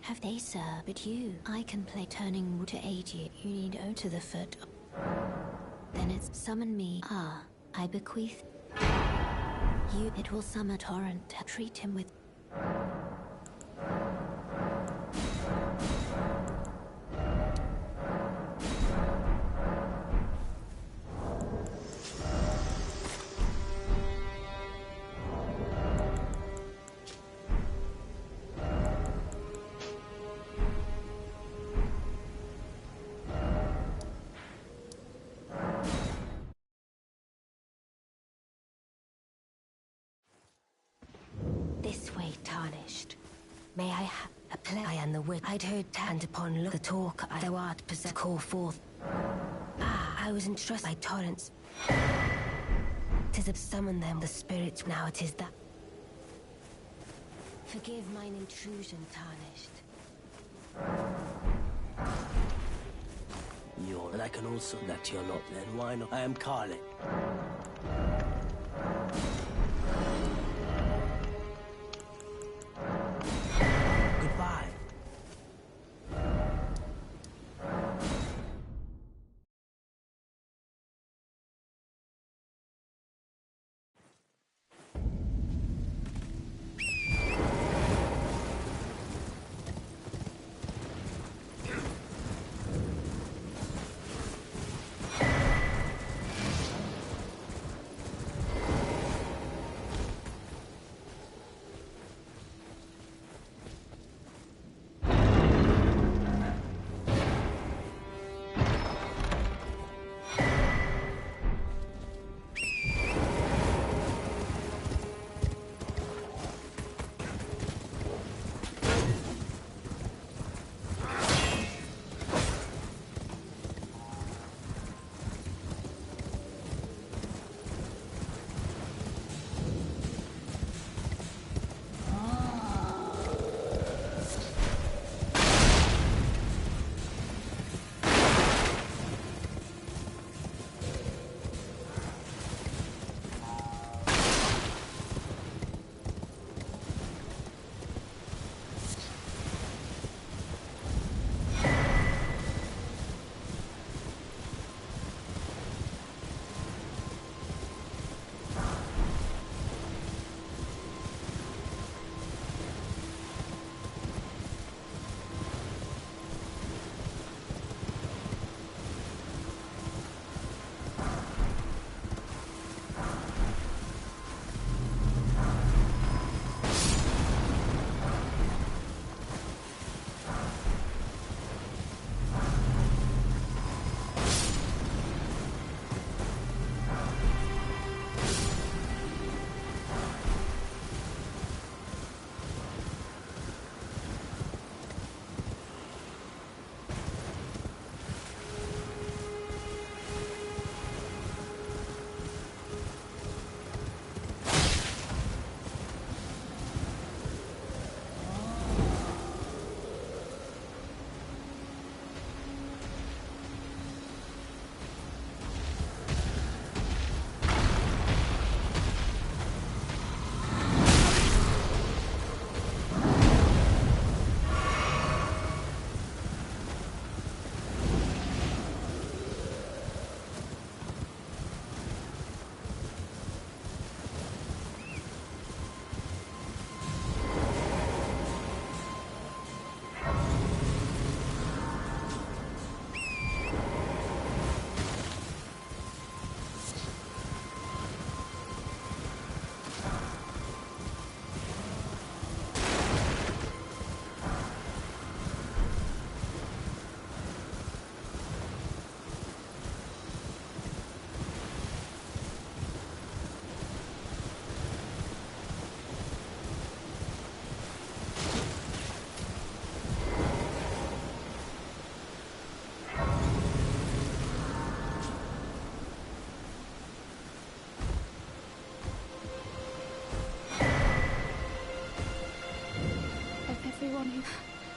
Have they, sir? But you, I can play turning wood to aid you. You need O to the foot. Then it's summon me. Ah, I bequeath you. It will summon torrent. Treat him with. This way, tarnished. May I have a play? I am the wit. I'd heard and upon look the talk, thou art possessed, call forth. Ah, I was entrusted by torrents. 'Tis of summon them, the spirits. Now it is that. Forgive mine intrusion, tarnished. You're, and I can also that you're not. Then why not? I am Carly. Goodbye.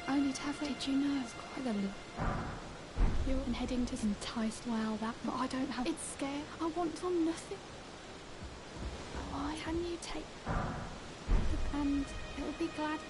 Only to have it. Did you know? It's quite a little. You're heading to enticed. Wow, that. But I don't have. It's scared. I want on nothing. Why can you take the band? It'll be glad.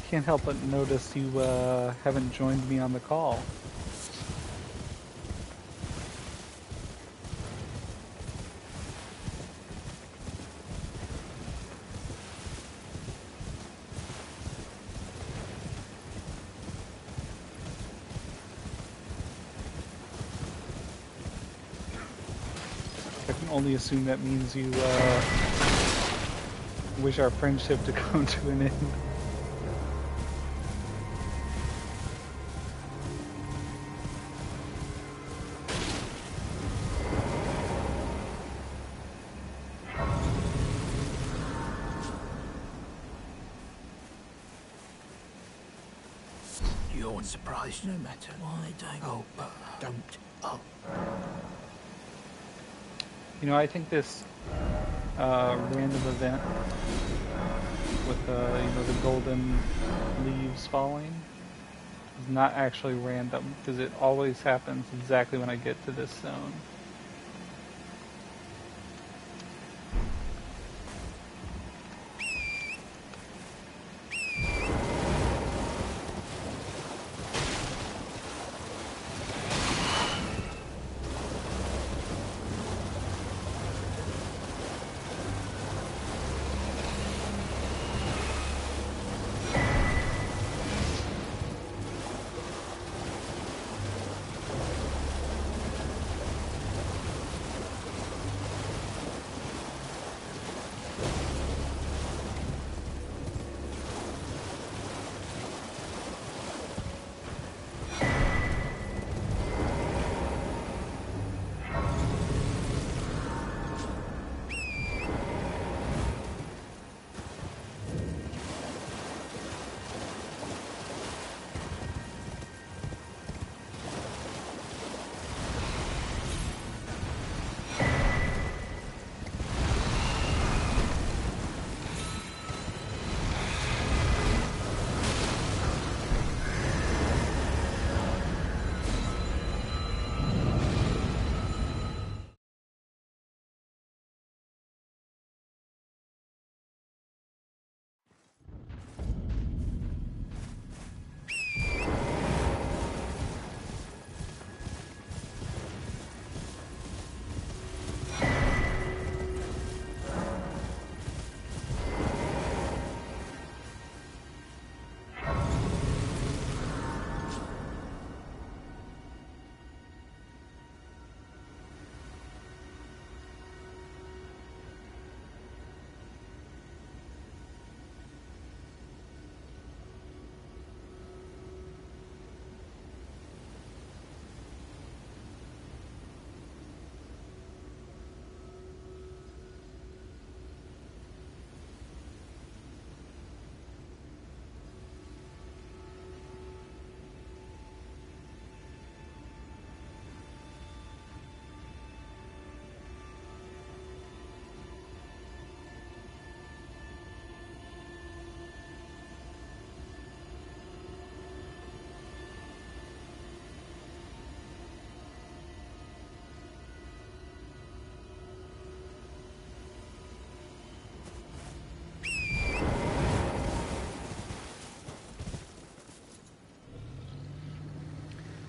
can't help but notice you haven't joined me on the call. I can only assume that means you wish our friendship to come to an end. You're surprised no matter why, don't. You know, I think this random event with you know, the golden leaves falling is not actually random, because it always happens exactly when I get to this zone.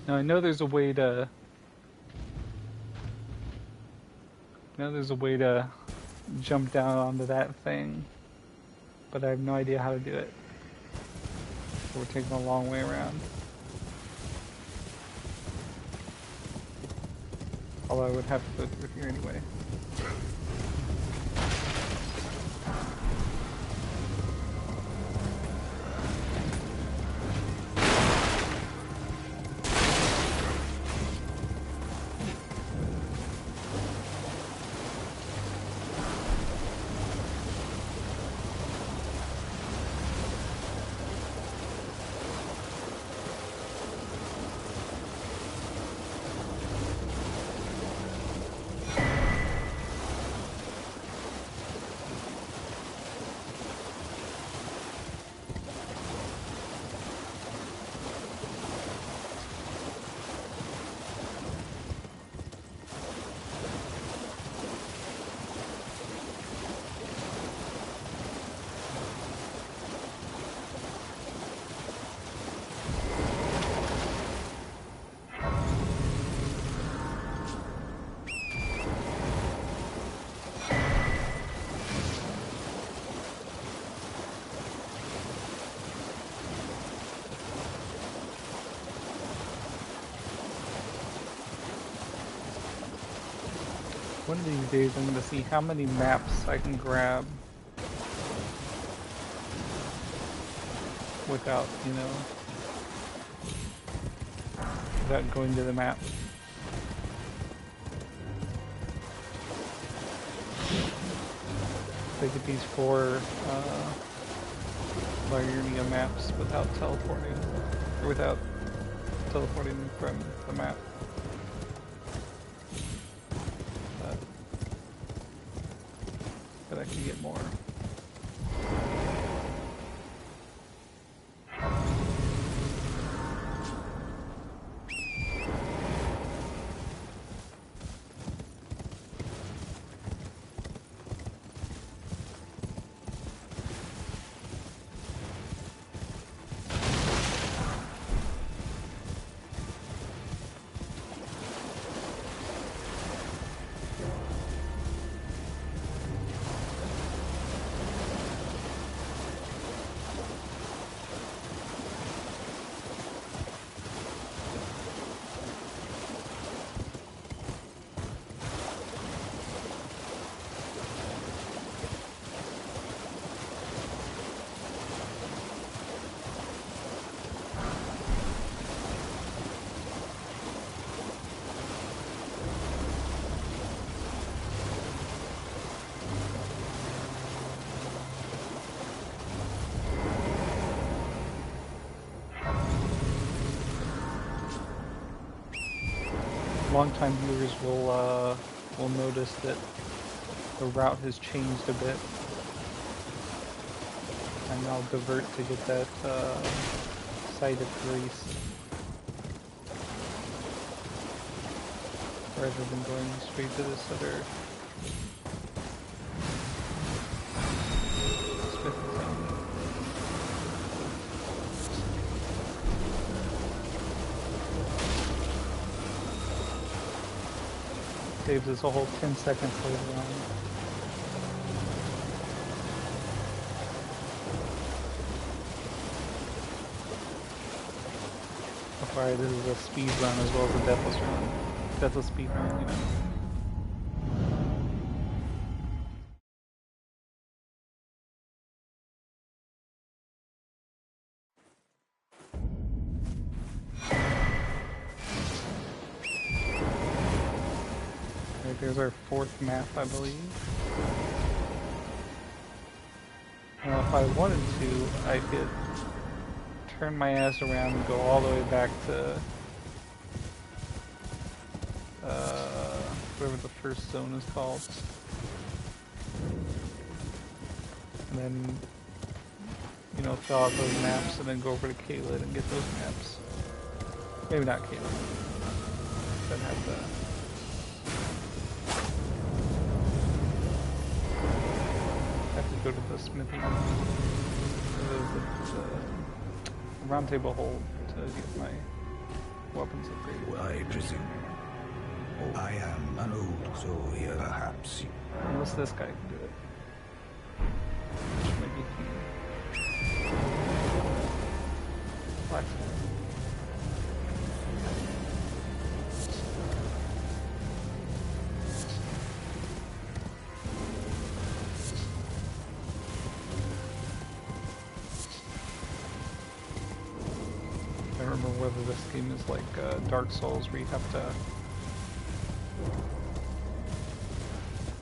Now I know there's a way to jump down onto that thing, but I have no idea how to do it. So we're taking a long way around. Although I would have to go through here anyway. One of these days I'm gonna see how many maps I can grab without, you know, without going to the map. They get these 4 Liurnia maps without teleporting, or without teleporting from the map. But I can get more. Longtime viewers will notice that the route has changed a bit, and I'll divert to get that site of Greece rather than going straight to this other smithing zone. Saves us a whole 10 seconds later on. Alright, this is a speed run as well as a deathless run. Deathless speed run, you know. There's our 4th map, I believe. Now, if I wanted to, I could turn my ass around and go all the way back to whatever the first zone is called. And then, you know, fill out those maps and then go over to Caelid and get those maps. Maybe not Caelid. Then have the... go to the smithing, the round table hold to get my weapons upgraded. Well, I presume. I am an old soul here, perhaps. Unless this guy can do it. Which maybe he... Blacksmith. I don't remember whether this game is like Dark Souls where you have to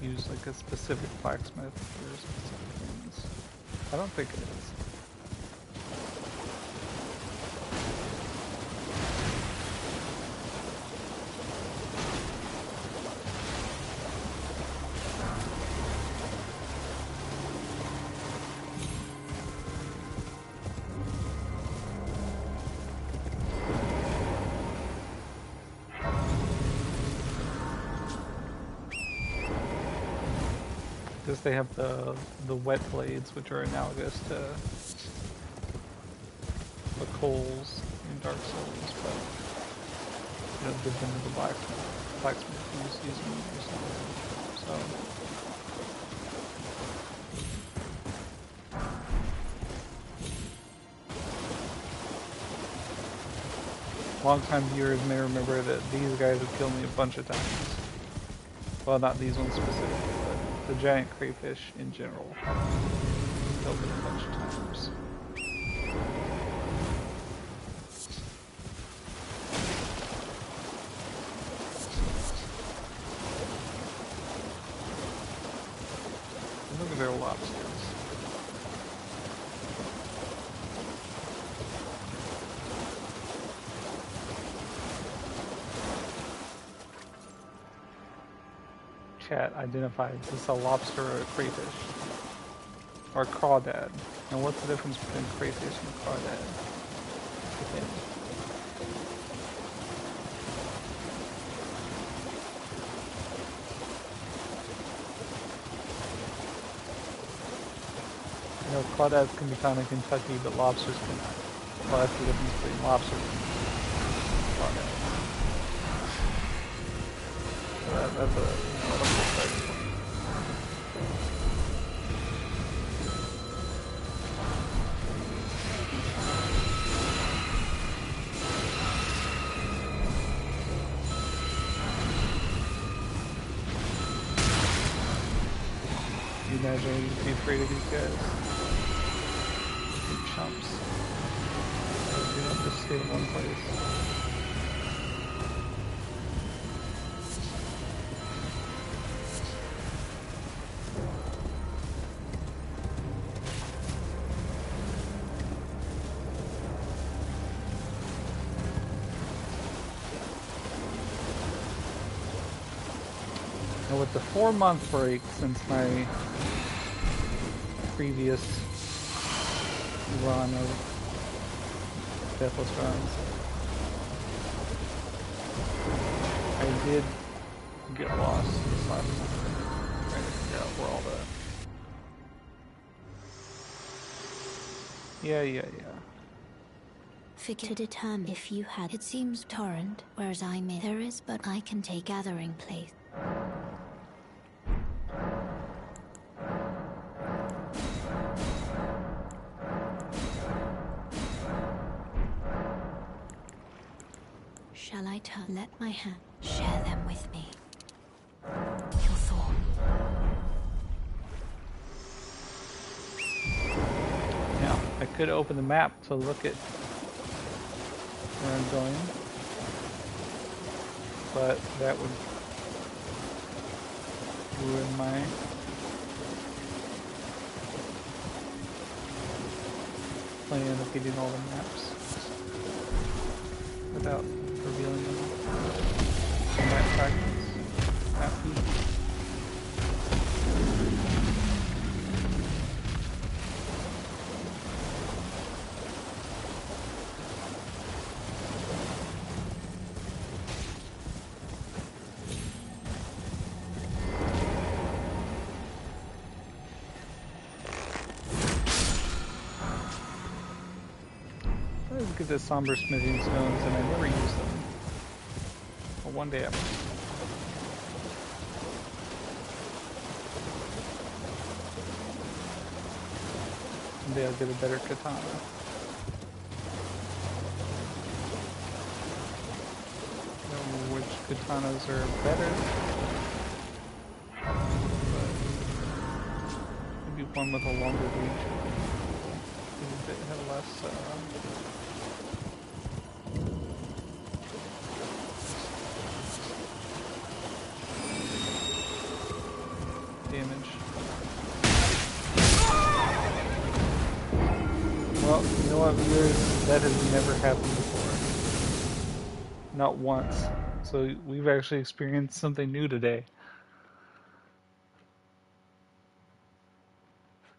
use like a specific blacksmith for specific things. I don't think it is. Because they have the wet blades, which are analogous to the coals in Dark Souls, but you don't give them to the blacksmith who just uses them or something. So long-time viewers may remember that these guys have killed me a bunch of times. Well, not these ones specifically, but the giant crayfish in general. We killed it a bunch of times. Look at their lobsters. Chat identifies is this a lobster or a crayfish? Or a crawdad? And what's the difference between crayfish and crawdad? Okay. You know, crawdads can be found in Kentucky, but lobsters cannot. Well, that's the difference between lobsters and crawdads. So that's a starting point. You imagine I need to be afraid of these guys. Big chumps. They don't just stay in one place. Now with the 4-month break since my previous run of Deathless runs, I did get lost this last time, trying to figure out where all the... Yeah. Figure to determine if you had. It seems torrent, whereas I may. There is, but I can take gathering place. Shall I turn? Let my hand share them with me. Your thought. Now, I could open the map to look at where I'm going, but that would ruin my plan of getting all the maps without revealing them. Map fragments. Map food. Look at the somber smithing stones, and I never use them. Well, one day I might. Someday I'll get a better katana. I don't know which katanas are better, but maybe one with a longer reach would have less. Damage. Well, you know what, viewers? That has never happened before. Not once. So we've actually experienced something new today.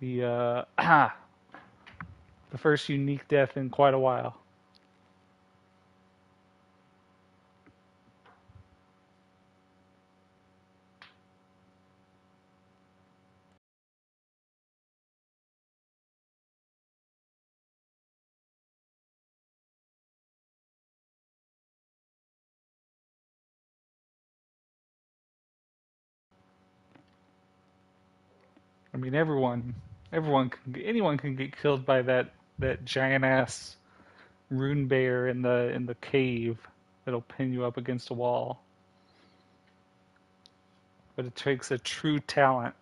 The the first unique death in quite a while. I mean, anyone can get killed by that giant ass rune bear in the cave that'll pin you up against a wall. but it takes a true talent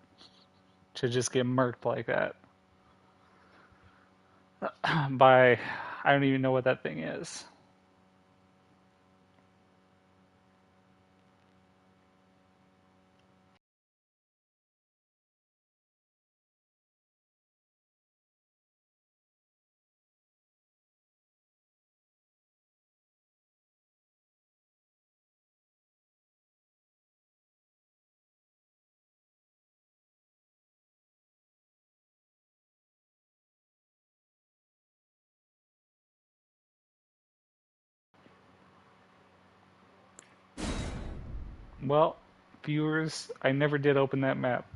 to just get murked like that by, I don't even know what that thing is. Well, viewers, I never did open that map.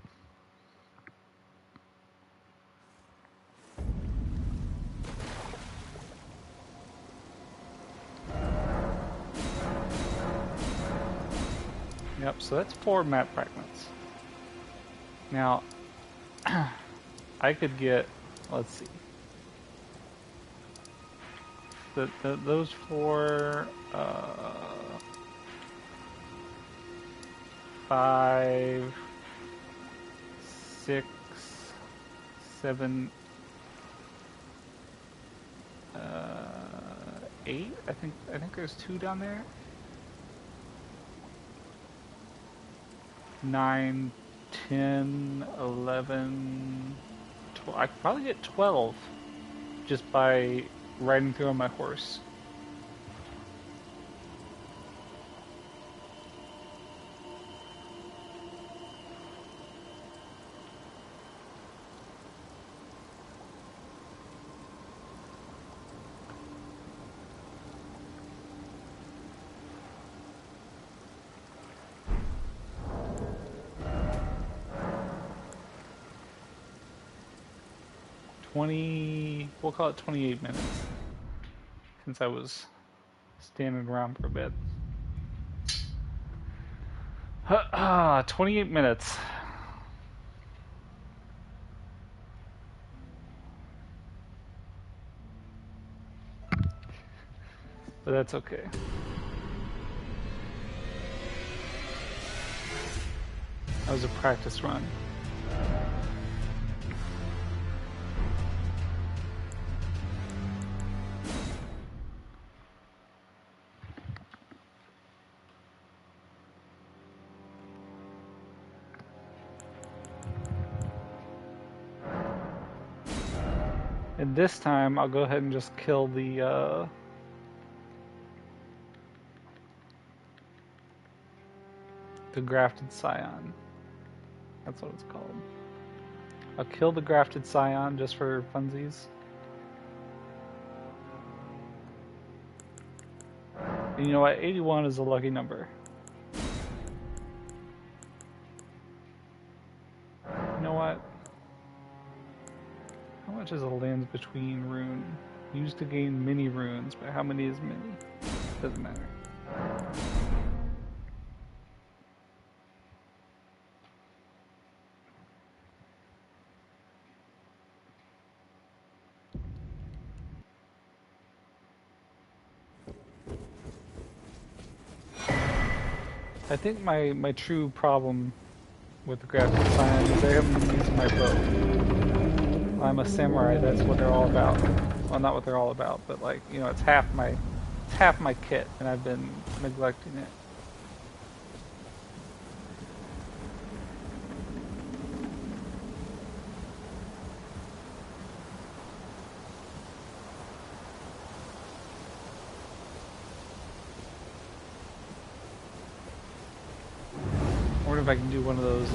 Yep, so that's 4 map fragments. Now, I could get, let's see, those 4, 5, 6, 7, 8. I think there's 2 down there. 9, 10, 11, 12. I could probably get 12 just by riding through on my horse. We'll call it 28 minutes, since I was standing around for a bit. 28 minutes. But that's okay. That was a practice run. And this time, I'll go ahead and just kill the grafted scion. That's what it's called. I'll kill the grafted scion just for funsies. And you know what? 81 is a lucky number. You know what? How much is a lens between rune? Used to gain many runes, but how many is many? Doesn't matter. I think my true problem with the graphic design is I haven't been using my bow. I'm a samurai, that's what they're all about. Well, not what they're all about, but like, you know, it's half my kit, and I've been neglecting it. I wonder if I can do one of those,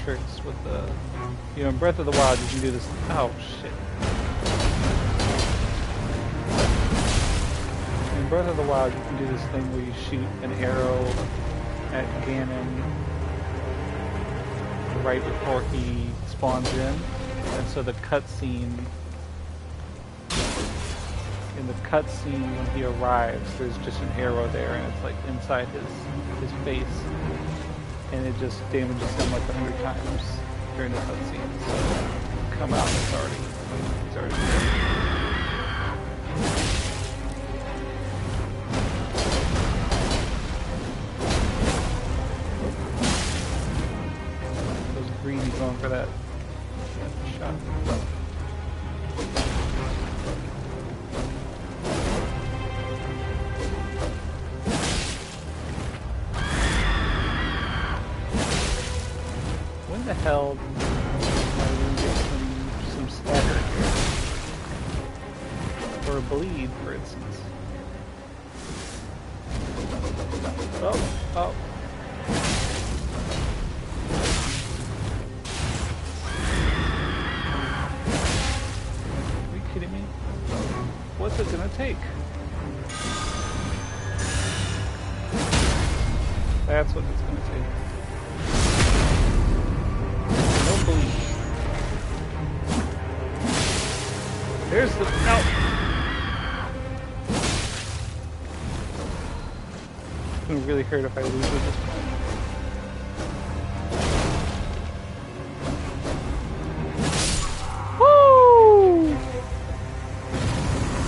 tricks with the, you know, in Breath of the Wild you can do this. Oh shit! In Breath of the Wild you can do this thing where you shoot an arrow at Ganon right before he spawns in, and so the cutscene. In the cutscene when he arrives, there's just an arrow there, and it's like inside his face. And it just damages him like 100 times during the cutscene. So come out, he's already dead. going for that shot. When the hell am I going to get some stagger here? Or a bleed, for instance. Oh, oh. Are you kidding me? What's it gonna take? That's what it's gonna take. No bleed. There's the... No! It's gonna really hurt if I lose at this point. Woo!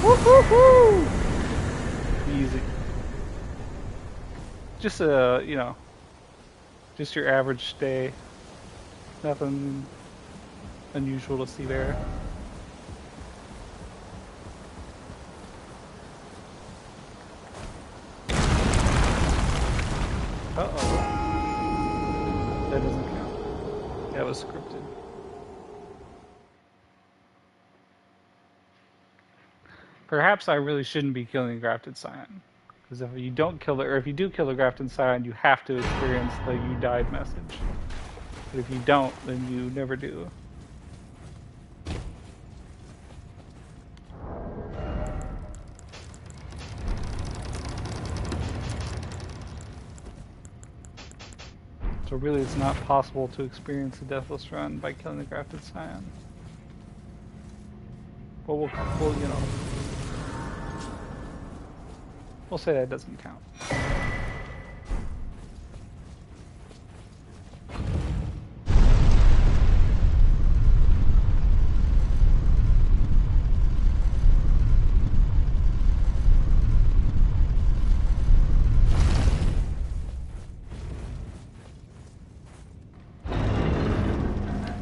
Woo-hoo-hoo! Easy. Just you know, just your average stay. Nothing unusual to see there. Uh-oh. That doesn't count. That was scripted. Perhaps I really shouldn't be killing a grafted scion. Because if you don't kill or if you do kill a grafted scion, you have to experience the "you died" message. But if you don't, then you never do. So really, it's not possible to experience a Deathless run by killing a grafted scion. But we'll you know, we'll say that doesn't count.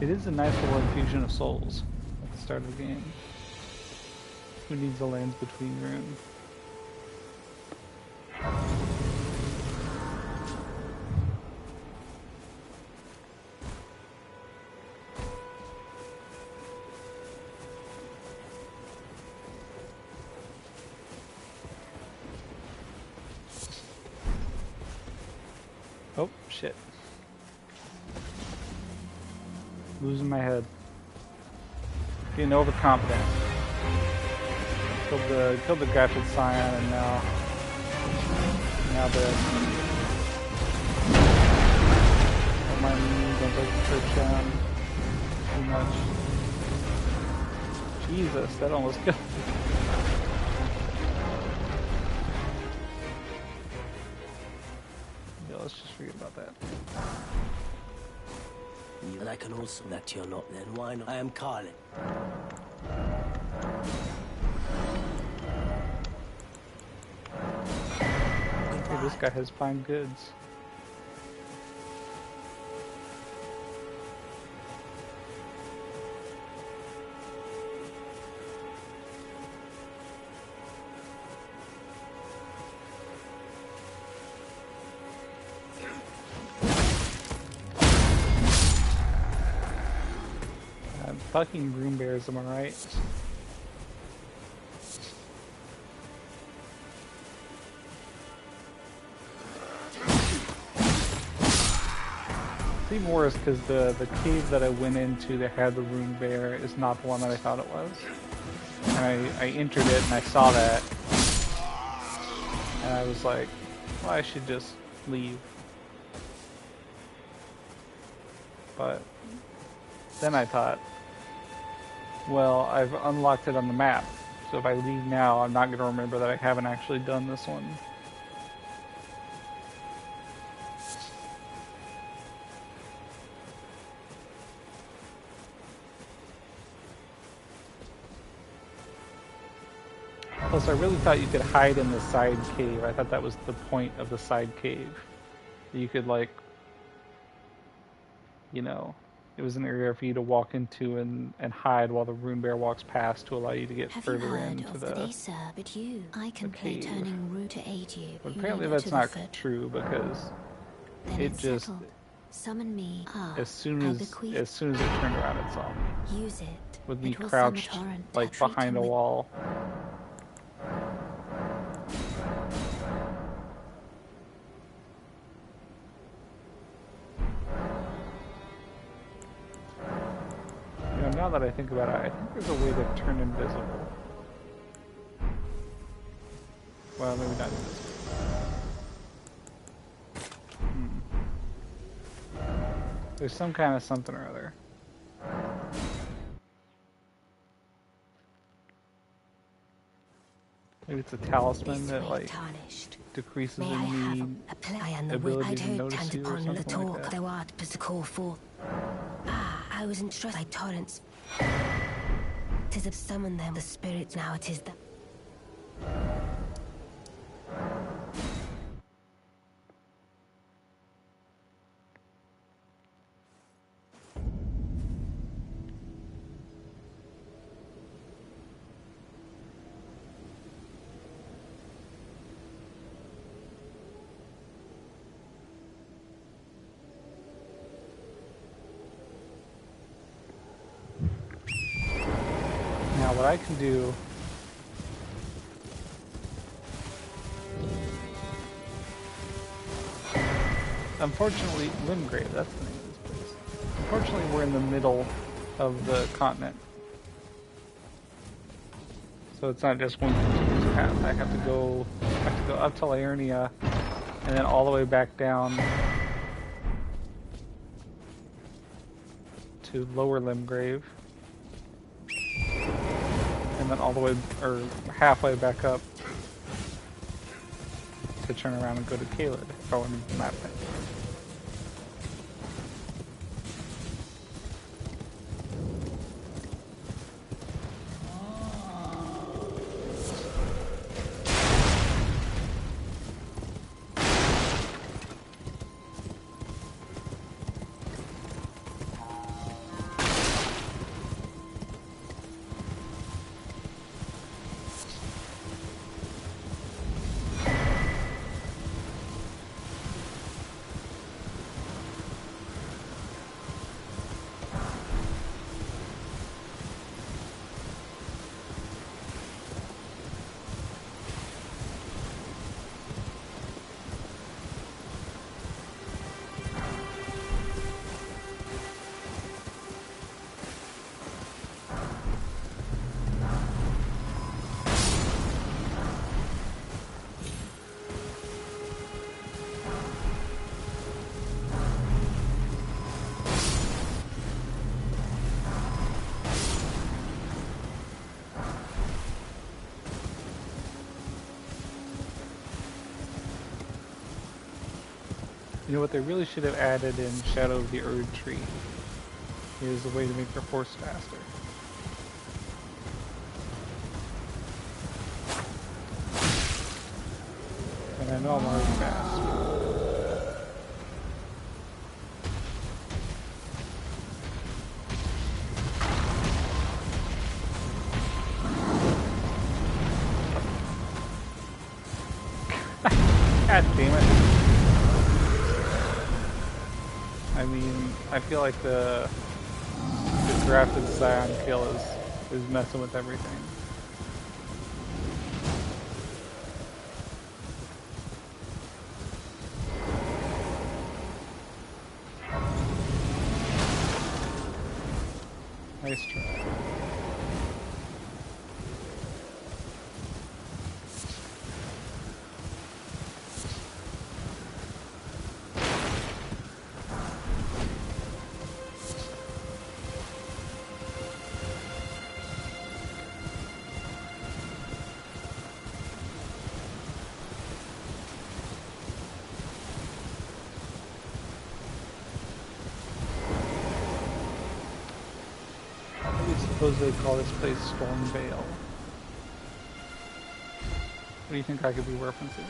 It is a nice little infusion of souls at the start of the game. Who needs the lands between runes? Oh, shit. Losing my head. Getting overconfident. Killed the grafted scion and now the don't mind me, don't break the church down too much. Jesus, that almost killed me. Yeah, let's just forget about that. And I can also that you're not then. Why not? I am Carlin. Hey, this guy has fine goods. Fucking broom bears, am I right? It's even worse because the cave that I went into that had the rune bear is not the one that I thought it was. And I entered it and I saw that. And I was like, well, I should just leave. But then I thought, well, I've unlocked it on the map, so if I leave now, I'm not going to remember that I haven't actually done this one. Plus, I really thought you could hide in the side cave. I thought that was the point of the side cave. You could, like, you know, it was an area for you to walk into and hide while the rune bear walks past to allow you to get Have you further heard into of the they sir, but you. I can play cave. turning root to aid you. But You apparently leave it that's to the not foot. true because Then it it's just settled. Summon me. Ah, as soon I as bequeath. it turned around it saw me Use it. with me It will summon crouched torrent. like Treat behind him a with wall. You know, now that I think about it, I think there's a way to turn invisible. Well, maybe not invisible. There's some kind of something or other. Maybe it's a talisman this that way like tarnished. decreases May I have any a play and the ability I'd to heard notice turned you or upon the something like talk that. thou art but to call forth. Ah, I was entrusted by torrents. 'Tis of summon them the spirits now it is the Now what I can do unfortunately Limgrave, that's the name of this place. Unfortunately we're in the middle of the continent. So it's not just one continuous path. I have to go up to Liurnia and then all the way back down to Lower Limgrave. And then all the way, or halfway back up to turn around and go to Caelid if I want to map it. You know what they really should have added in Shadow of the Erd Tree is a way to make your horse faster. And I know I'm already fast. God damn it. I mean, I feel like the drafted Scion kill is messing with everything. Nice try. Suppose they call this place Stormvale. What do you think I could be referencing?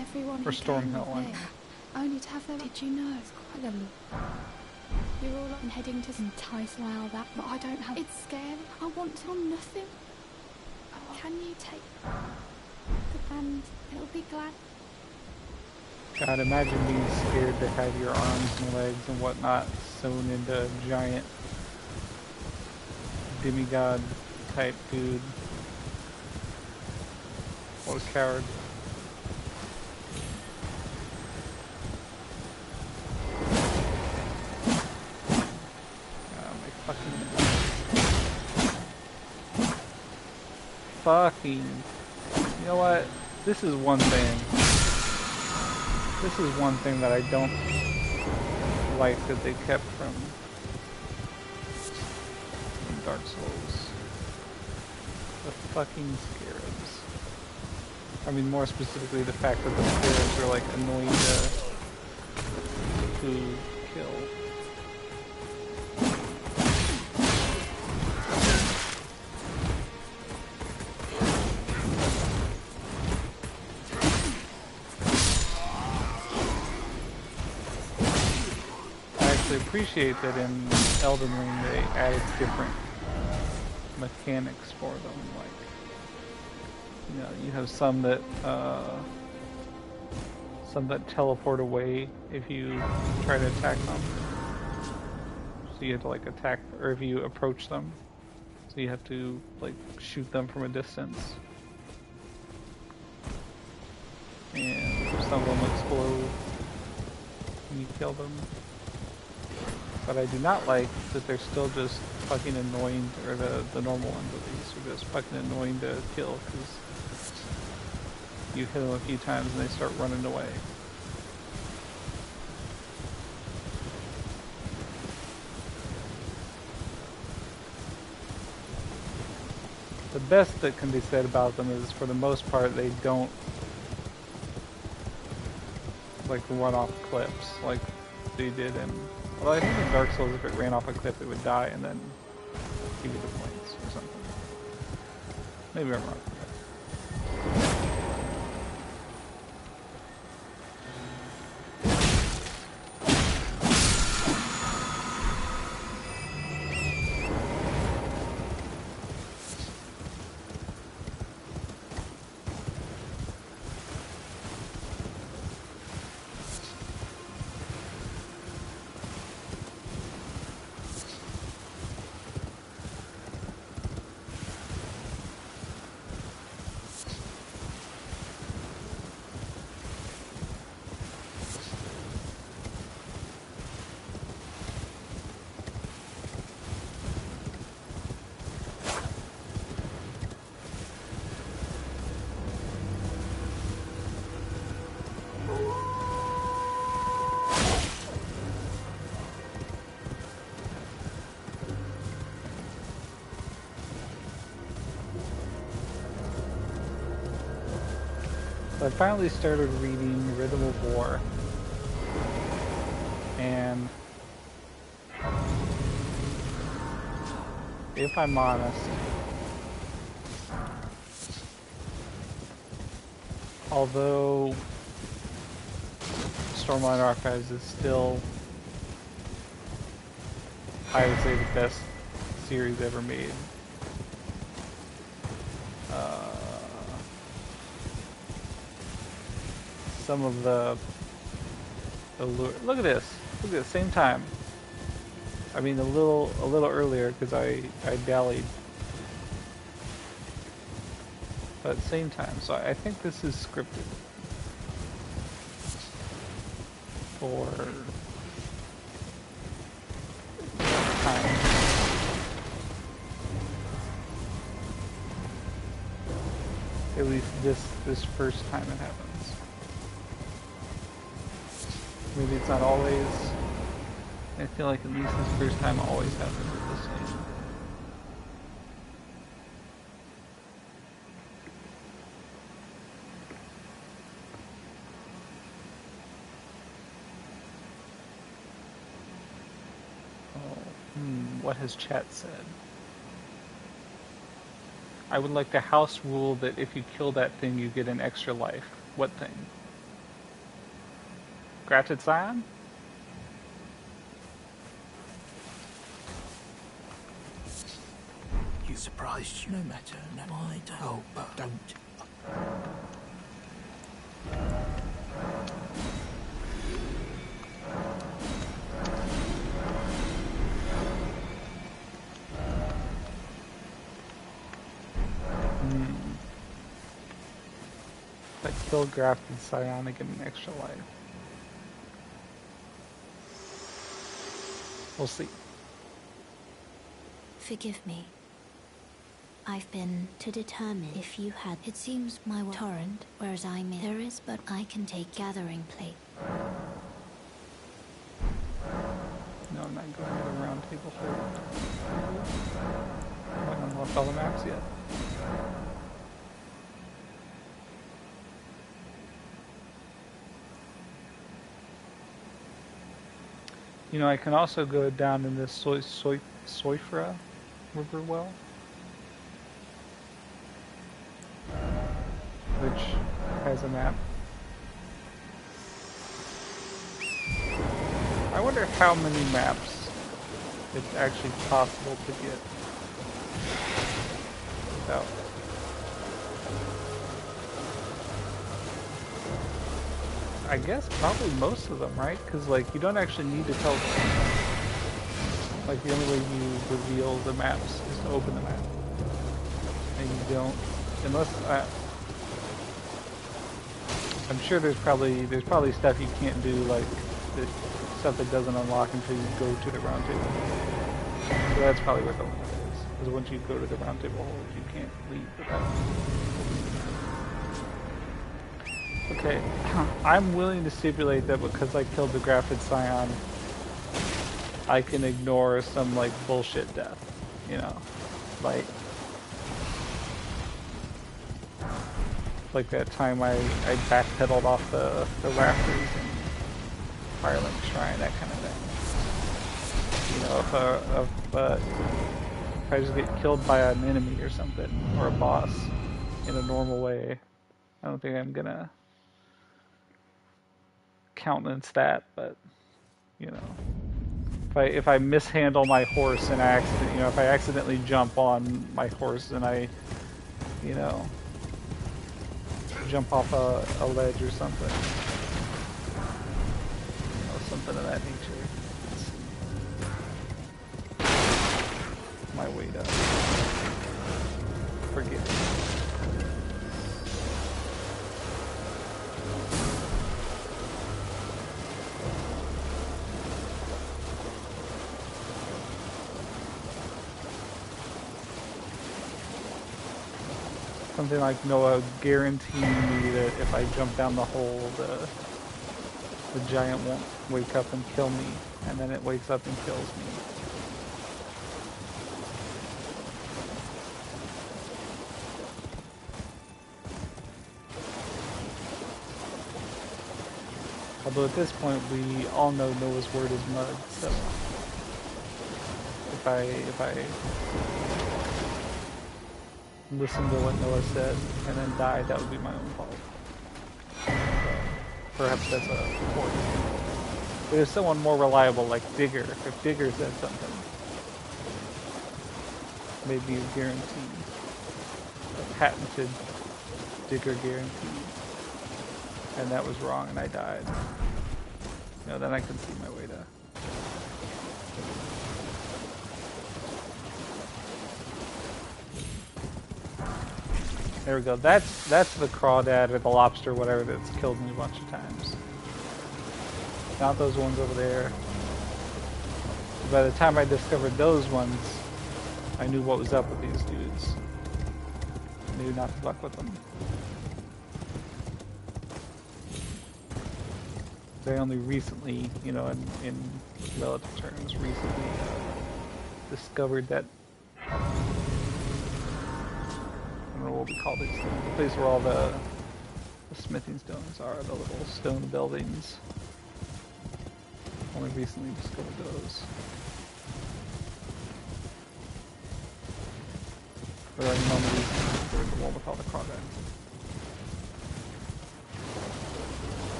Everyone Or who came Stormhill, I with mean. me, only to have them. Did you know? It's quite a look. You're all up and heading to entice wow that, but I don't have. It's scary. I want to on nothing. Oh, can you take the band? It'll be glad. God, imagine being scared to have your arms and legs and whatnot sewn into a giant demigod type dude. What a coward. Fucking. You know what? This is one thing. This is one thing that I don't like that they kept from Dark Souls. The fucking scarabs. I mean, more specifically, the fact that the scarabs are like annoying to kill. I appreciate that in Elden Ring they added different mechanics for them. Like, you know, you have some that teleport away if you try to attack them. So you have to like attack, or if you approach them, so you have to like shoot them from a distance. And some of them explode when you kill them. But I do not like that they're still just fucking annoying, or the normal ones at least are just fucking annoying to kill, because you hit them a few times and they start running away. The best that can be said about them is, for the most part, they don't like run off cliffs like they did in... Well, I think in Dark Souls, if it ran off a cliff, it would die and then give you the points or something. Maybe I'm wrong. So I finally started reading Rhythm of War, and if I'm honest, although Stormlight Archives is still, I would say, the best series ever made, some of the look at this, same time. I mean, a little earlier because I dallied, but at the same time. So I think this is scripted for time. At least this first time it happens. Maybe it's not always. I feel like at least this first time always happens at the same. What has chat said? I would like to house rule that if you kill that thing, you get an extra life. What thing? Grafted Scion? You surprised you. No matter. No, I don't. Oh, but don't. If I kill Grafted Scion, I get an extra life. We'll see. Forgive me. I've been to determine if you had. It seems my torrent, whereas I'm in. There is, but I can take gathering plate. No, I'm not going to the round table hold. I haven't unlocked all the maps yet. You know, I can also go down in this Soifra river well, which has a map. I wonder how many maps it's actually possible to get without. I guess probably most of them, right? Because like you don't actually need to tell them. Like the only way you reveal the maps is to open the map, and you don't unless I'm sure there's probably stuff you can't do, like the stuff that doesn't unlock until you go to the round table. So that's probably where the limit is. Because once you go to the round table hold, you can't leave without opening the map. Okay, I'm willing to stipulate that because I killed the Grafted Scion, I can ignore some like bullshit death, you know, like that time I backpedaled off the rafters and Firelink Shrine, that kind of thing. You know, if I just get killed by an enemy or something, or a boss in a normal way, I don't think I'm gonna countenance that, but you know, if I mishandle my horse and if I accidentally jump on my horse and I, you know, jump off a ledge or something, you know, something of that nature. It's my way to forget. Something like Noah guaranteeing me that if I jump down the hole, the giant won't wake up and kill me, and then it wakes up and kills me. Although at this point we all know Noah's word is mud, so if I listen to what Noah said and then die, that would be my own fault. So perhaps that's a point. But if someone more reliable like Digger, if Digger said something, maybe a guarantee, a patented Digger guarantee, and that was wrong and I died, you know, then I can see my way to. There we go. That's the crawdad or the lobster, whatever, that's killed me a bunch of times. Not those ones over there. By the time I discovered those ones, I knew what was up with these dudes. I knew not to fuck with them. They only recently, you know, in relative terms, recently discovered that. I don't know what we call these things. The place where all the smithing stones are, the little stone buildings. Only recently discovered those. But I know there's the one with all the crawdads.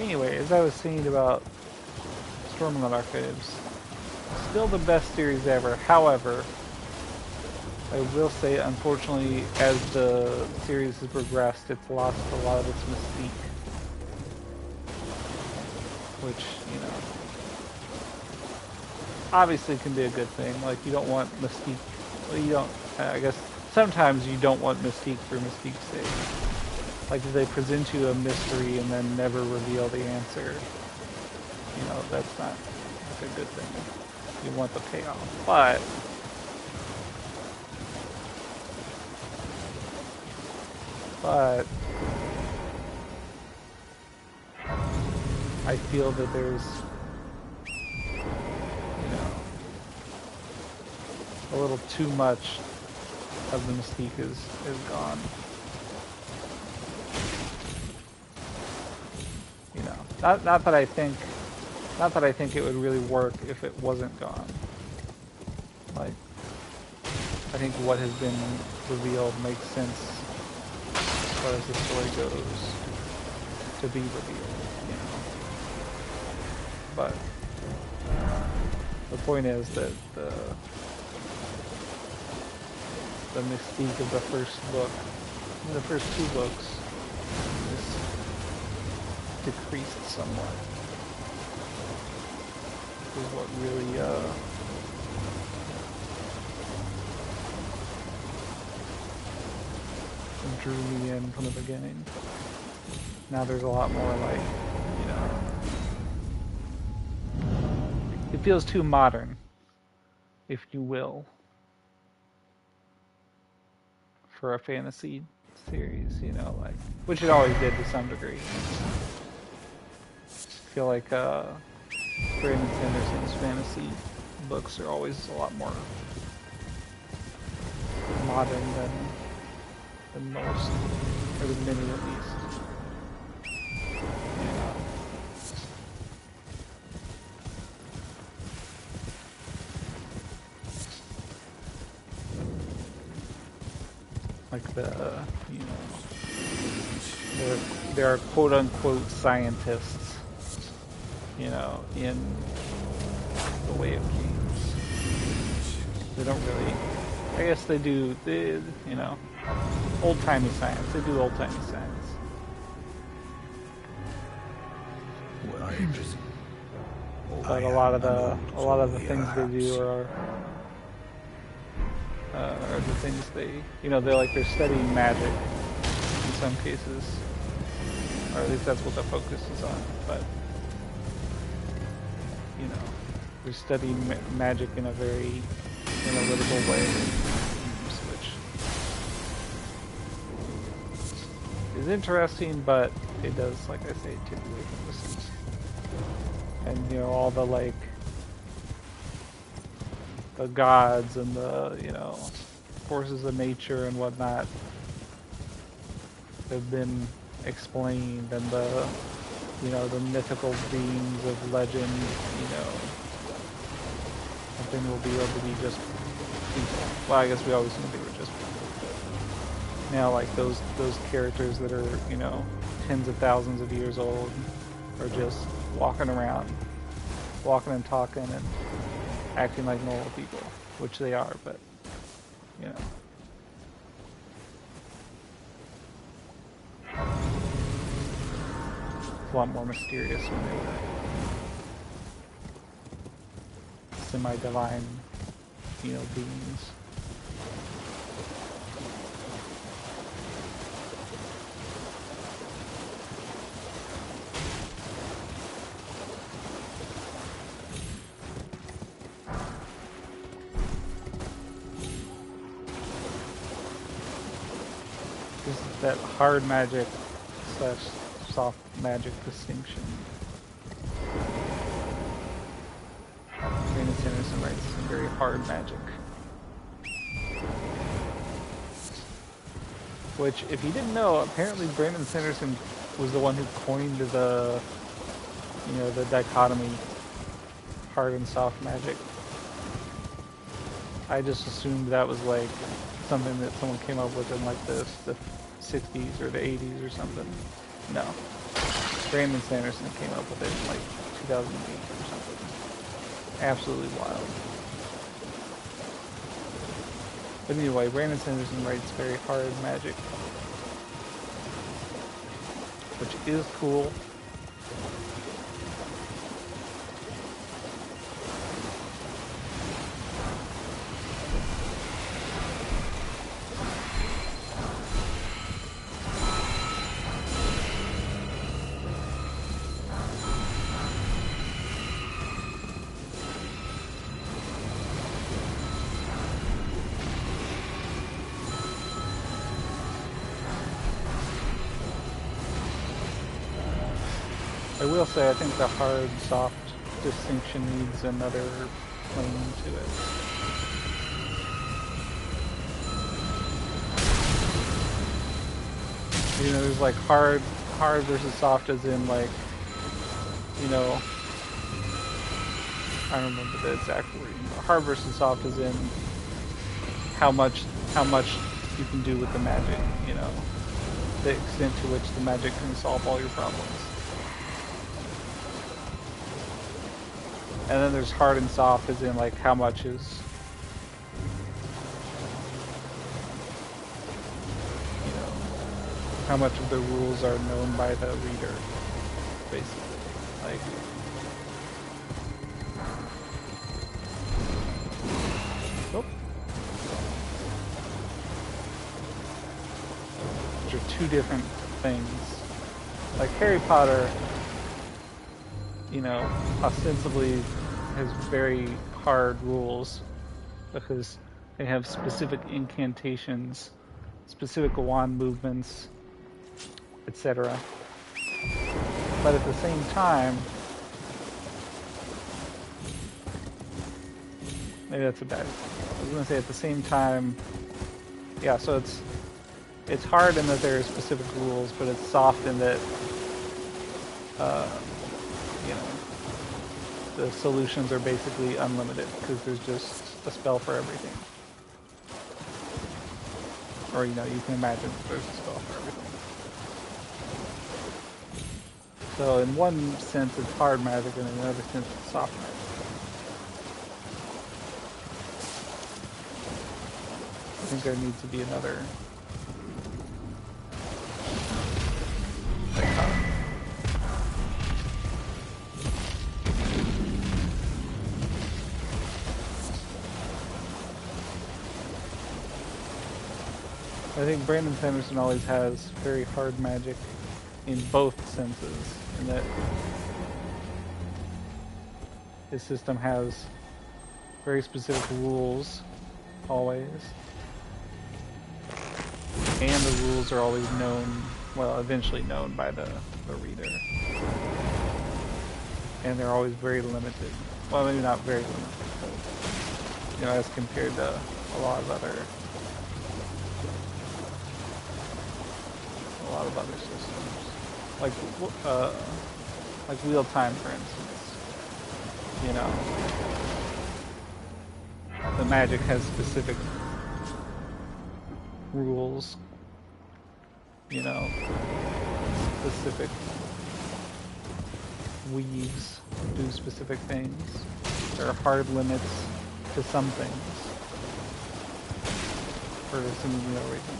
Anyway, as I was saying about Stormlight Archives, still the best series ever. However, I will say, unfortunately, as the series has progressed, it's lost a lot of its mystique. Which, you know, obviously can be a good thing. Like, you don't want mystique. Well, you don't, I guess, sometimes you don't want mystique for mystique's sake. Like, if they present you a mystery and then never reveal the answer, you know, that's not like a good thing. You want the payoff. But I feel that there's, you know, a little too much of the mystique is gone. You know, not that I think it would really work if it wasn't gone. Like, I think what has been revealed makes sense as far as the story goes to be revealed, you know. But the point is that the mystique of the first book, the first two books, is decreased somewhat. Is what really drew me in from the beginning. Now there's a lot more, like, you know, it feels too modern, if you will, for a fantasy series, you know, like, which it always did to some degree. I feel like Brandon Sanderson's fantasy books are always a lot more modern than most, or than many at least. You know. Like you know, there are quote unquote scientists, you know, in the Way of Kings. They don't really, I guess they do, you know, old-timey science. They do old-timey science. But a lot of the things they do are the things they, you know, they're studying magic in some cases, or at least that's what the focus is on. But you know, they're studying magic in a very analytical way, which is interesting, but it does, like I say, take away from the season. And you know, all the like the gods and the, you know, forces of nature and whatnot have been explained, and the, you know, the mythical beings of legend, you know, have been revealed to be just people. Well, I guess we always knew they were just people, but now, like, those characters that are, you know, tens of thousands of years old are just walking around, walking and talking and acting like normal people, which they are, but, you know. It's a lot more mysterious when they were semi-divine, you know, beings. That hard magic / soft magic distinction. Brandon Sanderson writes some very hard magic. Which, if you didn't know, apparently Brandon Sanderson was the one who coined the, you know, the dichotomy, hard and soft magic. I just assumed that was like something that someone came up with in like the 60s or the 80s or something. No. Brandon Sanderson came up with it in like 2008 or something. Absolutely wild. But anyway, Brandon Sanderson writes very hard magic, which is cool. I will say I think the hard-soft distinction needs another plane to it. You know, there's like hard versus soft as in like, you know, I don't remember the exact wording. Hard versus soft as in how much you can do with the magic, you know, the extent to which the magic can solve all your problems. And then there's hard and soft as in like how much is, you know, how much of the rules are known by the reader, basically. Like, oh. Which are two different things. Like Harry Potter, you know, ostensibly has very hard rules because they have specific incantations, specific wand movements, etc. But at the same time, maybe that's a bad. I was gonna say at the same time, yeah. So it's hard in that there are specific rules, but it's soft in that, you know, the solutions are basically unlimited because there's just a spell for everything. Or, you know, you can imagine that there's a spell for everything. So in one sense it's hard magic, and in another sense it's soft magic. I think there needs to be another I think Brandon Sanderson always has very hard magic in both senses, in that his system has very specific rules, always, and the rules are always known, well, eventually known by the reader. And they're always very limited. Well, maybe not very limited, but, you know, as compared to a lot of other systems, like Wheel Time, for instance. You know, the magic has specific rules. You know, specific weaves do specific things. There are hard limits to some things for some reason.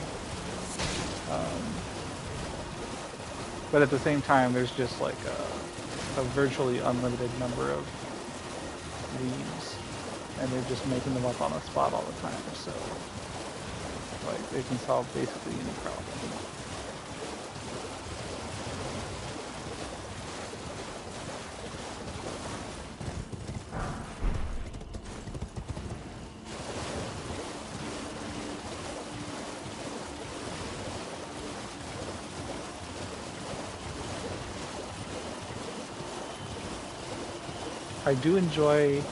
But at the same time, there's just like a virtually unlimited number of weaves, and they're just making them up on the spot all the time, so like they can solve basically any problem. I do enjoy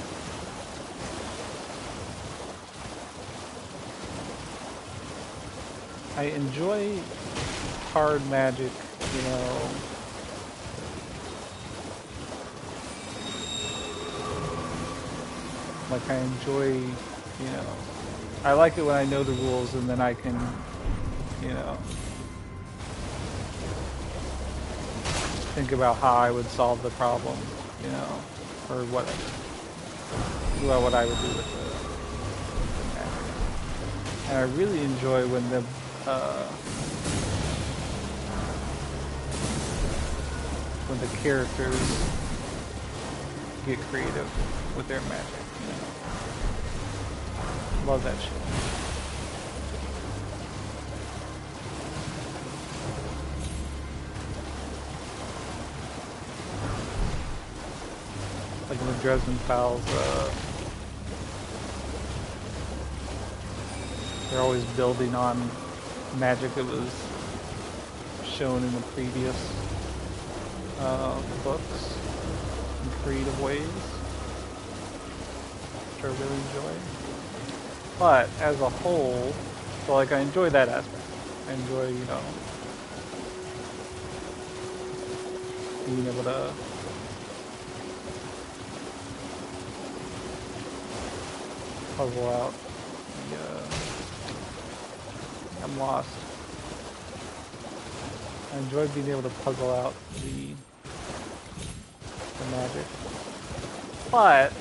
hard magic, you know. Like I enjoy, you know, I like it when I know the rules and then I can, you know, think about how I would solve the problem, you know, or what I would do with the magic. And I really enjoy when the characters get creative with their magic. You know? Love that shit. Like in the Dresden Files, they're always building on magic that was shown in the previous books in creative ways, which I really enjoy. But as a whole, so like I enjoy that aspect. I enjoy, you know, being able to puzzle out the, I'm lost. I enjoy being able to puzzle out the magic. But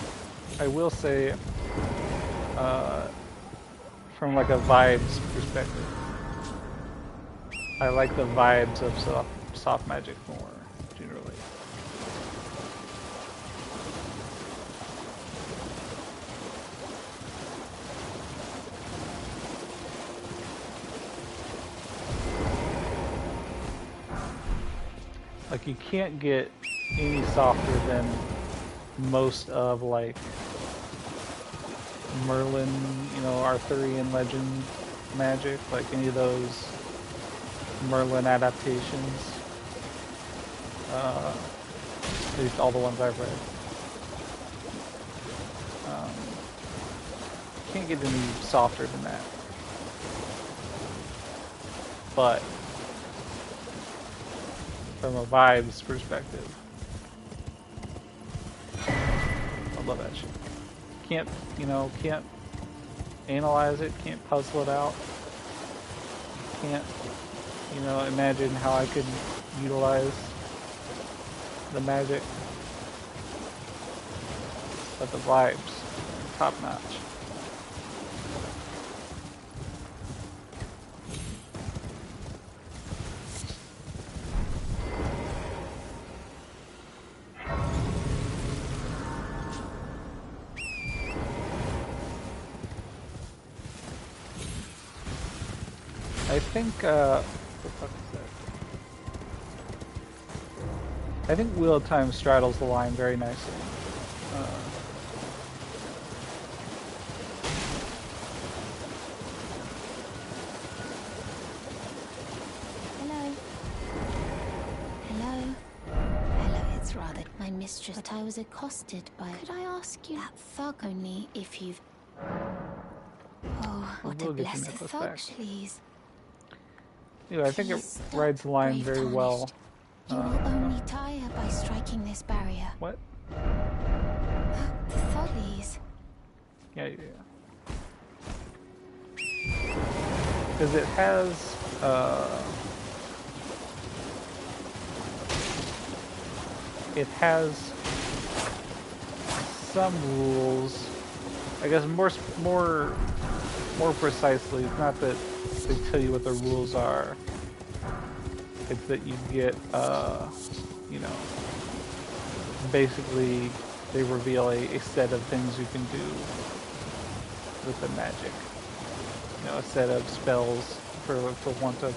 I will say, from like a vibes perspective, I like the vibes of soft magic more generally. Like you can't get any softer than most of like Merlin, you know, Arthurian legend magic, like any of those Merlin adaptations. At least all the ones I've read. Can't get any softer than that. But from a vibes perspective, I love that shit. Can't analyze it, can't puzzle it out, can't, you know, imagine how I could utilize the magic, but the vibes, top notch. I think, what the fuck is that? I think Wheel of Time straddles the line very nicely. Hello, it's rather my mistress, but I was accosted by... Could I ask you that thug only if you've... Oh, what a blessed thug, please. Yeah, I think it rides the line very well. You will only die by striking this barrier. What? The thug, please. Yeah. Because it has, some rules. I guess more precisely, it's not that they tell you what the rules are. It's that you get, you know, basically they reveal a set of things you can do with the magic. You know, a set of spells for want of,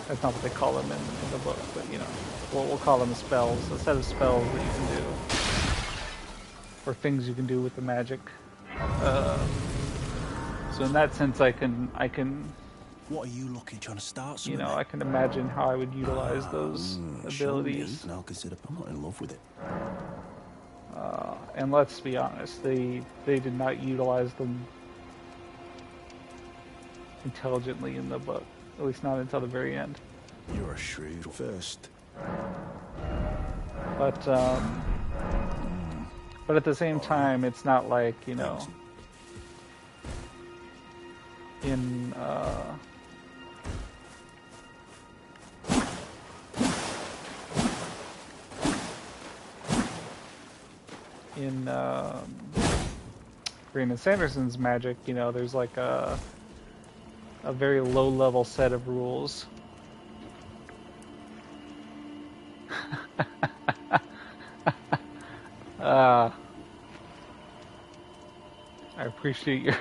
that's not what they call them in the book, but you know, we'll call them spells. A set of spells that you can do, or things you can do with the magic. So in that sense, I can. What are you looking, trying to start something? You know, I can imagine how I would utilize those abilities. And I'll consider I'm not in love with it. And let's be honest, they did not utilize them intelligently in the book. At least not until the very end. You're a shrewd first. But at the same time, it's not like, you know, in in Brandon Sanderson's magic, you know, there's like a very low level set of rules. I appreciate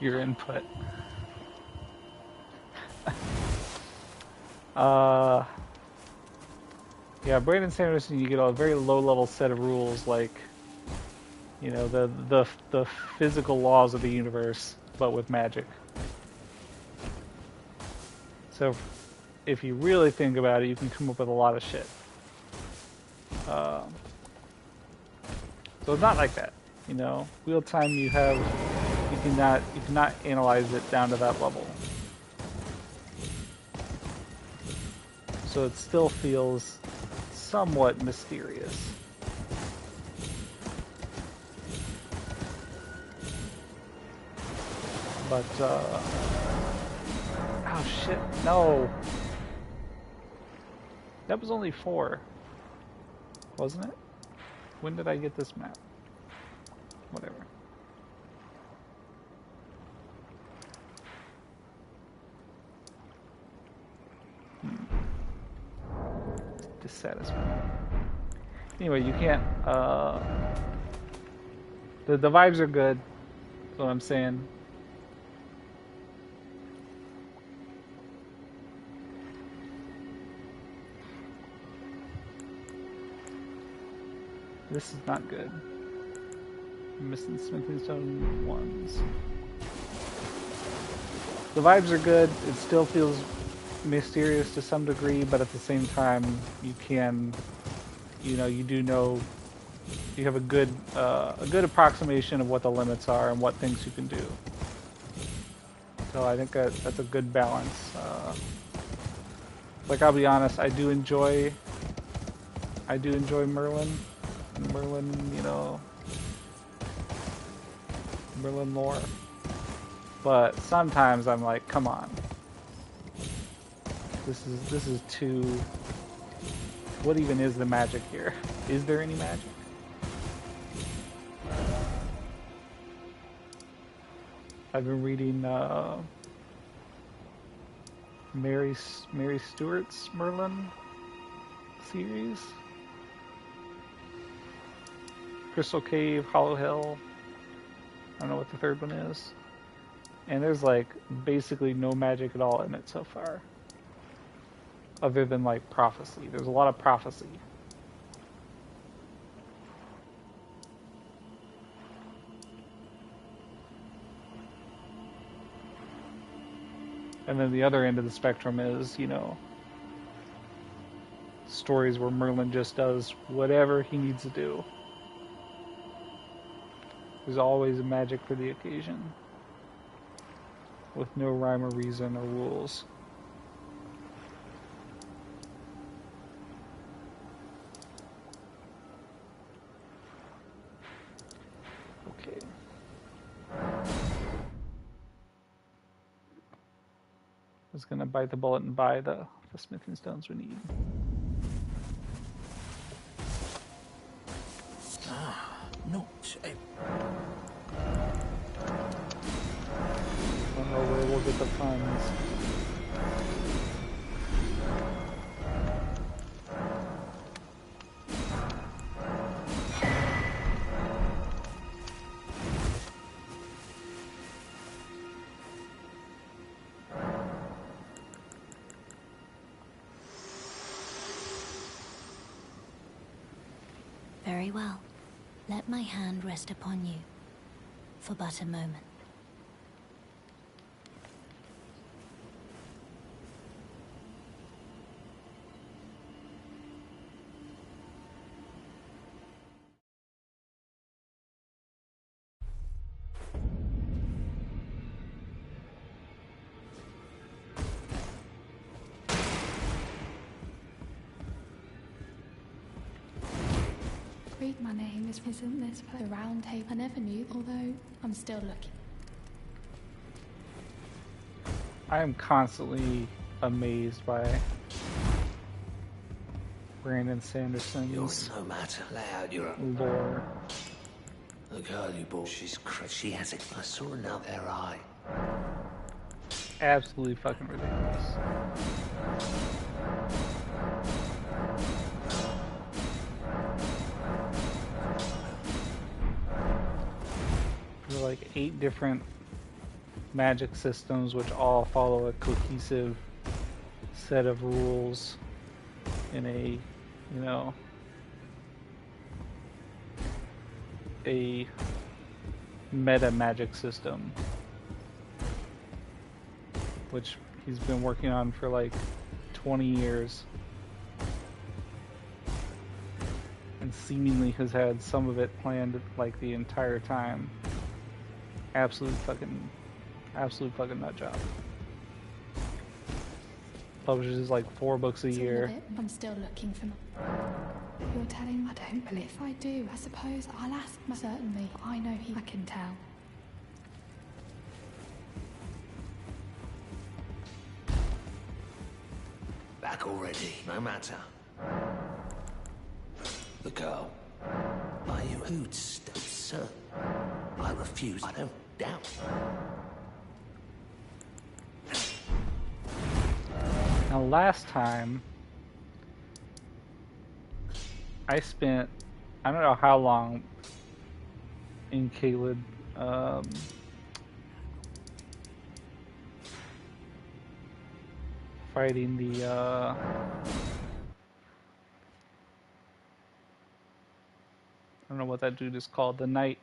your input. Yeah, Brandon Sanderson, you get a very low level set of rules, like, you know, the physical laws of the universe, but with magic. So if you really think about it, you can come up with a lot of shit. So it's not like that, you know. Wheel time, you cannot analyze it down to that level. So it still feels somewhat mysterious. But oh shit, no. That was only 4, wasn't it? When did I get this map? Whatever. Dissatisfying. Anyway, you can't, the vibes are good, that's what I'm saying. This is not good. I'm missing smithing stone ones. The vibes are good. It still feels mysterious to some degree, but at the same time, you can, you know, you do know, you have a good approximation of what the limits are and what things you can do. So I think that's a good balance. Like, I'll be honest, I do enjoy Merlin. Merlin, you know, Merlin lore. But sometimes I'm like, come on. This is too... What even is the magic here? Is there any magic? I've been reading Mary Stewart's Merlin series. Crystal Cave, Hollow Hill. I don't know what the third one is. And there's like basically no magic at all in it so far. Other than like prophecy. There's a lot of prophecy. And then the other end of the spectrum is, you know, stories where Merlin just does whatever he needs to do. There's always a magic for the occasion, with no rhyme or reason or rules. Okay. I was gonna bite the bullet and buy the smithing stones we need. Not a... I don't know where we'll get the funds. Very well. Let my hand rest upon you for but a moment. Read my name, isn't this the round table? I never knew, although I'm still looking. I am constantly amazed by Brandon Sanderson's You're no matter loud, you're... lore. The girl you bought, she's crazy. She has it. I saw another eye. Absolutely fucking ridiculous. There are like 8 different magic systems which all follow a cohesive set of rules in a, you know, a meta magic system, which he's been working on for like 20 years and seemingly has had some of it planned like the entire time. Absolute fucking nut job. Publishes like 4 books a year. I'm still looking for. You're telling me I don't believe. If I do, I suppose I'll ask. Certainly, I know I can tell. Back already, no matter. The girl. Are you who'd still, sir? I refuse. I don't doubt. Now, last time I spent, I don't know how long in Caelid, fighting the, I don't know what that dude is called, the knight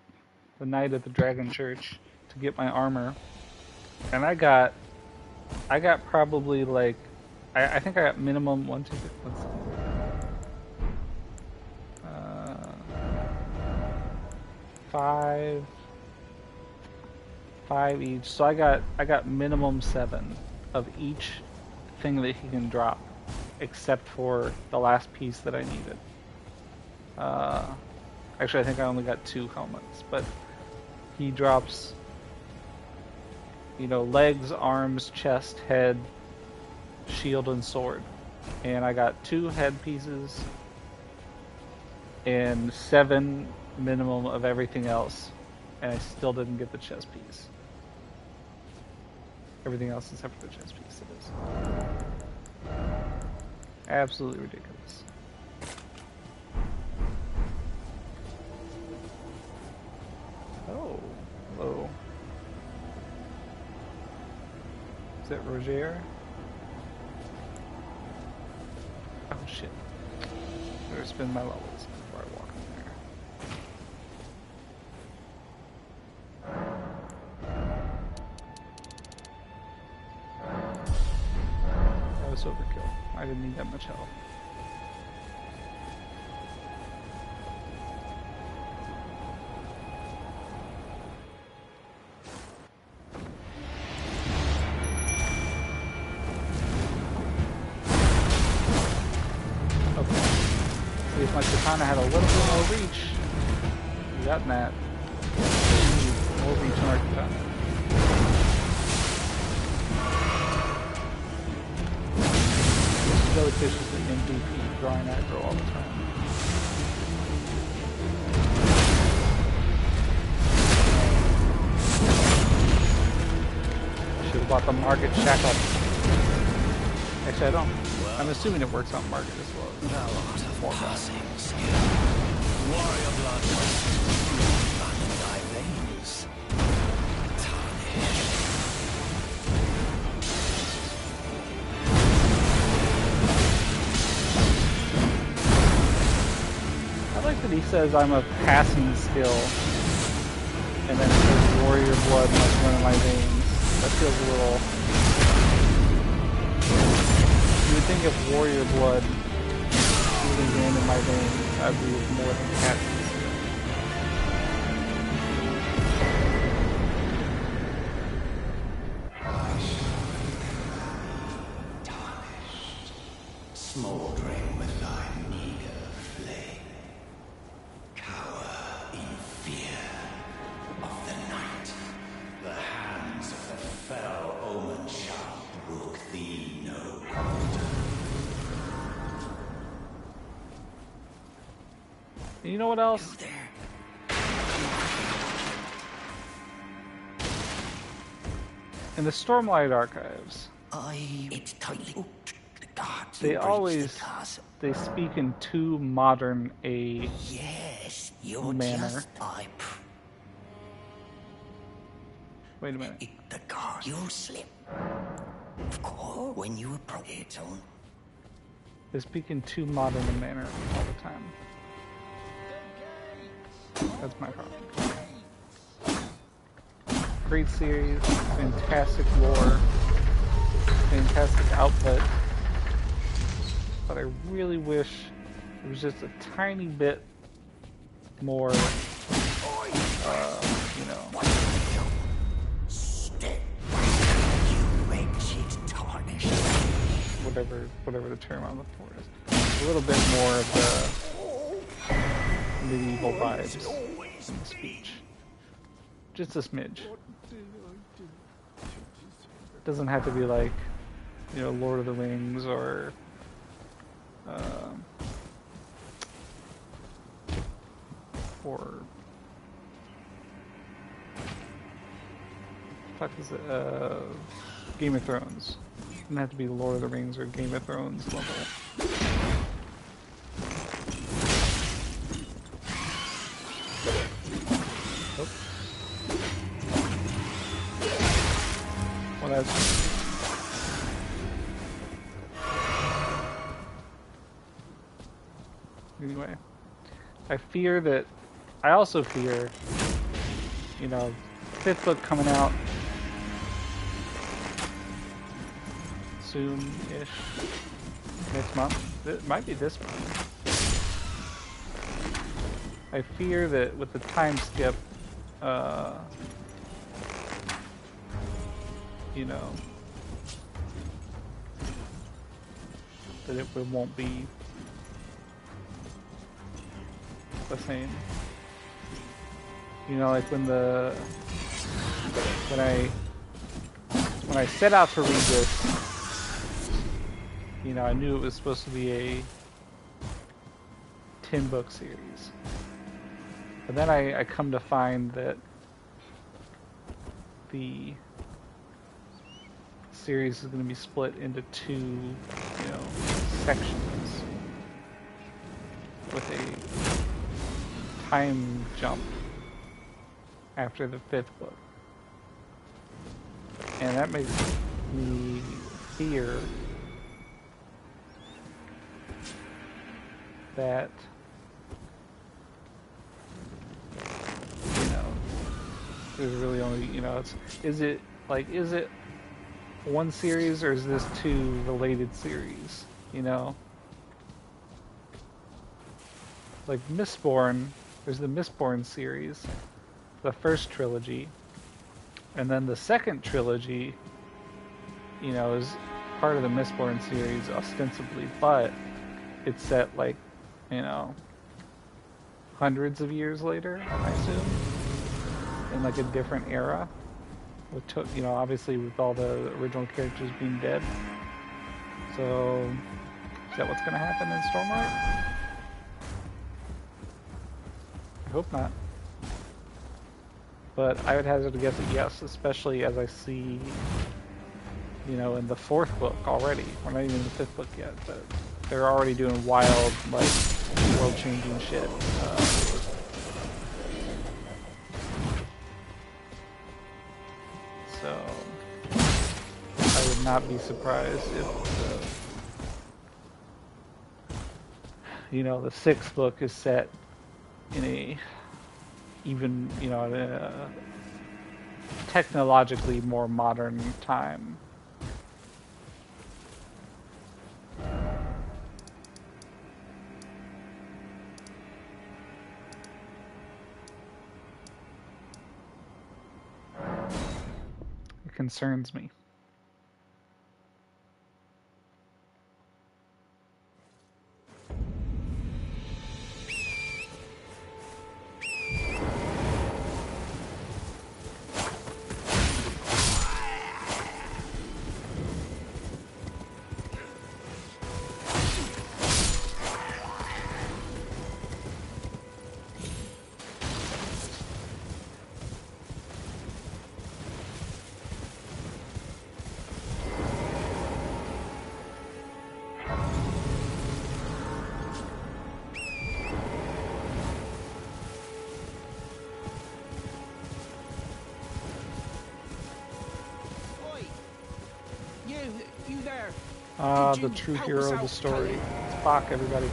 at the Dragon Church, to get my armor. And I got probably like, I think I got minimum 1, 2, 3, let's see. 5 each. So I got minimum 7 of each thing that he can drop, except for the last piece that I needed. Actually, I think I only got 2 helmets, but he drops, you know, legs, arms, chest, head, shield, and sword. And I got 2 head pieces and 7 minimum of everything else, and I still didn't get the chest piece. Everything else except for the chest piece, it is. Absolutely ridiculous. Oh, hello. Is that Roger? Oh shit. Better spin my levels before I walk in there. That was overkill. I didn't need that much health. If my katana had a little bit more reach, we got that. More reach on our katana. This jellyfish is an MVP, drawing aggro all the time. Should have bought the market shackle. Actually, I don't. I'm assuming it works on market as well. Thou art of passing skill. Warrior blood running thy veins. Tarnished. I like that he says I'm a passing skill, and then it says warrior blood must run in my veins. That feels a little. You would think if warrior blood really ran in my veins, I'd be more than happy. Tarnished, smoldering with thy meager flame. Cower in fear of the night. The hands of the fell omen shall brook thee no quarter. And you know what else? There. in the Stormlight Archives, It's tightly hooked. The guards they who breach always the castle. they speak in too modern a Yes, you're manner. just Wait a minute. the guard. You slip. Of course, when you approach its own. They speak in too modern a manner all the time. That's my problem. Great series, fantastic lore, fantastic output, but I really wish it was just a tiny bit more, you know. Step. You wretched tarnished. Whatever the term I'm looking for is. A little bit more of the medieval vibes in the speech. Just a smidge. Doesn't have to be like, you know, Lord of the Rings or fuck is it? Game of Thrones. Doesn't have to be Lord of the Rings or Game of Thrones level. Oh. Well, that's... Anyway, I also fear, you know, 5th book coming out soon-ish, next month. It might be this month. I fear that with the time skip, you know, that it won't be the same. You know, like when I set out to read this, you know, I knew it was supposed to be a 10-book series. But then I come to find that the series is going to be split into 2, you know, sections with a time jump after the 5th book. And that makes me fear that, you know, there's really only, you know, is it one series or is this 2 related series, you know? Like Mistborn, there's the Mistborn series, the first trilogy, and then the second trilogy, you know, is part of the Mistborn series ostensibly, but it's set like, you know, hundreds of years later, I assume, in like a different era, which took, you know, obviously with all the original characters being dead. So, is that what's going to happen in Stormlight? I hope not. But I would hazard to guess that yes, especially as I see, you know, in the 4th book already. We're not even in the 5th book yet, but they're already doing wild, like, world-changing shit. So, I would not be surprised if, you know, the 6th book is set in a even, you know, a technologically more modern time. It concerns me. Ah, the true hero of the story. It's Bach, everybody.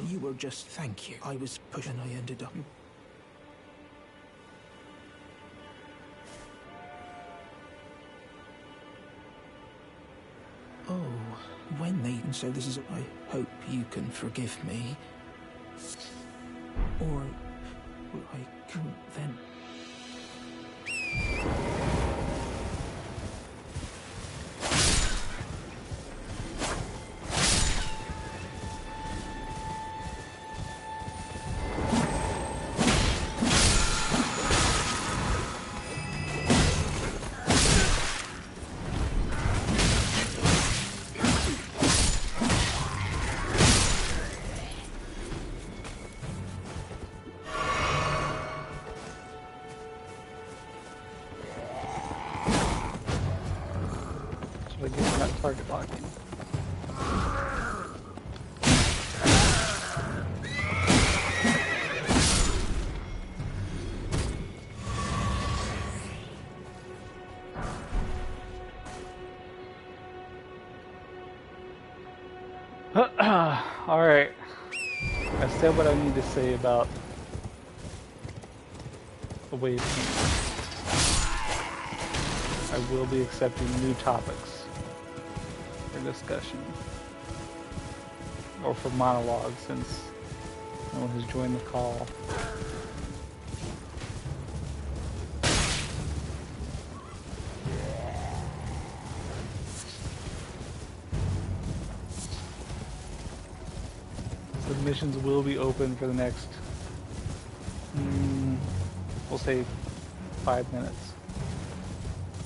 You were just... Thank you. I was pushing, I ended up... Oh, when they... So this is... I hope you can forgive me. Or... I couldn't then... Target locking. Alright. I said what I need to say about the wave team. I will be accepting new topics for discussion. Or for monologue, since no one has joined the call. Submissions will be open for the next, we'll say 5 minutes.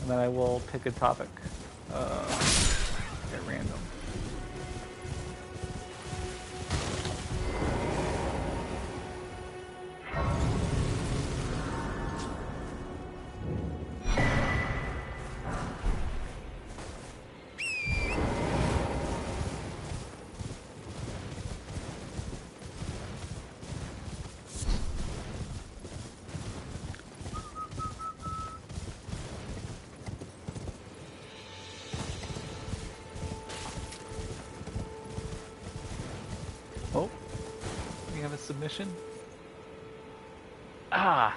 And then I will pick a topic at random. Oh, we have a submission. Ah,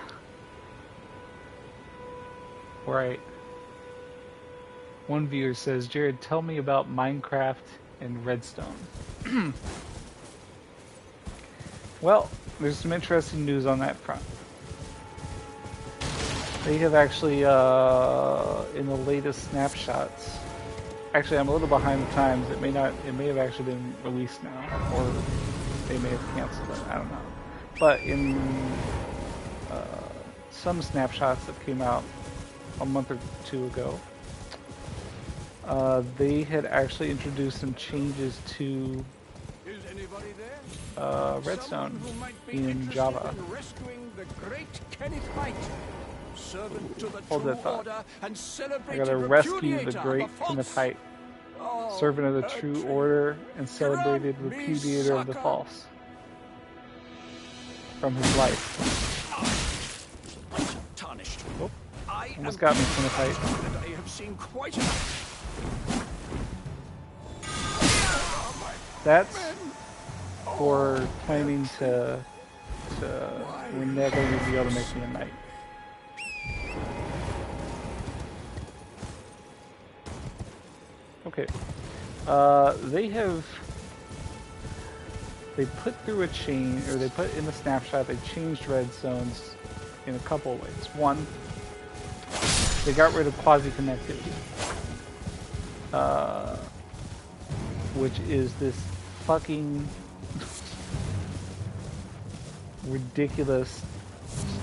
right. One viewer says, Jared, tell me about Minecraft and Redstone. Well, there's some interesting news on that front. They have actually, in the latest snapshots, actually I'm a little behind the times, it may have actually been released now, or they may have canceled it, I don't know. But in some snapshots that came out a month or two ago, they had actually introduced some changes to Redstone in Java. Hold that thought. I gotta rescue the great Kennethite, servant of the true order and celebrated repudiator of the false, from his life. Oh, almost got me, Kennethite. I have seen quite enough. That's for claiming to we're never going to be able to make me a knight. Okay. They put through a change, or they put in the snapshot, they changed redstones in a couple of ways. One, they got rid of quasi-connectivity, which is this fucking ridiculous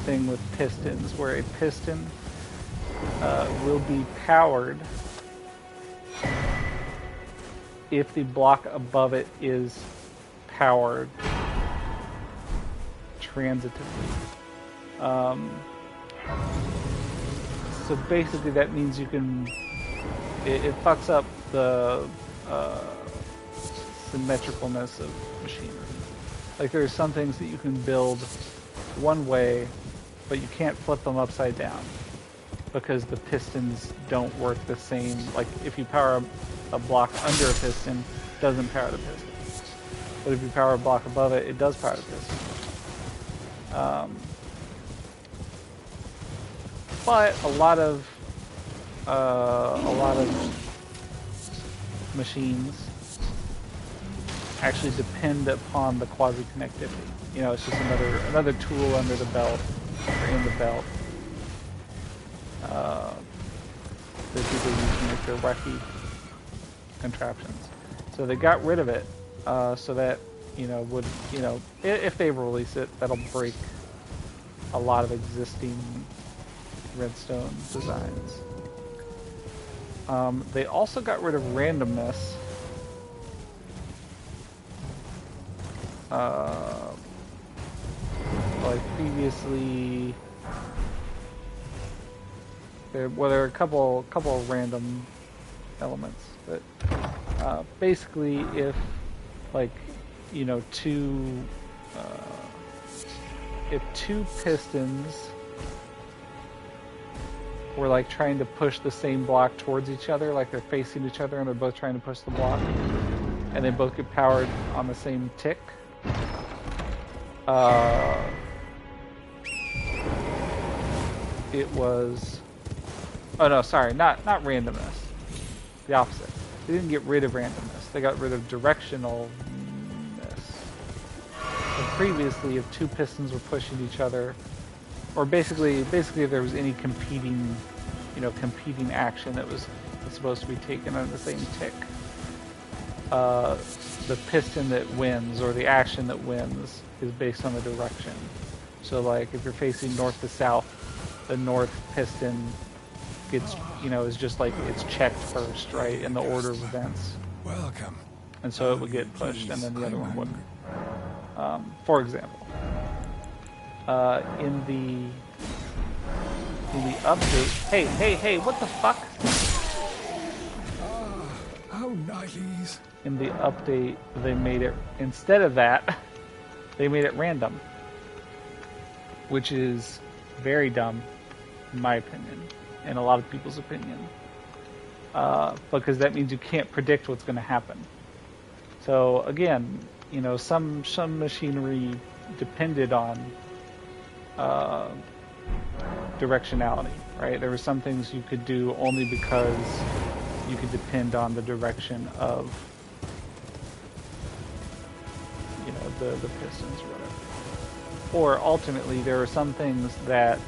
thing with pistons, where a piston will be powered if the block above it is powered transitively. So basically that means you can, it fucks up the symmetricalness of machinery. Like there's some things that you can build one way, but you can't flip them upside down. because the pistons don't work the same. Like if you power a block under a piston, it doesn't power the piston. But if you power a block above it, it does power the piston. But a lot of machines actually depend upon the quasi-connectivity. You know, it's just another tool under the belt or in the belt that people use to make their wacky contraptions. So they got rid of it so that if they release it, that'll break a lot of existing redstone designs. They also got rid of randomness. Like previously, there were a couple of random elements, but basically, if two pistons were like trying to push the same block towards each other, like they're facing each other and they're both trying to push the block, and they both get powered on the same tick. It was, oh no, sorry, not randomness. The opposite. They didn't get rid of randomness. They got rid of directionalness. So previously, if two pistons were pushing each other, or basically if there was any competing action that was supposed to be taken on the same tick, the piston that wins, or the action that wins, is based on the direction. So like if you're facing north to south, the north piston gets, is just like it's checked first, right, in the order of events. Welcome. And so it would get pushed, and then the other one wouldn't. For example, in the update, hey, what the fuck? How nice. In the update, they made it, instead of that, they made it random, which is very dumb, in my opinion, and a lot of people's opinion, because that means you can't predict what's going to happen. So again, some machinery depended on directionality, right? There were some things you could do only because you could depend on the direction of the pistons or whatever. Or ultimately, there are some things that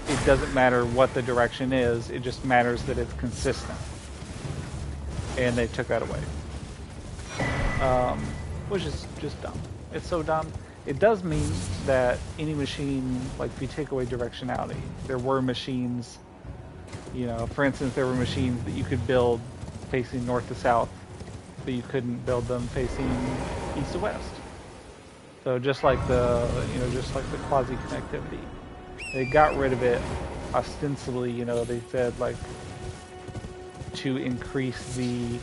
it doesn't matter what the direction is, it just matters that it's consistent. And they took that away. Which is just dumb. It's so dumb. It does mean that any machine, like if you take away directionality, there were machines, for instance, there were machines that you could build facing north to south, but you couldn't build them facing east to west. So just like the quasi-connectivity, they got rid of it ostensibly. They said like to increase the.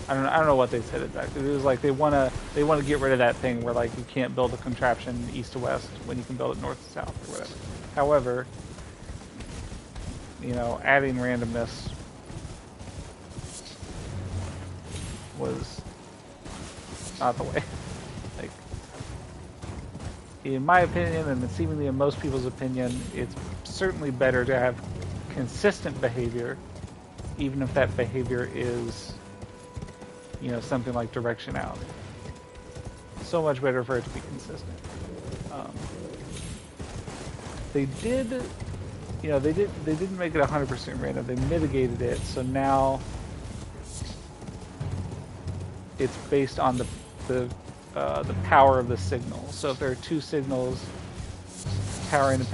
I don't know what they said exactly. It was like they want to get rid of that thing where like you can't build a contraption east to west when you can build it north to south or whatever. However, adding randomness was not the way. Like, in my opinion, and seemingly in most people's opinion, it's certainly better to have consistent behavior, even if that behavior is, something like directionality. So much better for it to be consistent. They didn't make it 100% random. They mitigated it, so now it's based on the power of the signal. So if there are two signals powering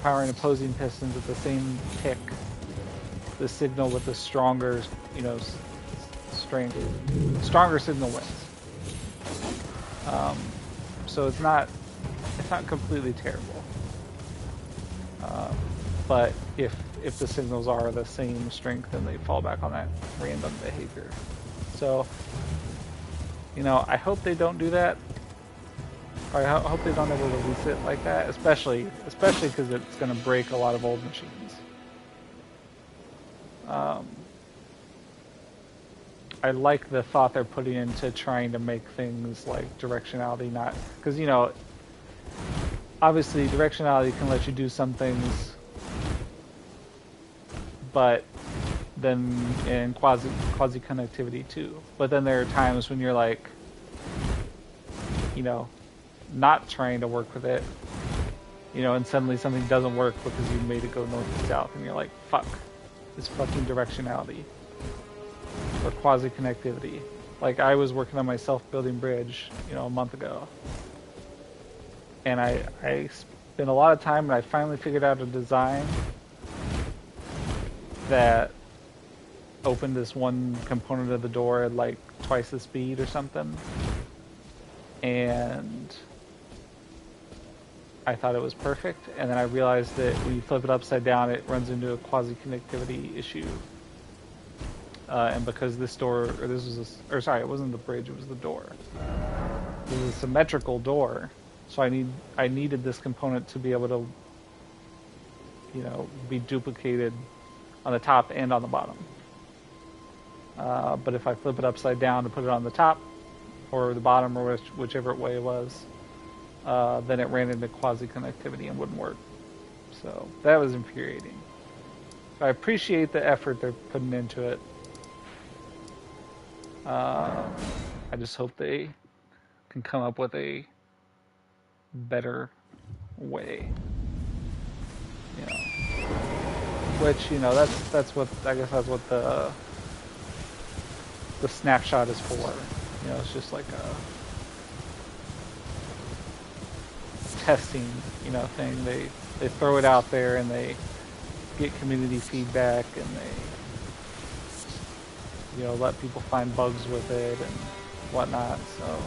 powering opposing pistons at the same tick, the signal with the stronger signal wins. So it's not completely terrible. But if the signals are the same strength, then they fall back on that random behavior. So, I hope they don't do that. I hope they don't ever release it like that, especially because it's going to break a lot of old machines. I like the thought they're putting into trying to make things like directionality not... Because, you know, obviously directionality can let you do some things, but then in quasi-connectivity too. But then there are times when you're like, you know, not trying to work with it, you know, and suddenly something doesn't work because you made it go north and south, and you're like, fuck, it's fucking directionality. Or quasi-connectivity. Like, I was working on my self-building bridge, you know, a month ago. And I spent a lot of time, and I finally figured out a design that opened this one component of the door at like twice the speed or something. And I thought it was perfect, and then I realized that when you flip it upside down, it runs into a quasi-connectivity issue. And because this door, or this was or sorry, it wasn't the bridge, it was the door. It was a symmetrical door, so I needed this component to be able to, you know, be duplicated on the top and on the bottom. But if I flip it upside down to put it on the top, or the bottom, or whichever way it was, then it ran into quasi-connectivity and wouldn't work. So that was infuriating. So I appreciate the effort they're putting into it. I just hope they can come up with a better way, you know. Which, you know, that's what I guess that's what the snapshot is for. You know, it's just like a testing, you know, thing. They throw it out there and they get community feedback, and they, you know, let people find bugs with it and whatnot. So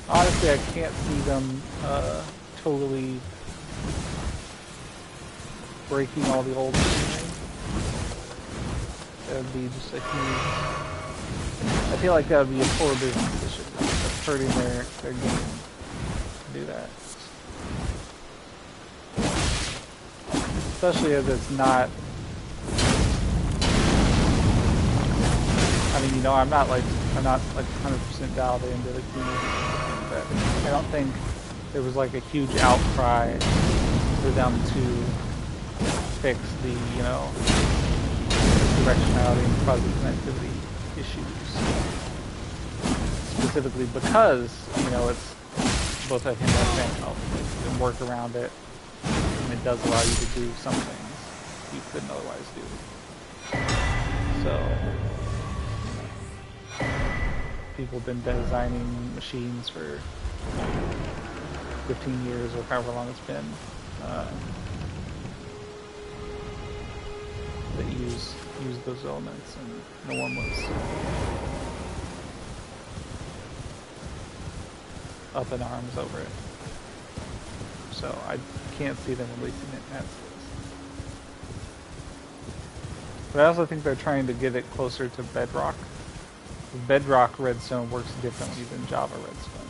honestly, I can't see them totally breaking all the old machinery. That would be just a huge... I feel like that would be a poor business decision. That's hurting their game to do that. Especially as it's not... I mean, you know, I'm not like 100% dialed into the community, but I don't think there was like a huge outcry for them to fix the, you know, directionality and quasi-connectivity issues. Specifically because, you know, it's both a hint and fan. You can work around it, and it does allow you to do some things you couldn't otherwise do. So, people have been designing machines for 15 years or however long it's been. That use those elements, and no one was up in arms over it. So I can't see them releasing it as is. But I also think they're trying to get it closer to Bedrock. Bedrock Redstone works differently than Java Redstone.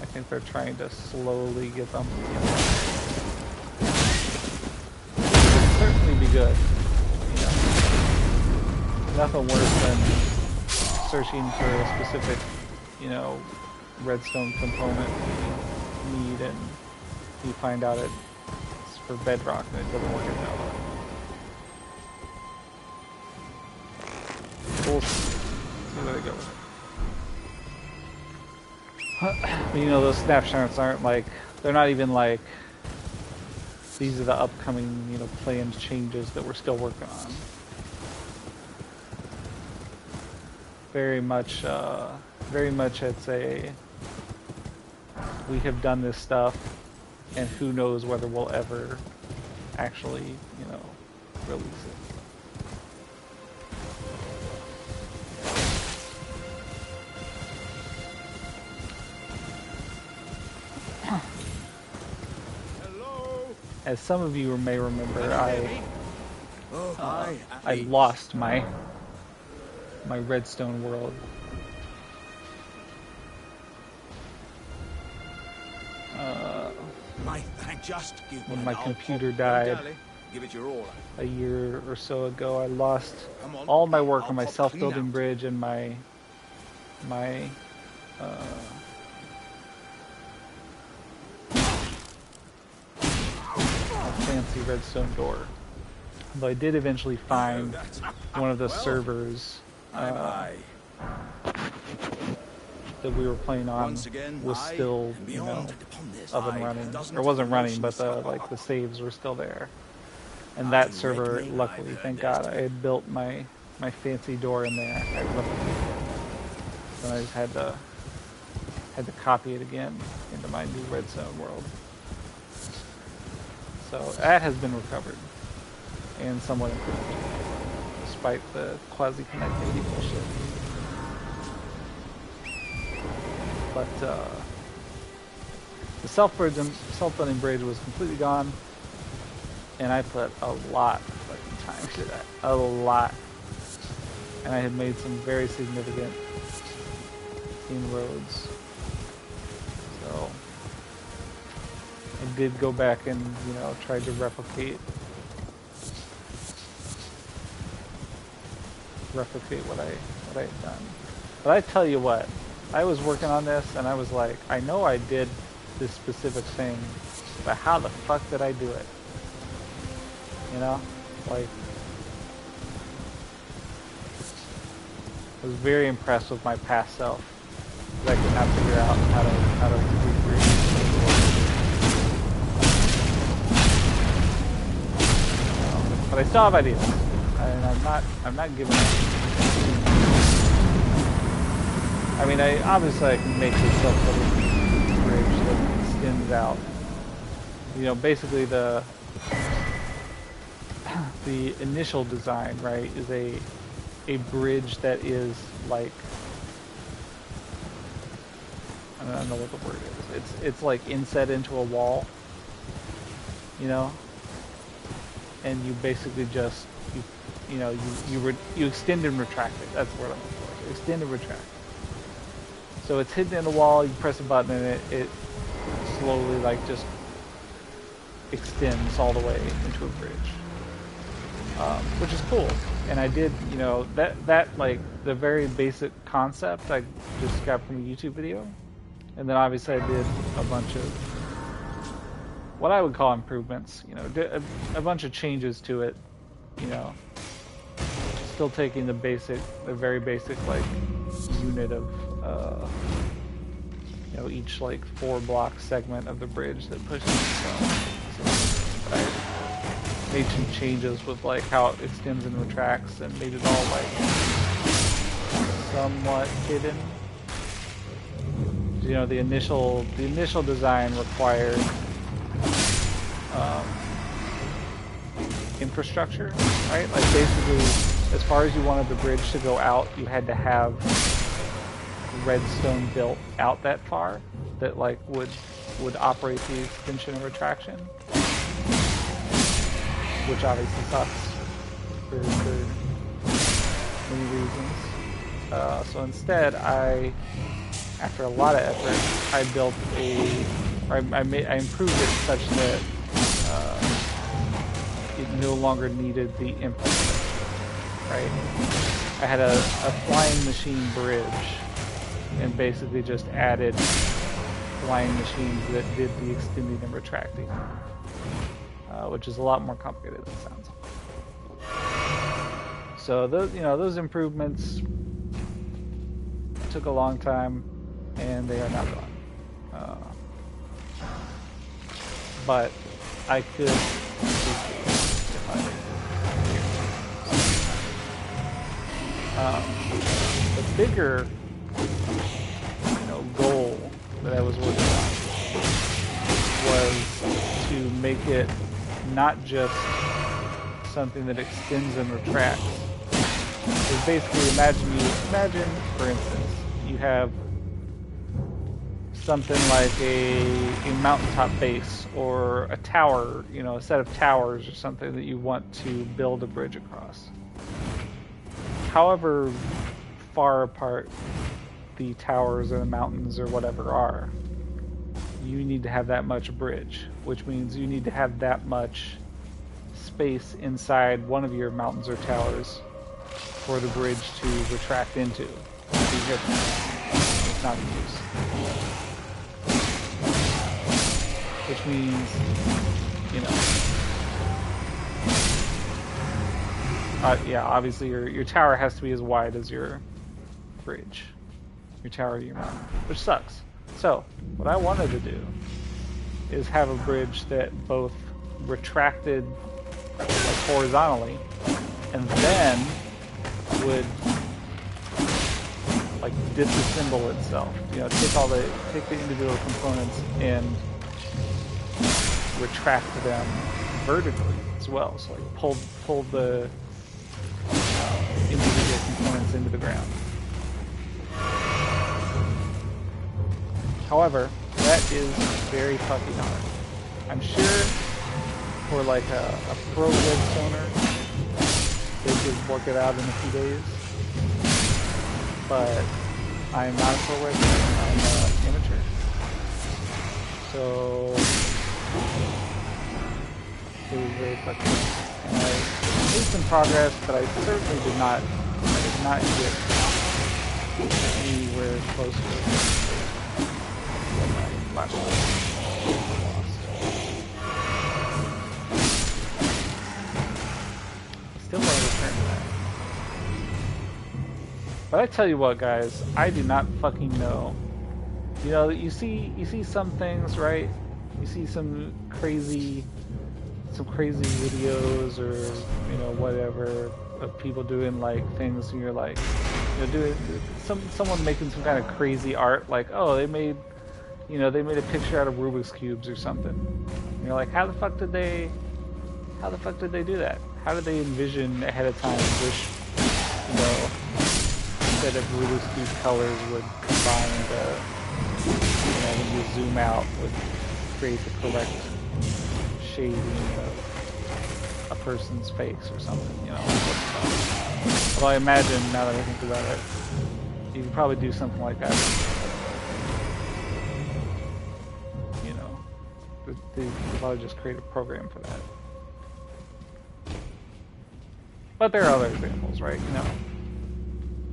I think they're trying to slowly get them, you know. Certainly be good, you know. Nothing worse than searching for a specific, you know, redstone component you need, and you find out it's for Bedrock and it doesn't work in Java. We'll see where they go with it. But, you know, those snapshots aren't like, they're not even like, these are the upcoming, you know, planned changes that we're still working on. Very much it's a, we have done this stuff, and who knows whether we'll ever actually, you know, release it. as some of you may remember, Oh, hi. I lost my redstone world. I just give When me my an old computer pop. died. Darling, give it your all. A year or so ago, I lost Come on. all my work I'll on my pop self-building clean out. bridge and my fancy redstone door. Though I did eventually find one of the servers Bye-bye. that we were playing on Once again, was I still, and you know, beyond upon this up and hide running. doesn't Or wasn't running, emotion but scar. the saves were still there. And I that server, reckon luckily, I've thank heard God, I had built my fancy door in there. I replicated it. So I just had to copy it again into my new redstone world. So that has been recovered and somewhat improved, despite the quasi-connectivity bullshit. But the self-building bridge was completely gone, and I put a lot of fucking time to that. A lot. And I had made some very significant inroads. So I did go back and, you know, tried to replicate what I had done. But I tell you what, I was working on this and I was like, I know I did this specific thing, but how the fuck did I do it? You know? Like, I was very impressed with my past self. I could not figure out how to recreate. But I still have ideas, and I'm not giving up. I mean, I can make this self-building bridge that extends out. You know, basically the initial design, right, is a bridge that is like, I don't know what the word is. It's like inset into a wall, you know, and you basically just you extend and retract it. That's what I'm looking for. Extend and retract. So it's hidden in the wall. You press a button and it slowly like just extends all the way into a bridge, which is cool. And I did, you know, that like the very basic concept I just got from a YouTube video. And then obviously I did a bunch of what I would call improvements, you know, a bunch of changes to it, you know, still taking the very basic like unit of, you know, each like 4-block segment of the bridge that pushes itself. So I made some changes with like how it extends and retracts and made it all like somewhat hidden. You know, the initial design required infrastructure, right? Like basically, as far as you wanted the bridge to go out, you had to have redstone built out that far that like would operate the extension and retraction, which obviously sucks for many reasons. So instead, after a lot of effort, I built I improved it such that it no longer needed the infrastructure, right? I had a flying machine bridge and basically just added flying machines that did the extending and retracting, which is a lot more complicated than it sounds. So those improvements took a long time, and they are now gone. But I could if I the bigger, you know, goal that I was working on was to make it not just something that extends and retracts. Because basically, imagine, for instance, you have something like a mountaintop base or a tower, you know, a set of towers or something that you want to build a bridge across. However far apart the towers or the mountains or whatever are, you need to have that much bridge, which means you need to have that much space inside one of your mountains or towers for the bridge to retract into. It's not in use. Which means, you know, yeah, obviously your tower has to be as wide as your bridge, your tower to your mountain, which sucks. So what I wanted to do is have a bridge that both retracted like horizontally and then would like disassemble itself. You know, take the individual components and retract them vertically as well. So like pull the individual components into the ground. However, that is very fucking hard. I'm sure for like a pro redstoner, they could work it out in a few days. But I'm not a pro redstoner, I'm an amateur. So it was very fucking hard. And I made some progress, but I certainly did not get anywhere close to it. Last one. Still want to return to that. But I tell you what, guys, I do not fucking know. You know, you see some things, right? You see some crazy videos or, you know, whatever of people doing like things, and you're like, you know, doing someone making some kind of crazy art, like, oh, they made a picture out of Rubik's cubes or something. And you're like, how the fuck did they do that? How did they envision ahead of time which, you know, set of Rubik's cube colors would combine to, you know, when you zoom out would create the correct shading of a person's face or something, you know. Well, I imagine, now that I think about it, you could probably do something like that. You know, they could probably just create a program for that. But there are other examples, right? You know,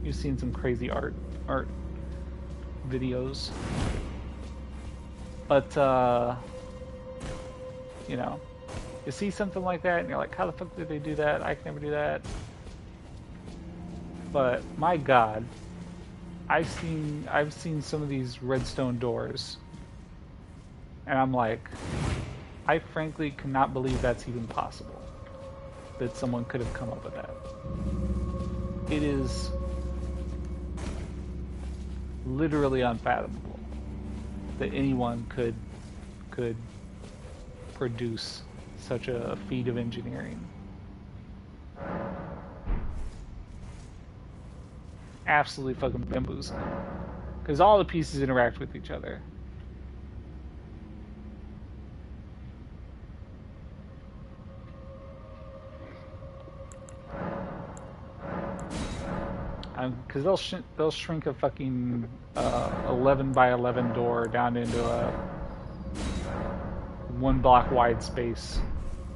you've seen some crazy art videos. But, you know, you see something like that and you're like, how the fuck did they do that? I can never do that. But my God, I've seen some of these redstone doors, and I'm like, I frankly cannot believe that's even possible, that someone could have come up with that. It is literally unfathomable that anyone could produce such a feat of engineering. Absolutely fucking bamboozling, because all the pieces interact with each other. Because they'll shrink a fucking 11 by 11 door down into a 1 block wide space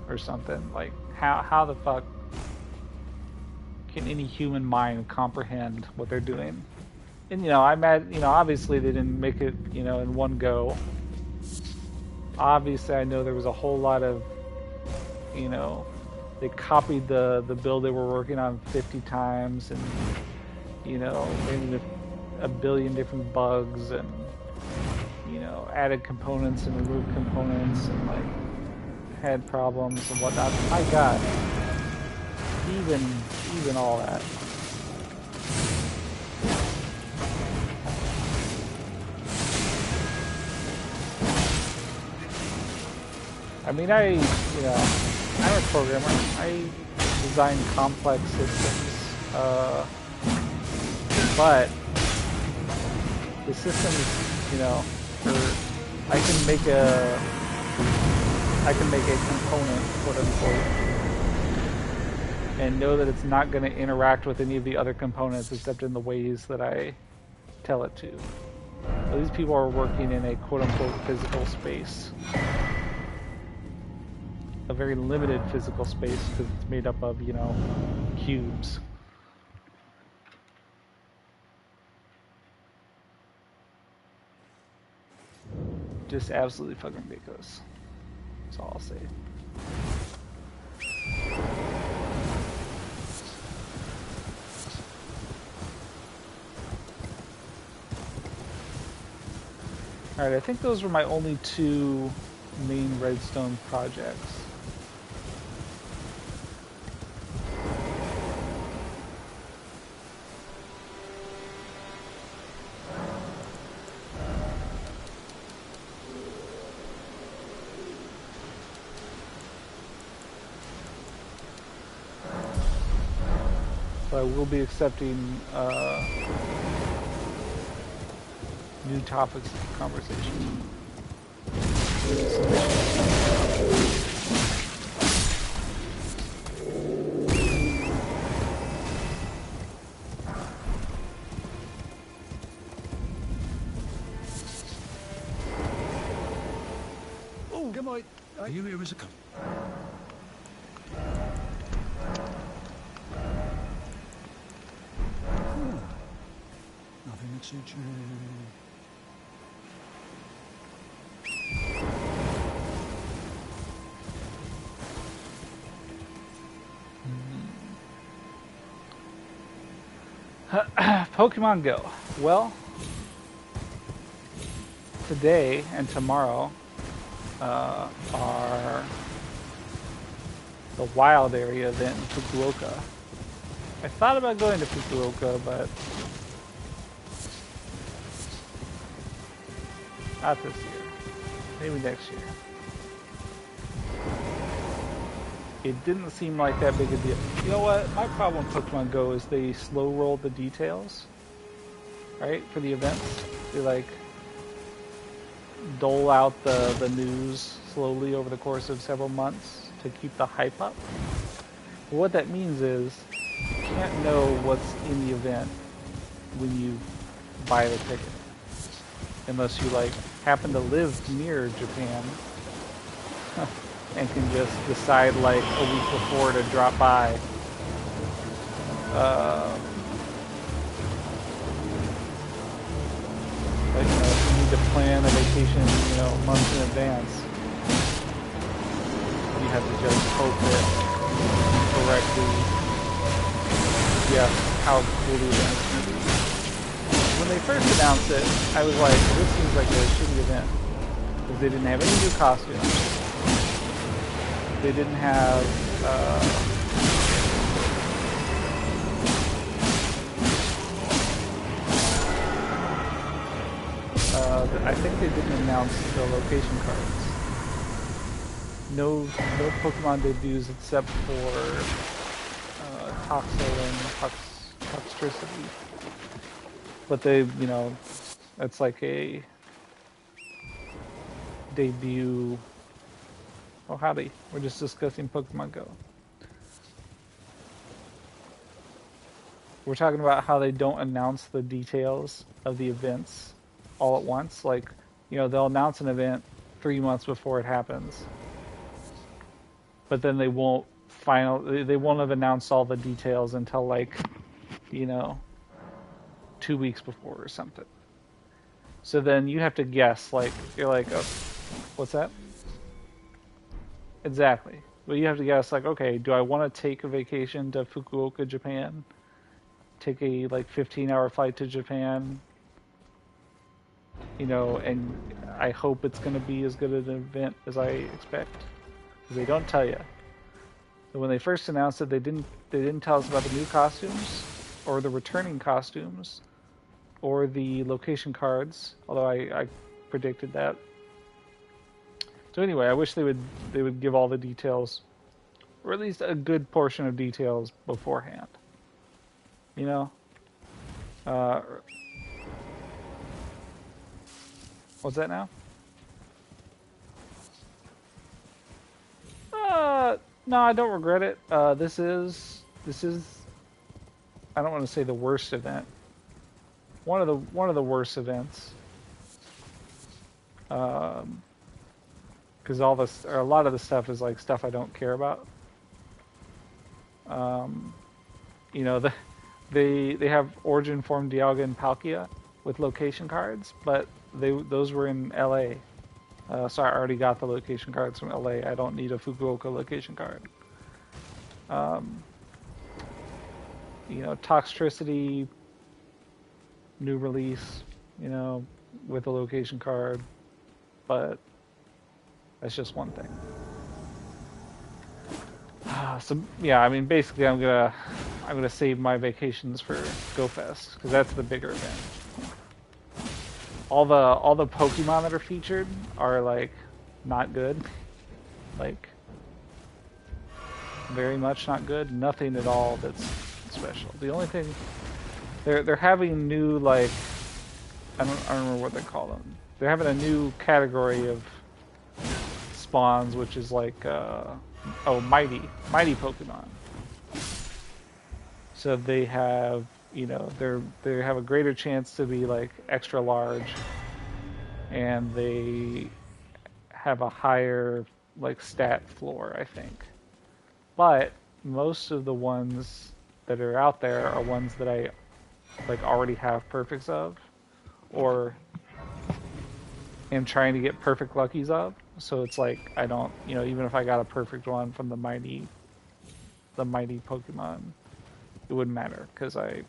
or something. Like, how the fuck can any human mind comprehend what they're doing? And, you know, I imagine, you know, obviously they didn't make it, you know, in one go. Obviously, I know there was a whole lot of, you know, they copied the build they were working on 50 times, and, you know, made a billion different bugs, and, you know, added components and removed components, and, like, had problems and whatnot. My God. Even all that. I mean, I'm a programmer. I design complex systems, but the systems, you know, I can make a component, quote unquote, and know that it's not going to interact with any of the other components except in the ways that I tell it to. So these people are working in a quote unquote physical space. A very limited physical space because it's made up of, you know, cubes. Just absolutely fucking ridiculous. That's all I'll say. Alright, I think those were my only two main redstone projects. But I will be accepting new topics of conversation. Oh, good morning. Are you here as a company? Nothing that suits you. Pokemon Go. Well, today and tomorrow are the wild area event in Fukuoka. I thought about going to Fukuoka, but not this year. Maybe next year. It didn't seem like that big a deal. You know what? My problem with Pokemon Go is they slow roll the details, right, for the events. They like dole out the news slowly over the course of several months to keep the hype up. But what that means is you can't know what's in the event when you buy the ticket. Unless you like happen to live near Japan and can just decide like a week before to drop by. But you know, if you need to plan a vacation, you know, months in advance, you have to just hope that you correctly guess how cool the event is going to be. When they first announced it, I was like, this seems like a shitty event. Because they didn't have any new costumes. They didn't have, I think they didn't announce the location cards. No Pokemon debuts except for Toxel and Toxtricity. But they, you know, it's like a debut. Oh, howdy. We're just discussing Pokemon Go. We're talking about how they don't announce the details of the events all at once. Like, you know, they'll announce an event 3 months before it happens. But then they won't have announced all the details until like, you know, 2 weeks before or something. So then you have to guess, like, you're like, oh, what's that? Exactly. But you have to guess, like, okay, do I want to take a vacation to Fukuoka, Japan? Take a, like, 15-hour flight to Japan? You know, and I hope it's going to be as good an event as I expect. Because they don't tell you. So when they first announced it, they didn't tell us about the new costumes, or the returning costumes, or the location cards, although I predicted that. So anyway, I wish they would give all the details, or at least a good portion of details beforehand. You know, What's that now? No, I don't regret it. This is I don't want to say the worst event. One of the worst events. Because a lot of the stuff is like stuff I don't care about. You know, they have Origin Form Dialga and Palkia with location cards, but those were in LA. So I already got the location cards from LA. I don't need a Fukuoka location card. You know, Toxtricity, new release, you know, with a location card, but that's just one thing. So yeah, I mean, basically, I'm gonna save my vacations for GoFest because that's the bigger event. All the Pokemon that are featured are like not good, like very much not good. Nothing at all that's special. The only thing they're having new, like, I don't remember what they call them. They're having a new category of spawns, which is like mighty Pokemon. So they have, you know, they have a greater chance to be like extra large, and they have a higher like stat floor, I think. But most of the ones that are out there are ones that I like already have perfects of, or am trying to get perfect luckies of. So it's like I don't, you know, even if I got a perfect one from the mighty Pokemon, it wouldn't matter because I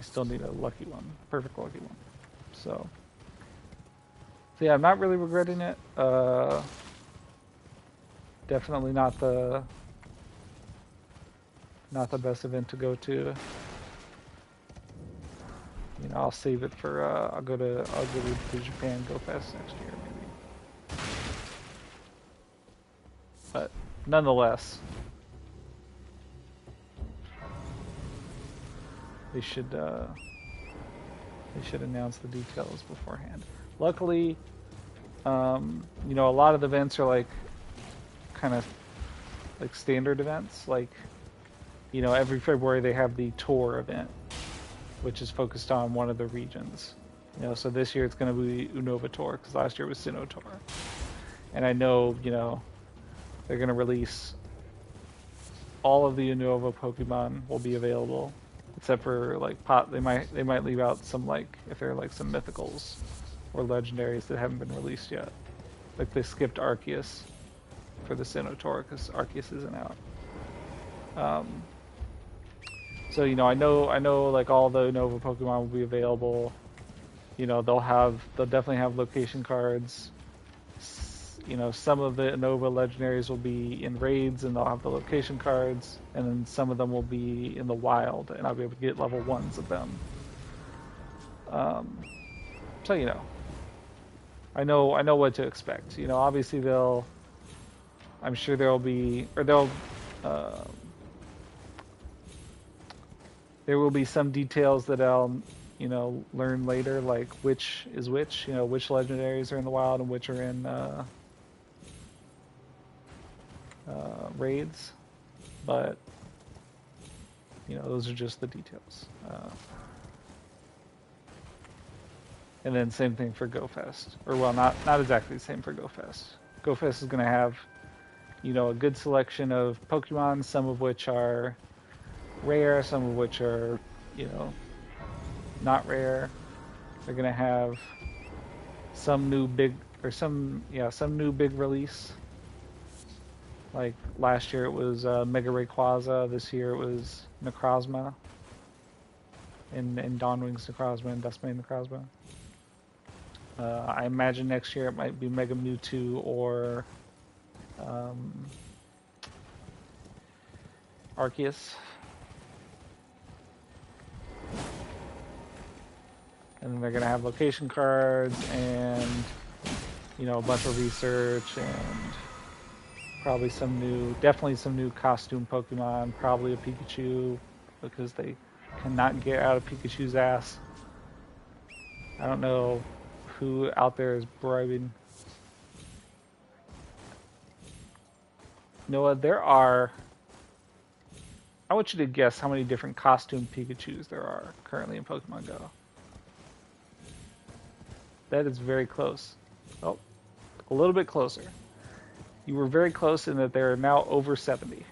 still need a lucky one, perfect lucky one. So yeah, I'm not really regretting it. Definitely not the best event to go to. You know, I'll save it for I'll go to Japan Go Fest next year maybe. But nonetheless, they should announce the details beforehand. Luckily, you know, a lot of the events are like kind of like standard events. Like, you know, every February they have the tour event, which is focused on one of the regions. You know, so this year it's going to be Unova Tour because last year was Sinnoh Tour. And I know, you know, they're going to release all of the Unova Pokemon will be available, except for like they might leave out some, like if they're like some mythicals or legendaries that haven't been released yet. Like they skipped Arceus for the Sinnoh Tour because Arceus isn't out. So, you know, I know like all the Unova Pokemon will be available. You know, they'll definitely have location cards. You know, some of the Unova legendaries will be in raids and they'll have the location cards, and then some of them will be in the wild and I'll be able to get level 1s of them. So, you know, I know what to expect. You know, obviously I'm sure there will be some details that I'll, you know, learn later, like which is which, you know, which legendaries are in the wild and which are in raids. But, you know, those are just the details. And then same thing for GoFest. Or, well, not exactly the same for GoFest. GoFest is going to have, you know, a good selection of Pokemon, some of which are rare, some of which are, you know, not rare. They're gonna have some new big release. Like last year it was Mega Rayquaza. This year it was Necrozma. In Dawnwing's Necrozma and Duskmane Necrozma. I imagine next year it might be Mega Mewtwo or Arceus. And then they're going to have location cards and, you know, a bunch of research and probably definitely some new costume Pokemon, probably a Pikachu, because they cannot get out of Pikachu's ass. I don't know who out there is bribing. Noah, there are... I want you to guess how many different costume Pikachus there are currently in Pokemon Go. That is very close. Oh, a little bit closer. You were very close in that there are now over 70.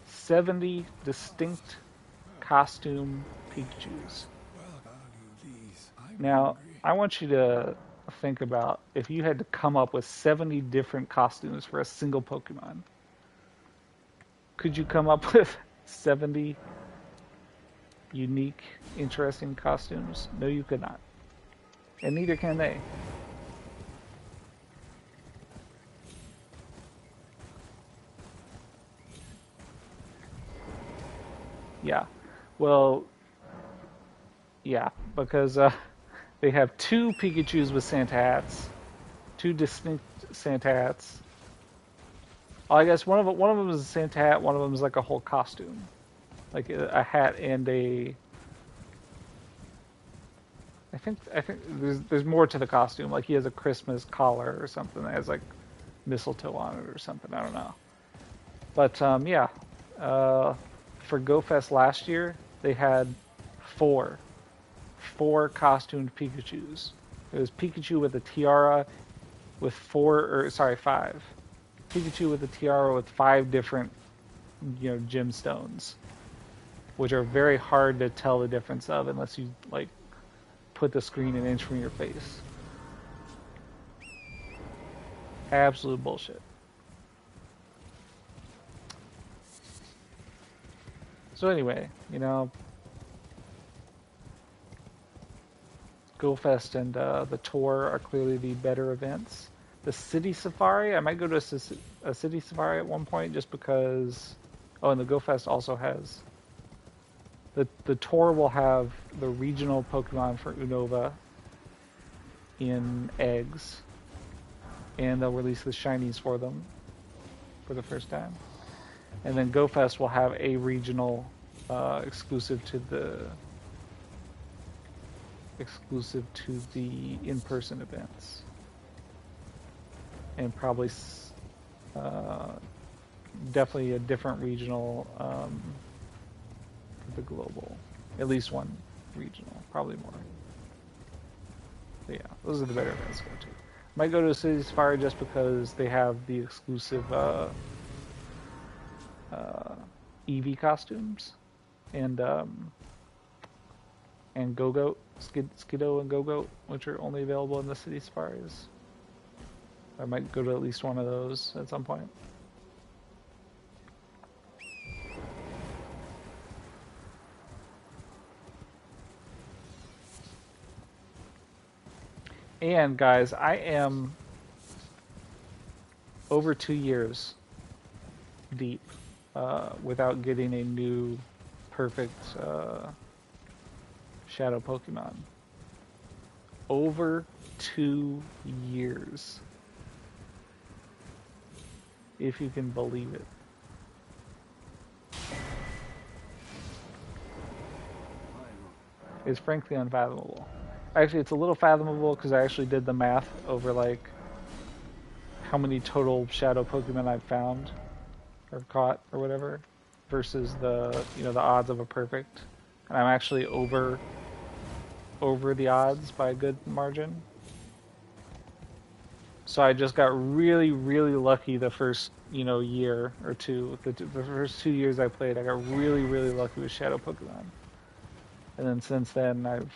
70 distinct costume Pikachus. Now, I want you to think about if you had to come up with 70 different costumes for a single Pokemon. Could you come up with 70 unique, interesting costumes? No, you could not. And neither can they. Yeah. Well, yeah, because they have 2 Pikachus with Santa hats, 2 distinct Santa hats. I guess one of them is a Santa hat, one of them is like a whole costume, like a hat and a. I think there's more to the costume. Like he has a Christmas collar or something that has like mistletoe on it or something. I don't know. But yeah, for GoFest last year they had 4 costumed Pikachus. It was Pikachu with a tiara with 5. Pikachu with a tiara with 5 different, gemstones, which are very hard to tell the difference of unless you like put the screen an inch from your face. Absolute bullshit. So anyway, GoFest and the tour are clearly the better events. The City Safari, I might go to a City Safari at one point just because... Oh, and the GoFest also has... The tour will have the regional Pokemon for Unova in eggs. And they'll release the shinies for them for the first time. And then GoFest will have a regional exclusive to the in-person events. And probably definitely a different regional for the global. At least one regional, probably more. But yeah, those are the better events to go to. Might go to City Safari just because they have the exclusive Eevee costumes and Go-Goat, Skiddo and Go-Goat, which are only available in the City Safaris. I might go to at least one of those at some point. And guys, I am over 2 years deep without getting a new perfect Shadow Pokemon. Over 2 years. If you can believe it. It's frankly unfathomable. Actually, it's a little fathomable because I actually did the math over like how many total Shadow Pokemon I've found or caught or whatever versus the the odds of a perfect, and I'm actually over the odds by a good margin. So I just got really, really lucky the first, year or two. The first 2 years I played, I got really, really lucky with Shadow Pokemon. And then since then, I've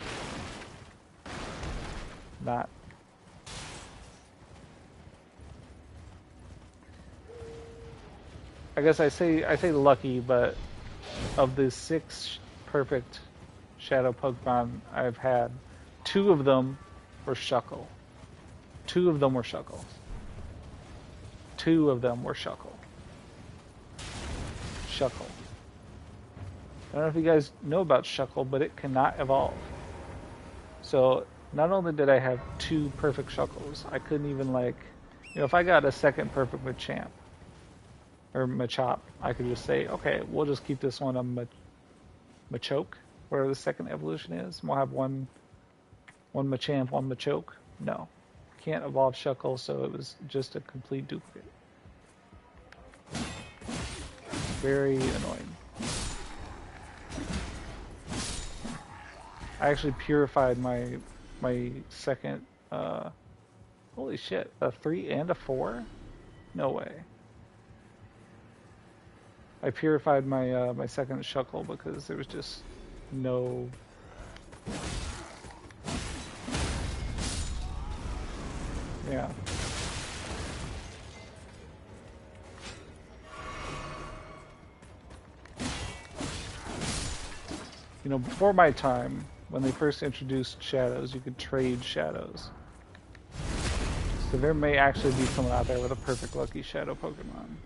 not. I guess I say lucky, but of the 6 perfect Shadow Pokemon I've had, 2 of them were Shuckle. 2 of them were Shuckle. 2 of them were Shuckle. Shuckle. I don't know if you guys know about Shuckle, but it cannot evolve. So not only did I have 2 perfect Shuckles, I couldn't even if I got a second perfect Machamp or Machop, I could just say, okay, we'll just keep this one a Machoke, whatever the second evolution is, and we'll have one One Machamp, one Machoke? No. Can't evolve Shuckle, so it was just a complete duplicate. Very annoying. I actually purified my second, holy shit, a 3 and a 4? No way. I purified my my second Shuckle because there was just no... Yeah. You know, before my time, when they first introduced shadows, you could trade shadows. So there may actually be someone out there with a perfect lucky shadow Pokemon.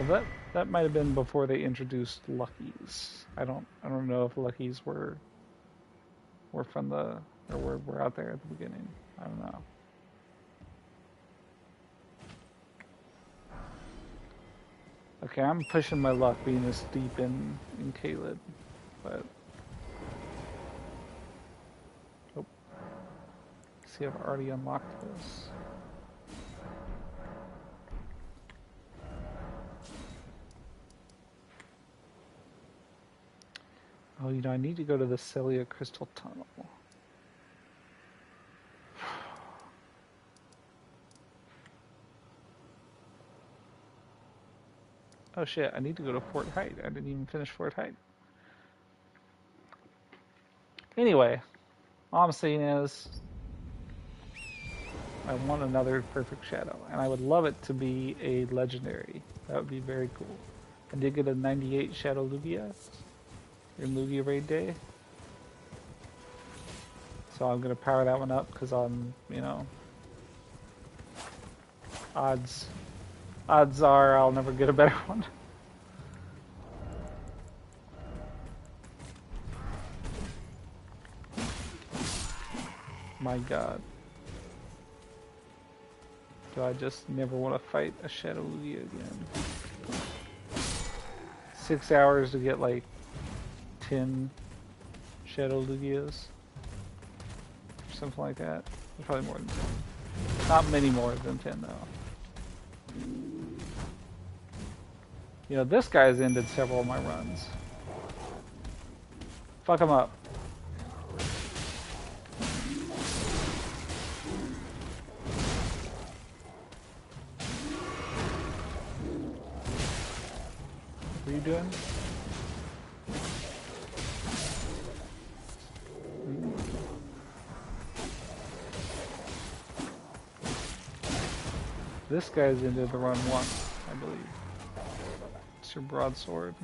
Well, that might have been before they introduced Luckies. I don't know if Luckies were from the, or were out there at the beginning. I don't know. Okay, I'm pushing my luck being this deep in Caelid, but oh, see, I've already unlocked this. Oh, you know, I need to go to the Celia Crystal Tunnel. Oh shit, I need to go to Fort Height. I didn't even finish Fort Height. Anyway, all I'm saying is I want another perfect shadow, and I would love it to be a legendary. That would be very cool. I did get a 98 Shadow Lugia in Lugia Raid Day. So I'm going to power that one up because I'm, you know, odds are I'll never get a better one. My god. Do I just never want to fight a Shadow Lugia again? 6 hours to get like 10 Shadow Lugias. Something like that. Probably more than 10. Not many more than 10 though. You know, this guy's ended several of my runs. Fuck him up. What are you doing? This guy's ended the run once, I believe. It's your broadsword.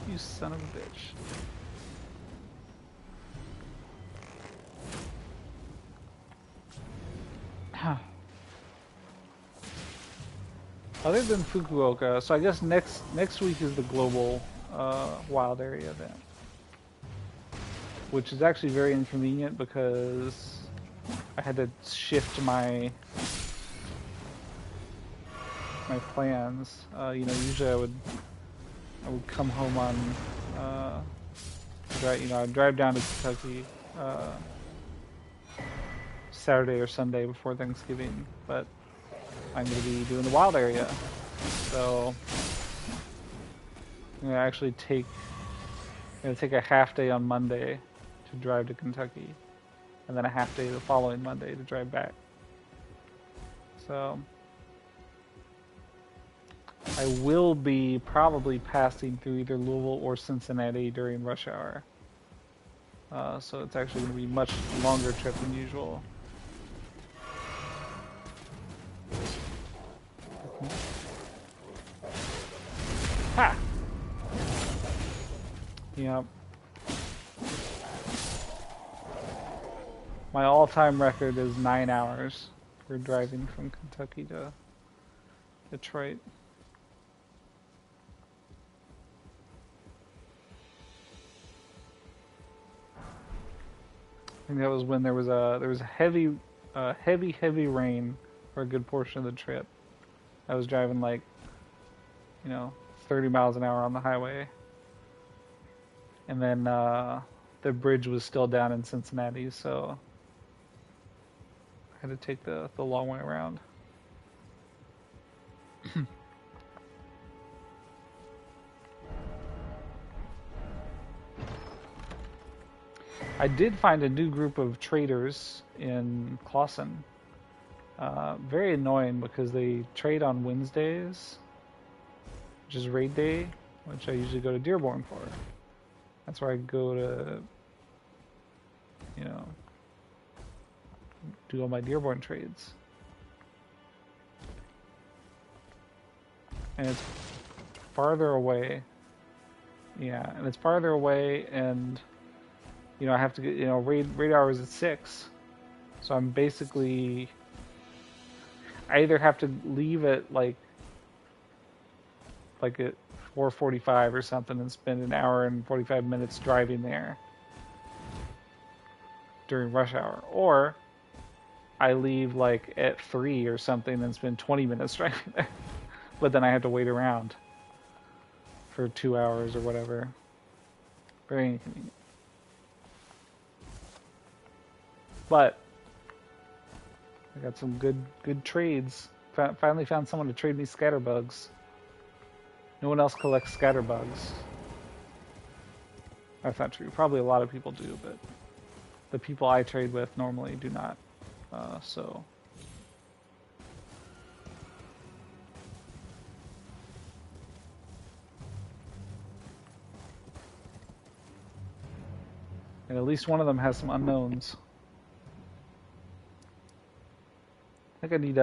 You son of a bitch. Other than Fukuoka, so I guess next week is the global wild area event, which is actually very inconvenient because I had to shift my plans. You know, usually I would come home on I'd drive down to Kentucky Saturday or Sunday before Thanksgiving, but I'm going to be doing the wild area, so I'm going to actually take a half day on Monday to drive to Kentucky, and then a half day the following Monday to drive back. So I will be probably passing through either Louisville or Cincinnati during rush hour, so it's actually going to be a much longer trip than usual. Ha! Yep. My all-time record is 9 hours for driving from Kentucky to Detroit. I think that was when there was a heavy rain for a good portion of the trip. I was driving like, 30 miles an hour on the highway, and then the bridge was still down in Cincinnati, so I had to take the long way around. I did find a new group of traders in Clawson. Very annoying because they trade on Wednesdays, which is raid day, which I usually go to Dearborn for. That's where I go to, do all my Dearborn trades. And it's farther away. Yeah, and it's farther away, and I have to get raid hours at 6, so I'm basically I either have to leave at like at 4:45 or something and spend an hour and 45 minutes driving there during rush hour, or I leave like at 3 or something and spend 20 minutes driving there, but then I have to wait around for 2 hours or whatever. Very inconvenient. But I got some good trades. Finally found someone to trade me scatterbugs. No one else collects scatterbugs. That's not true. Probably a lot of people do, but the people I trade with normally do not. So and at least one of them has some unknowns. I think I need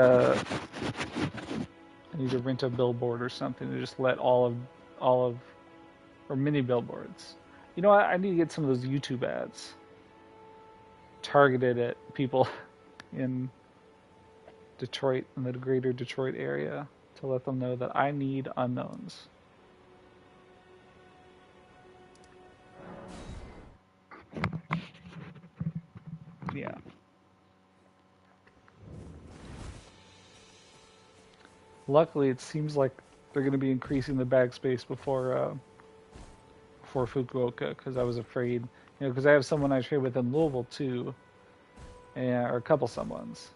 to rent a billboard or something to just let all of or mini billboards. You know what? I need to get some of those YouTube ads targeted at people in Detroit, in the greater Detroit area, to let them know that I need unknowns. Yeah. Luckily, it seems like they're going to be increasing the bag space before Fukuoka, because I was afraid, because I have someone I trade with in Louisville too, or a couple someones,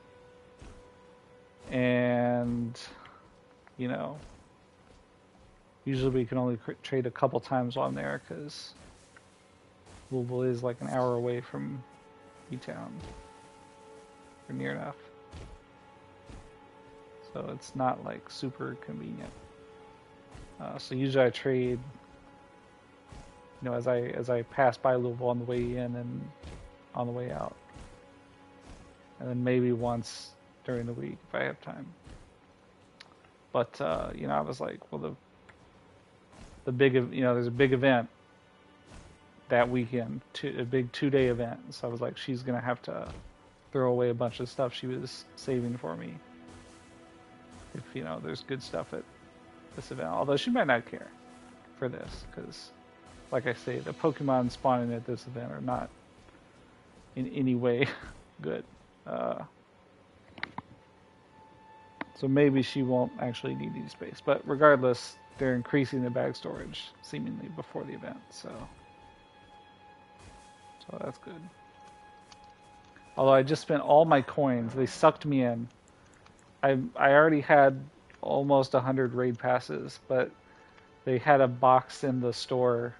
and usually we can only trade a couple times while I'm there, because Louisville is like an hour away from E-Town, or near enough. So it's not like super convenient. So usually I trade, as I pass by Louisville on the way in and on the way out, and then maybe once during the week if I have time. But I was like, well, the big, there's a big event that weekend, a big 2-day event. So I was like, she's gonna have to throw away a bunch of stuff she was saving for me, if there's good stuff at this event. Although she might not care for this, because like I say, the Pokemon spawning at this event are not in any way good. So maybe she won't actually need any space. But regardless, they're increasing the bag storage seemingly before the event, so that's good. Although I just spent all my coins, they sucked me in. I already had almost 100 raid passes, but they had a box in the store,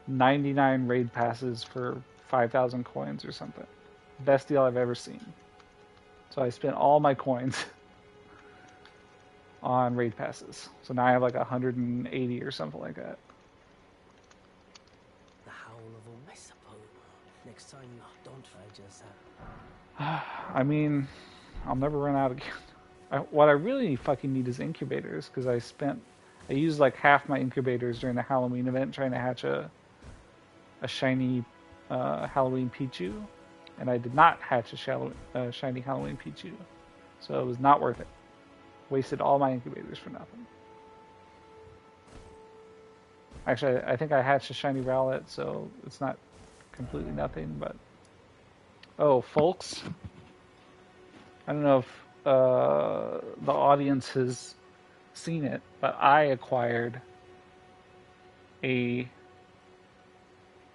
99 raid passes for 5,000 coins or something. Best deal I've ever seen. So I spent all my coins on raid passes. So now I have like 180 or something like that. The howl of a Wesapo. Next time, don't try just I mean, I'll never run out again. What I really fucking need is incubators, because I used like half my incubators during the Halloween event trying to hatch a shiny Halloween Pichu, and I did not hatch a shiny Halloween Pichu, so it was not worth it. Wasted all my incubators for nothing. Actually, I think I hatched a shiny Rowlet, so it's not completely nothing, but Oh, folks, I don't know if the audience has seen it, but a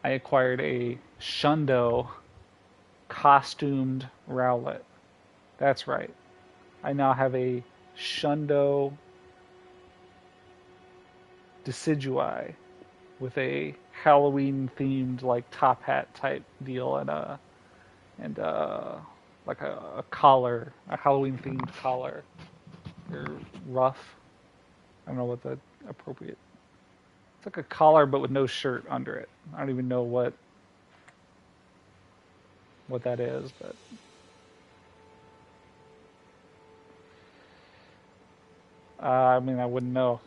I acquired a Shundo costumed Rowlet. That's right. I now have a Shundo Decidui with a Halloween themed like top hat type deal and like a collar, a Halloween themed collar or ruff. I don't know what the appropriate. It's like a collar but with no shirt under it. I don't even know what that is, but I mean I wouldn't know.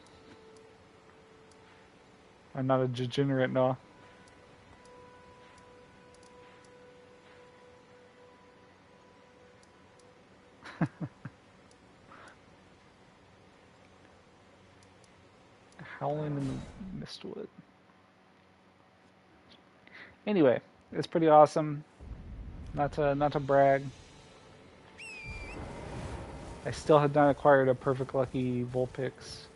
I'm not a degenerate, no. Howling in the Mistwood. Anyway, it's pretty awesome. Not to brag. I still had not acquired a Perfect Lucky Vulpix.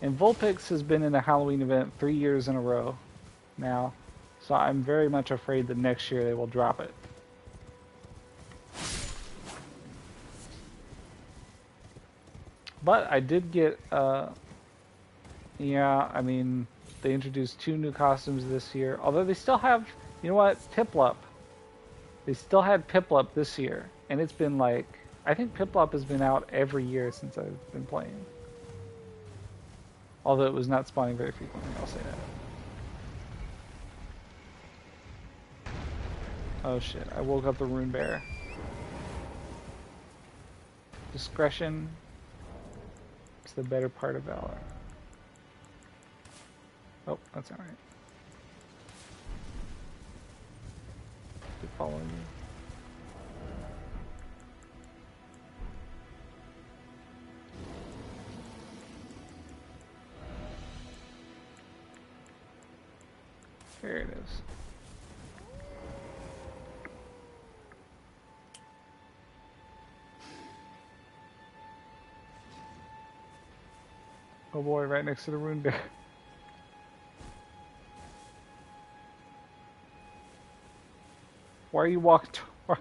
And Vulpix has been in a Halloween event 3 years in a row now. So I'm very much afraid that next year they will drop it. But I did get, yeah, I mean, they introduced 2 new costumes this year. Although they still have, you know what, Piplup. They still had Piplup this year. And it's been like, I think Piplup has been out every year since I've been playing. Although it was not spawning very frequently, I'll say that. Oh shit, I woke up the Rune Bear. Discretion is the better part of valor. Oh, that's alright. Keep following me. There it is. Oh boy, right next to the Rune Bear. Why are you walking? Why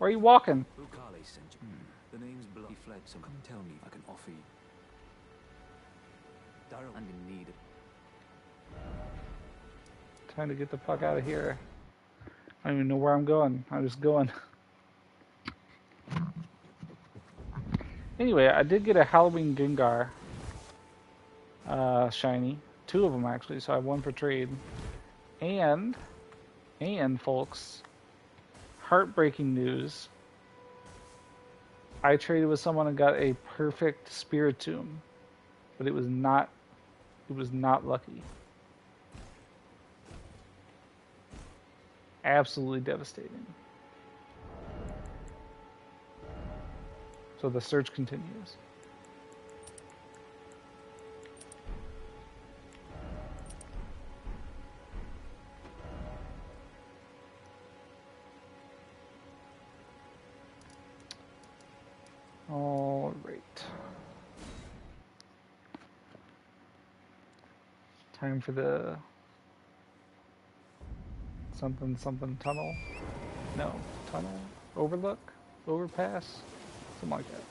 are you walking? Ukali sent you. The name's Bloody Fled, so come tell me if I can offer you. Daryl, I'm in need of. Time to get the fuck out of here. I don't even know where I'm going. I'm just going. Anyway, I did get a Halloween Gengar shiny. 2 of them actually, so I have 1 for trade. And folks, heartbreaking news. I traded with someone and got a perfect Spiritomb, but it was not lucky. Absolutely devastating. So the search continues. All right. Time for the something tunnel. No, tunnel, overlook, overpass, something like that.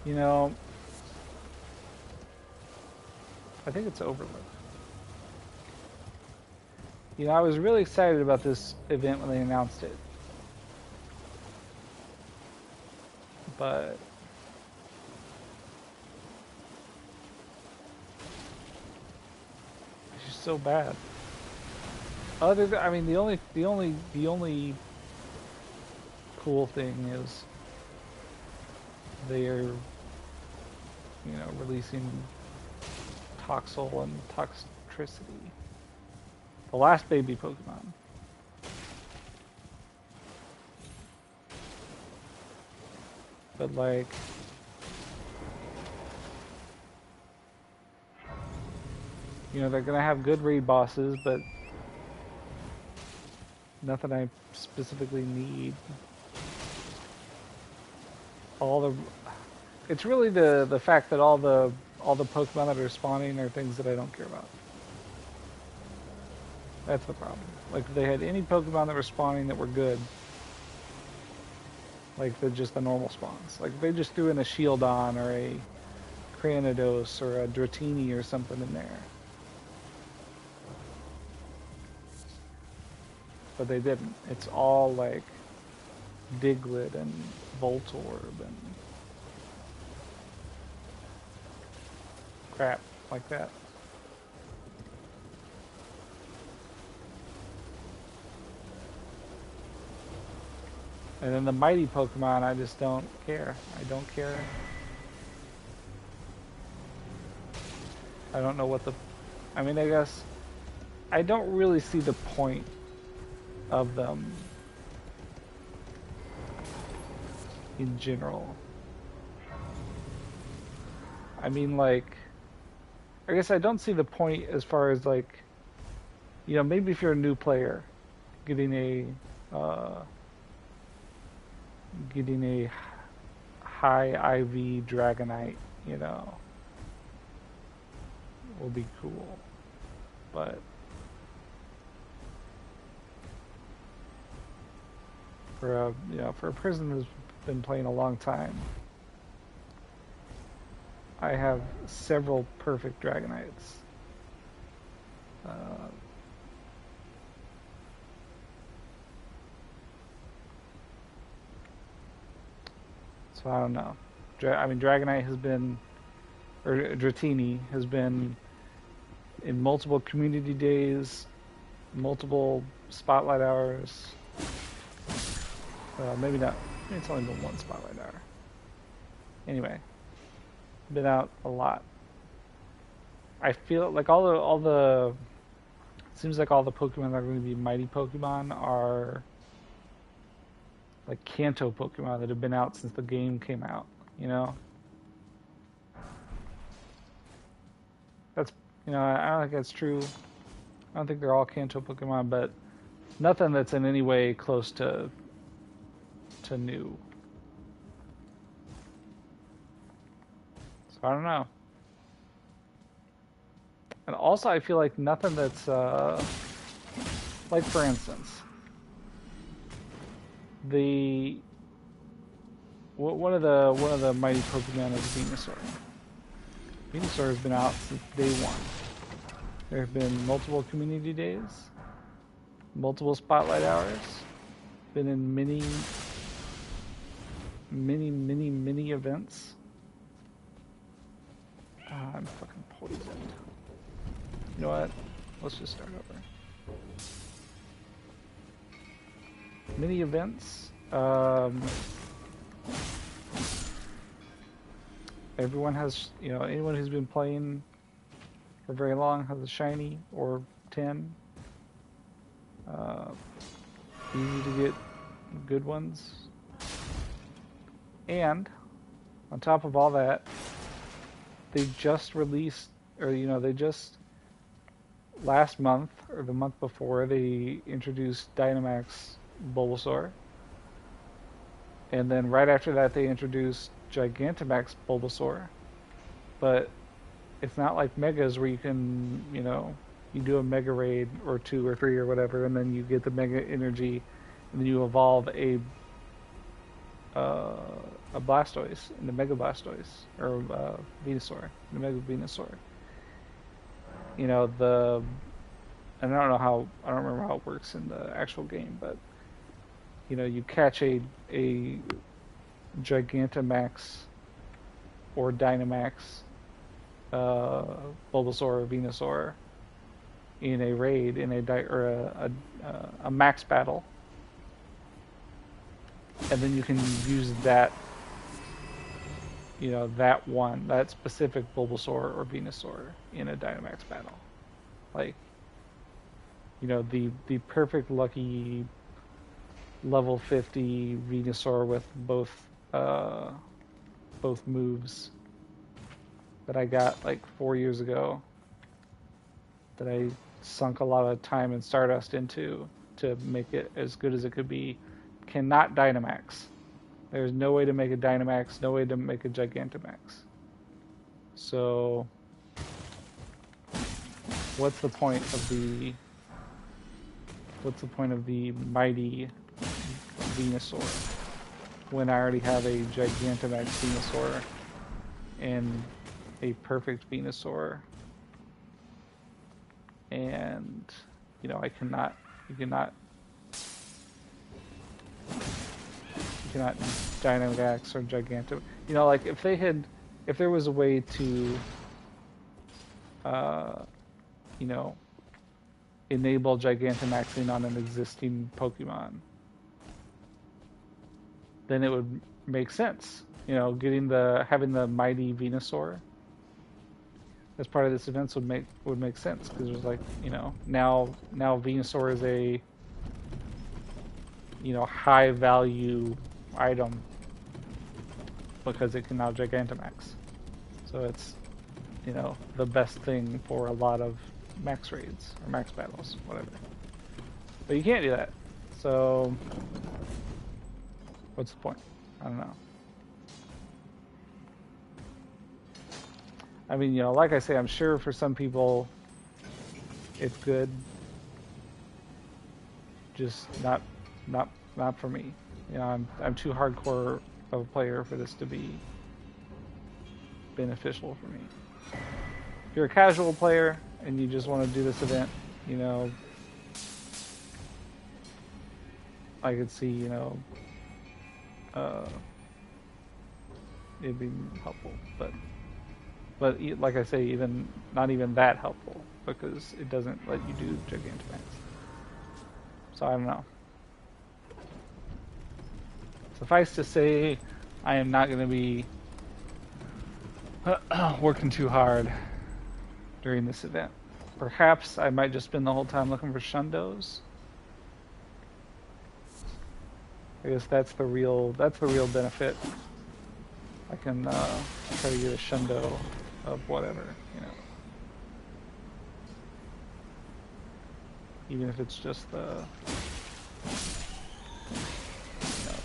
You know, I think it's overlook. You know, I was really excited about this event when they announced it. But it's just so bad. Other than, I mean, the only cool thing is they're, you know, releasing Toxel and electricity. The last baby Pokemon. But like, you know, they're gonna have good raid bosses, but nothing I specifically need. It's really the fact that all the Pokemon that are spawning are things that I don't care about. That's the problem. Like if they had any Pokemon that were spawning that were good, like just the normal spawns. Like if they just threw in a Shieldon or a Cranidos or a Dratini or something in there. But they didn't. It's all like Diglett and Voltorb and crap like that. And then the mighty Pokemon, I just don't care. I don't care. I don't know what the... I mean, I guess I don't really see the point of them in general. I mean, like, I guess I don't see the point as far as like, you know, maybe if you're a new player, getting a high IV Dragonite, you know, will be cool. But for a person who's been playing a long time, I have several perfect Dragonites. So I don't know. I mean, Dragonite has been, or Dratini has been in multiple community days, multiple spotlight hours. Maybe not. Maybe it's only been one spotlight hour. Anyway, been out a lot. I feel like all the seems like all the Pokemon that are going to be mighty Pokemon are like Kanto Pokemon that have been out since the game came out, you know? That's, you know, I don't think that's true. I don't think they're all Kanto Pokemon, but nothing that's in any way close to new. So I don't know. And also I feel like nothing that's like for instance, one of the mighty Pokemon is Venusaur. Venusaur has been out since day one. There have been multiple community days, multiple spotlight hours, been in many events. I'm fucking poisoned. You know what? Let's just start over. Many events. Everyone has, you know, anyone who's been playing for very long has a shiny or 10. Easy to get good ones. And on top of all that, they just released, or you know, they just last month or the month before they introduced Dynamax Bulbasaur, and then right after that they introduced Gigantamax Bulbasaur. But it's not like Megas where you can, you know, you do a Mega Raid or 2 or 3 or whatever, and then you get the Mega Energy, and then you evolve a Blastoise into Mega Blastoise, or Venusaur into Mega Venusaur. You know, and I don't remember how it works in the actual game, but you know, you catch a Gigantamax or Dynamax Bulbasaur or Venusaur in a raid, in a max battle, and then you can use that, you know, that specific Bulbasaur or Venusaur in a Dynamax battle. Like, the perfect lucky level 50 Venusaur with both moves that I got like 4 years ago, that I sunk a lot of time and Stardust into to make it as good as it could be, cannot Dynamax. There's no way to make a Dynamax, no way to make a Gigantamax. So what's the point of the mighty Venusaur when I already have a Gigantamax Venusaur and a perfect Venusaur, and you cannot Dynamax or Gigantamax. Like if there was a way to enable Gigantamaxing on an existing Pokemon, then it would make sense. Having the mighty Venusaur as part of this event would make sense, because there's like, now Venusaur is a high value item because it can now Gigantamax. So it's the best thing for a lot of max raids or max battles, whatever. But you can't do that. So what's the point? I don't know. I mean, like I say, I'm sure for some people it's good. Just not for me. I'm too hardcore of a player for this to be beneficial for me. If you're a casual player and you just want to do this event, I could see, it'd be helpful, but like I say, not even that helpful, because it doesn't let you do Gigantamax. So I don't know. Suffice to say, I am not going to be working too hard during this event. Perhaps I might just spend the whole time looking for Shundos. I guess that's the real benefit. I can try to get a Shundo of whatever, even if it's just the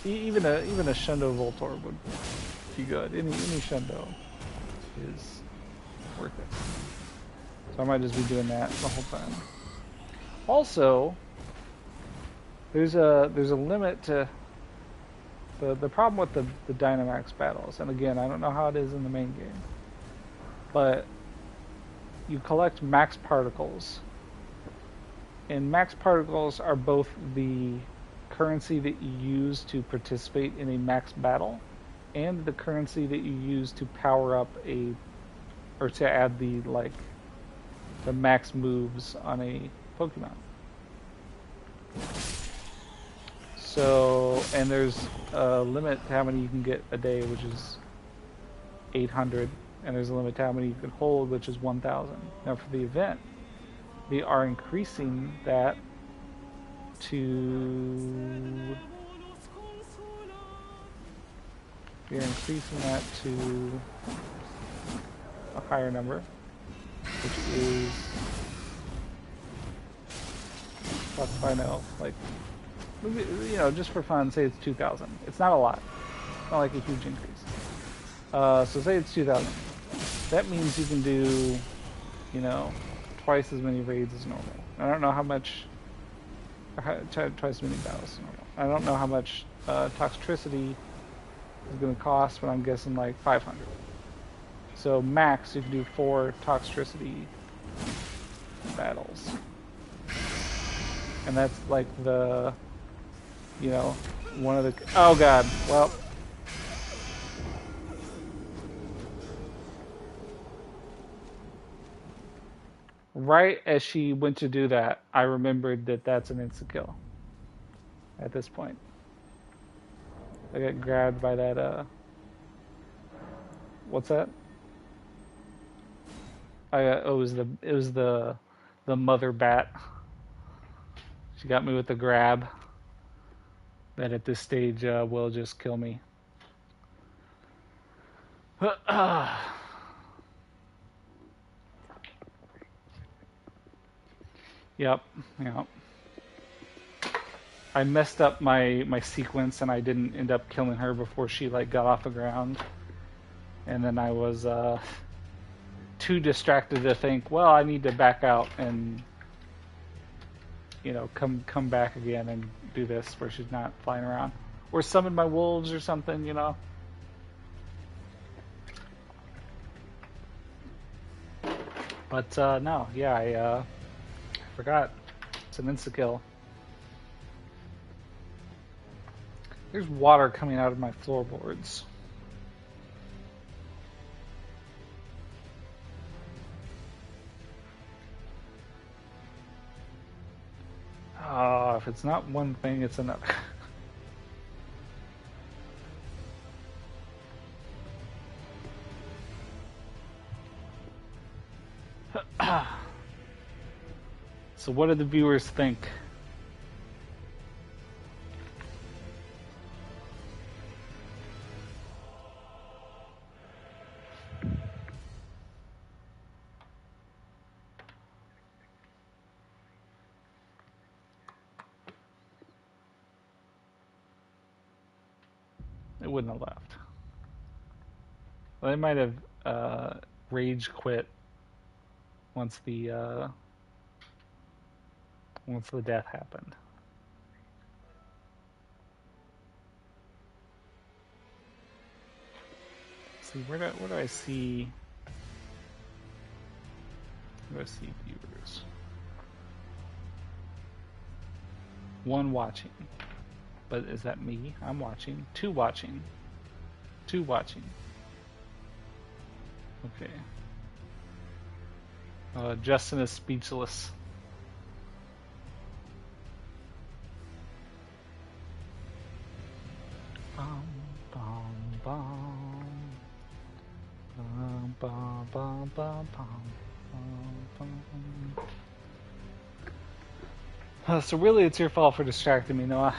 even a Shundo Voltor would be good. Any Shundo is worth it. So I might just be doing that the whole time. Also, there's a limit to the problem with the Dynamax battles, and again, I don't know how it is in the main game, but you collect max particles, and max particles are both the currency that you use to participate in a max battle, and the currency that you use to power up or to add the max moves on a Pokemon. So, and there's a limit to how many you can get a day, which is 800, and there's a limit to how many you can hold, which is 1,000. Now for the event, they are increasing that to... They're increasing that to a higher number, which is... Fuck if I know, just for fun, say it's 2,000. It's not a lot. It's not like a huge increase. So say it's 2,000. That means you can do, twice as many raids as normal. I don't know how much... Twice as many battles as normal. I don't know how much Toxtricity is going to cost, but I'm guessing like 500. So max, you can do 4 Toxtricity battles. And that's like the... one of the... Oh god, well... Right as she went to do that, I remembered that that's an insta-kill. At this point. I got grabbed by that, What's that? It was the the mother bat. She got me with the grab. That at this stage will just kill me. Yep, yep. I messed up my sequence and I didn't end up killing her before she like got off the ground. And then I was too distracted to think, well, I need to back out and come back again and do this where she's not flying around. Or summon my wolves or something, But no, yeah, I forgot. It's an insta-kill. There's water coming out of my floorboards. Oh, if it's not one thing, it's another. So what do the viewers think? It wouldn't have left. Well, they might have rage quit once the death happened. Let's see, where do I see? Where do I see viewers? One watching. But is that me? I'm watching. Two watching. Two watching. Okay. Justin is speechless. Bum, bum, bum. Bum, bum, bum, bum, bum, bum. So really it's your fault for distracting me, Noah.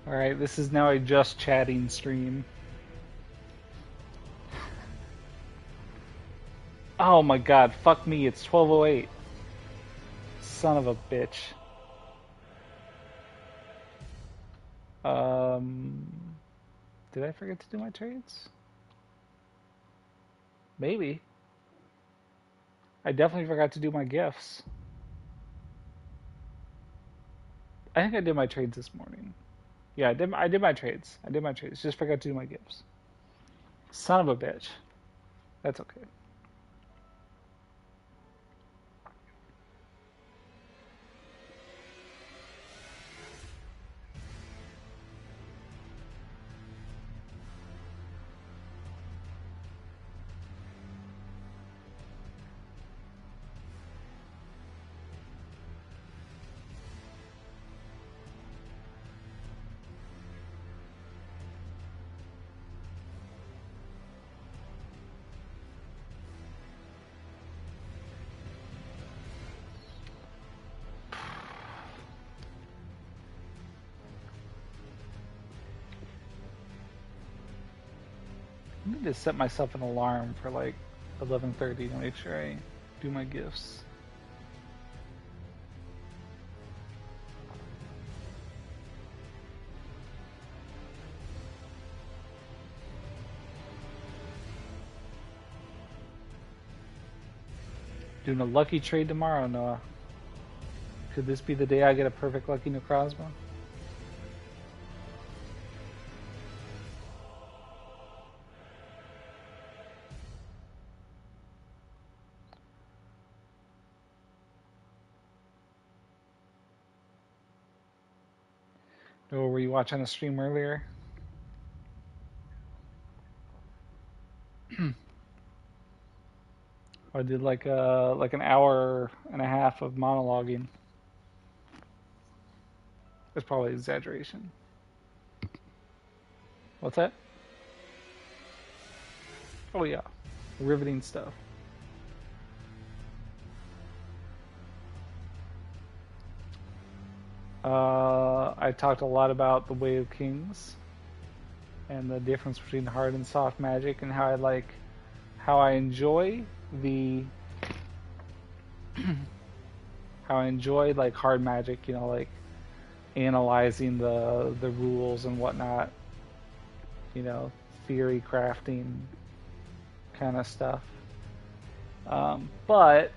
Alright, this is now a just chatting stream. Oh my god, fuck me, it's 12:08. Son of a bitch. Did I forget to do my trades? Maybe. I definitely forgot to do my gifts. I think I did my trades this morning. Yeah, I did my trades. I did my trades. Just forgot to do my gifts. Son of a bitch. That's okay. I need to set myself an alarm for like 11:30 to make sure I do my gifts. Doing a lucky trade tomorrow, Noah. Could this be the day I get a perfect lucky Necrozma? Or were you watching a stream earlier? I did like an hour and a half of monologuing. It's probably exaggeration. What's that? Oh yeah, riveting stuff. I talked a lot about the Way of Kings and the difference between hard and soft magic, and how I enjoy the how I enjoy like hard magic, you know, like analyzing the rules and whatnot, you know, theory crafting kind of stuff. But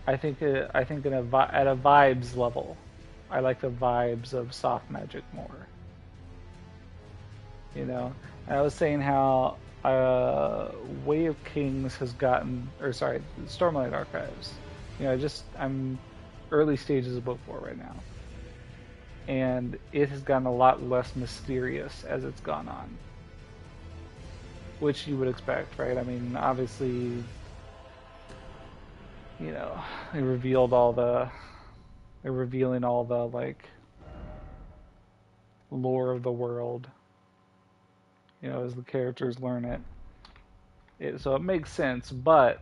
I think at a vibes level, I like the vibes of soft magic more. You know, and I was saying how Way of Kings has gotten, or sorry, Stormlight Archives. You know, I'm early stages of book 4 right now, and it has gotten a lot less mysterious as it's gone on, which you would expect, right? I mean, obviously, you know, they're revealing all the like lore of the world, you know, as the characters learn so it makes sense, but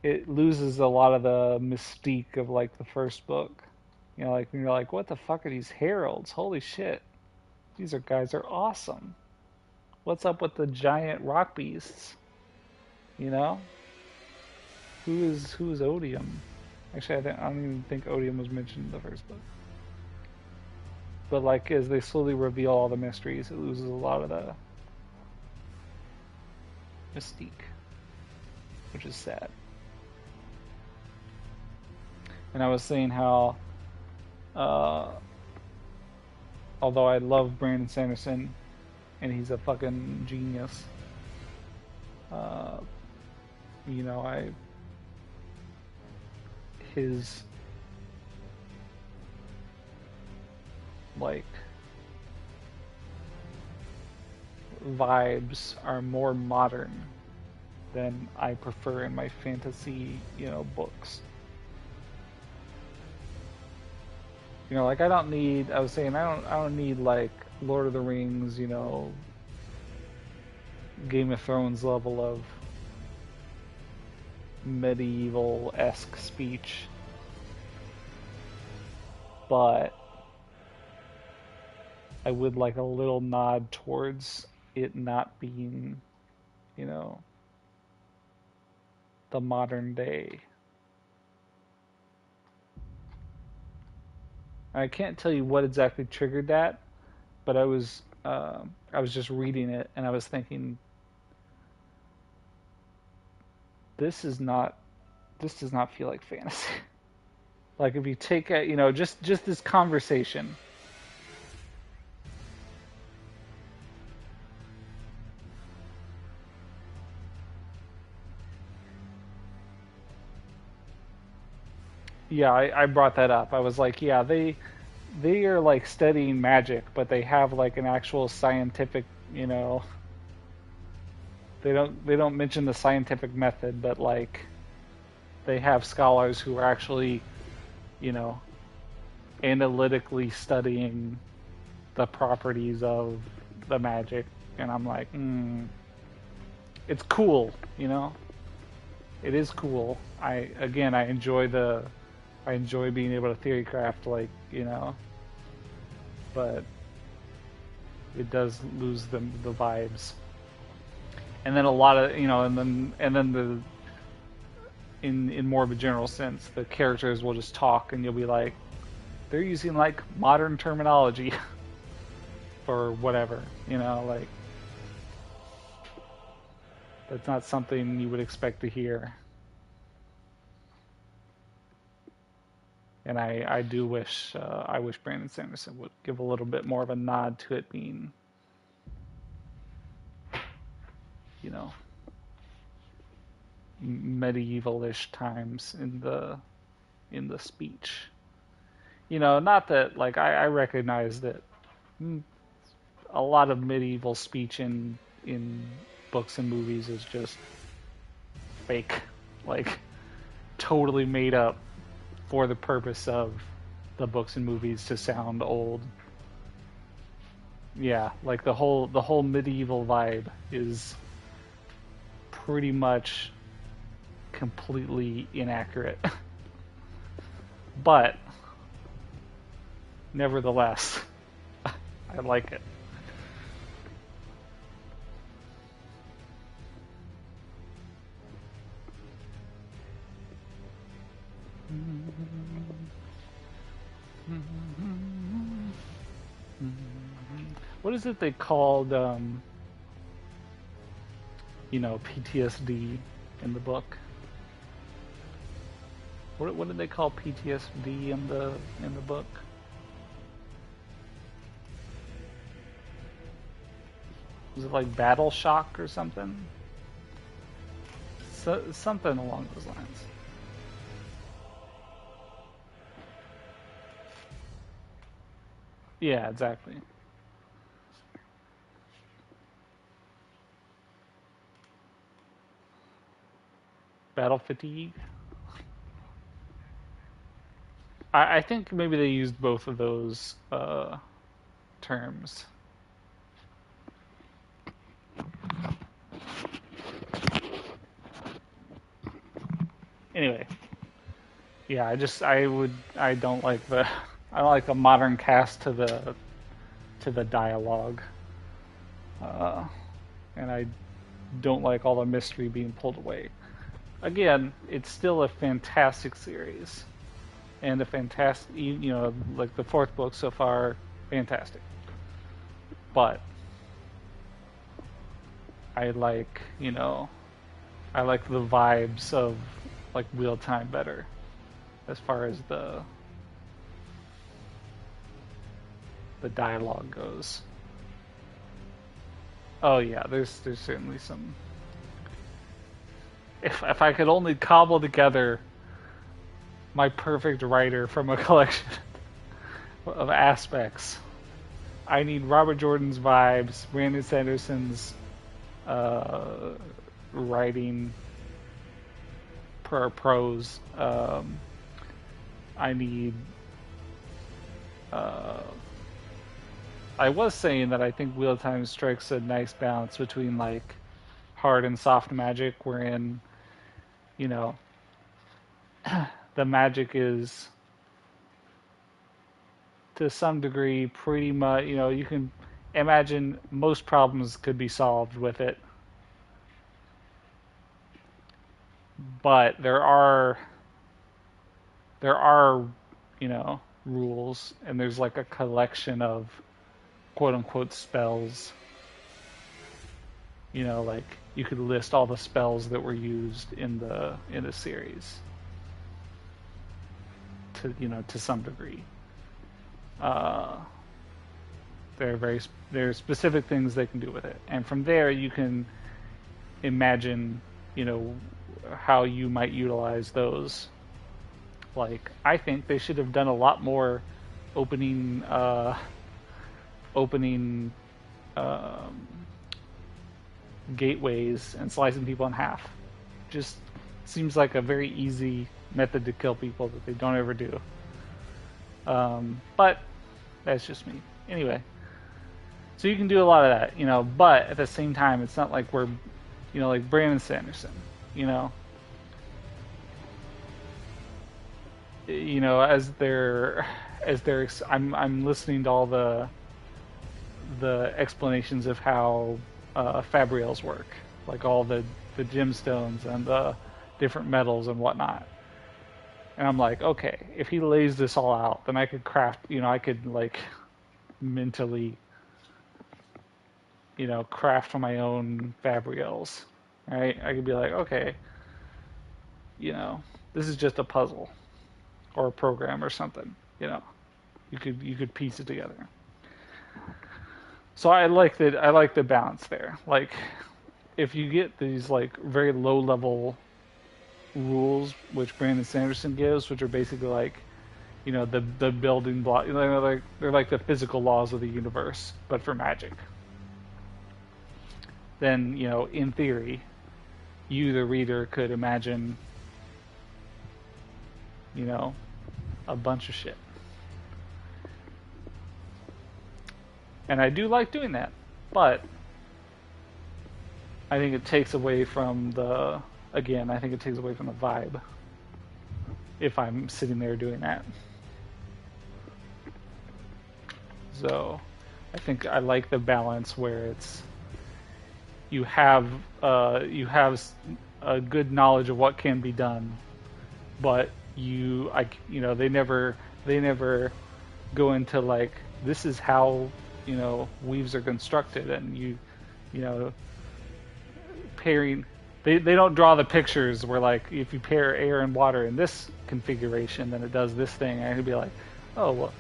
it loses a lot of the mystique of like the first book. You know, like when you're like, what the fuck are these heralds? Holy shit. These guys are awesome. What's up with the giant rock beasts? You know? Who is Odium? Actually, I don't even think Odium was mentioned in the first book. But like as they slowly reveal all the mysteries, it loses a lot of the mystique, which is sad. And I was saying how, although I love Brandon Sanderson, and he's a fucking genius, you know, his like vibes are more modern than I prefer in my fantasy, you know, books. You know, like I don't need like Lord of the Rings, you know, Game of Thrones level of medieval-esque speech. But I would like a little nod towards it not being, you know, the modern day. I can't tell you what exactly triggered that, but I was just reading it and I was thinking, this does not feel like fantasy. Like if you take a, you know, just this conversation. Yeah, I brought that up. I was like, yeah, they are like studying magic, but they have like an actual scientific, you know, they don't mention the scientific method, but like they have scholars who are actually, you know, analytically studying the properties of the magic, and I'm like, it's cool, you know. It is cool. I enjoy being able to theory craft, like, you know, but it does lose the vibes. And then a lot of, you know, and then the in more of a general sense, the characters will just talk and you'll be like, they're using like modern terminology for whatever, you know, like that's not something you would expect to hear. And I do wish Brandon Sanderson would give a little bit more of a nod to it being, you know, medieval-ish times in the speech. You know, not that like I recognize that a lot of medieval speech in books and movies is just fake, like totally made up. for the purpose of the books and movies to sound old. Yeah, like the whole medieval vibe is pretty much completely inaccurate. But nevertheless, I like it. What is it they called, PTSD in the book? What did they call PTSD in the book? Was it like battle shock or something? Something along those lines. Yeah, exactly. Battle fatigue. I think maybe they used both of those terms. Anyway, yeah, I don't like the modern cast to the dialogue, and I don't like all the mystery being pulled away. Again, it's still a fantastic series, and a fantastic, like the fourth book so far, fantastic. But I like, I like the vibes of like Wheel Time better, as far as the dialogue goes. Oh yeah, there's certainly some. If I could only cobble together my perfect writer from a collection of aspects, I need Robert Jordan's vibes, Brandon Sanderson's writing, prose. I need. I was saying that I think Wheel of Time strikes a nice balance between like hard and soft magic, wherein, the magic is to some degree pretty much, you can imagine most problems could be solved with it. But there are, rules, and there's like a collection of quote unquote spells. Like you could list all the spells that were used in the series to some degree. There are specific things they can do with it, and from there you can imagine, how you might utilize those. Like, I think they should have done a lot more opening gateways and slicing people in half. Just seems like a very easy method to kill people that they don't ever do. But that's just me. Anyway, so you can do a lot of that, but at the same time, it's not like we're, like Brandon Sanderson, I'm listening to all the explanations of how fabrials work, like all the gemstones and the different metals and whatnot. And I'm like, okay, if he lays this all out, then I could craft, I could like mentally, craft my own fabrials, right? I could be like, okay, this is just a puzzle or a program or something, you could piece it together. So I like the balance there. Like, if you get these like very low level rules, which Brandon Sanderson gives, which are basically like, the building block, they're like the physical laws of the universe, but for magic. Then, in theory, you, the reader, could imagine, a bunch of shit. And I do like doing that, but I think it takes away from the, again, I think it takes away from the vibe if I'm sitting there doing that. So I think I like the balance where it's you have a good knowledge of what can be done, but they never go into like, this is how weaves are constructed, and you know pairing. They don't draw the pictures where, like, if you pair air and water in this configuration, then it does this thing. And I could be like, oh well.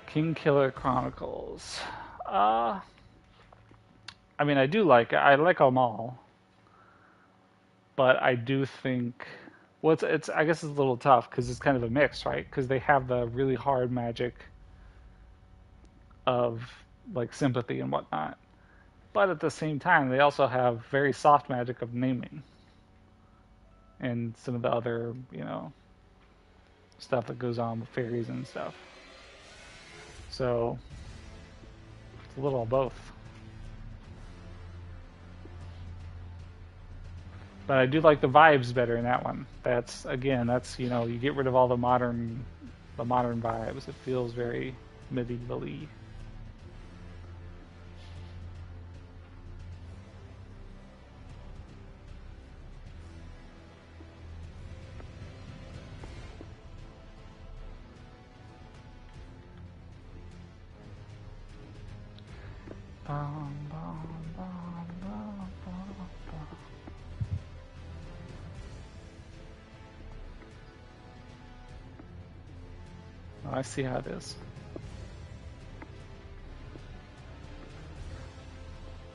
King Killer Chronicles. I mean, I like them all, but I do think, well, it's I guess it's a little tough because it's kind of a mix, right? Because they have the really hard magic of like sympathy and whatnot, but at the same time, they also have very soft magic of naming and some of the other stuff that goes on with fairies and stuff. So it's a little of both. But I do like the vibes better in that one. That's you get rid of all the modern vibes. It feels very medieval-y. Bum, bum, bum, bum, bum, bum. Oh, I see how it is.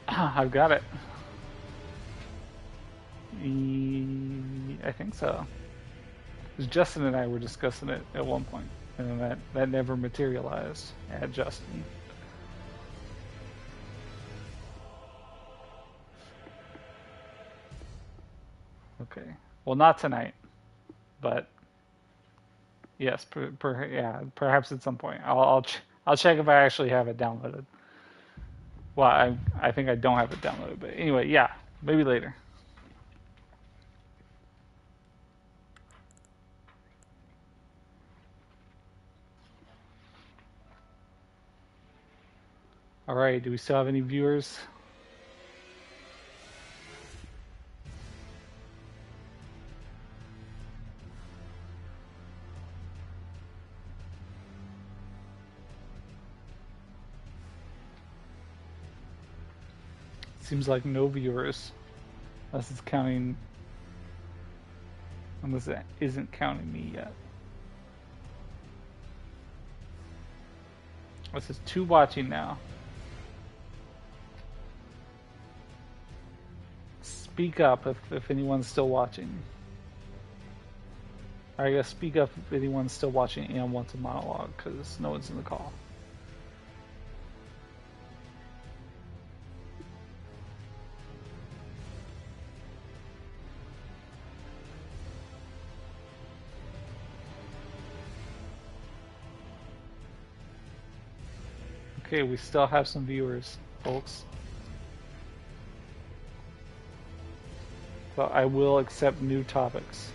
I've got it. I think so. Because Justin and I were discussing it at one point, and then that never materialized at Justin. Okay. Well, not tonight, but yes, perhaps at some point. I'll check if I actually have it downloaded. Well, I think I don't have it downloaded, but anyway, yeah, maybe later. All right, do we still have any viewers? Seems like no viewers, unless it isn't counting me yet. It says 2 watching now. Speak up if anyone's still watching. I guess speak up if anyone's still watching and wants a monologue, because no one's in the call. Okay, we still have some viewers, folks. But I will accept new topics.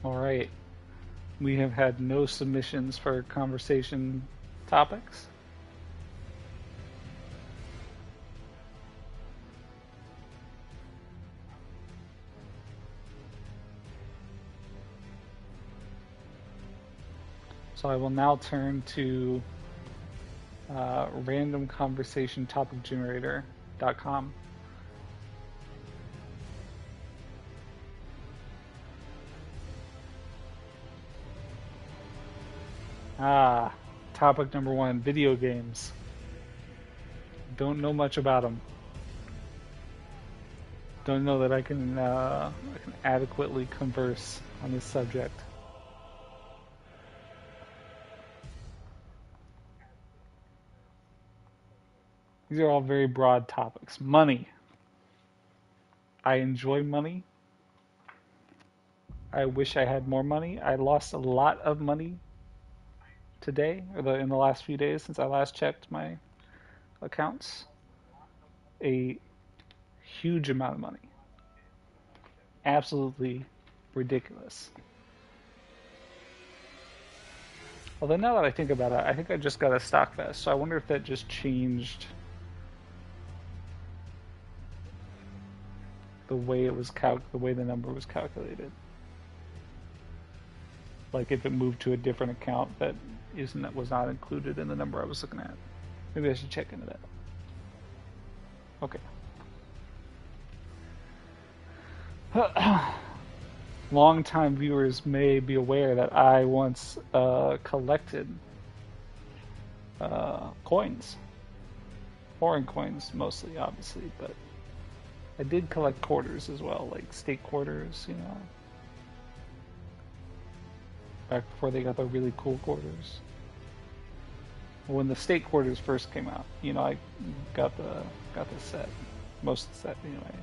Alright. We have had no submissions for conversation topics. So I will now turn to randomconversationtopicgenerator.com. Topic number 1, video games. Don't know much about them. Don't know that I can adequately converse on this subject. These are all very broad topics. Money. I enjoy money. I wish I had more money. I lost a lot of money today, or in the last few days since I last checked my accounts. A huge amount of money. Absolutely ridiculous. Although now that I think about it, I think I just got a stock vest, so I wonder if that just changed the way it was the way the number was calculated. Like if it moved to a different account that was not included in the number I was looking at. Maybe I should check into that. Okay. Long-time viewers may be aware that I once collected coins. Foreign coins mostly, obviously, but I did collect quarters as well, like state quarters, you know. Back before they got the really cool quarters. When the state quarters first came out, you know, I got the set, most of the set anyway.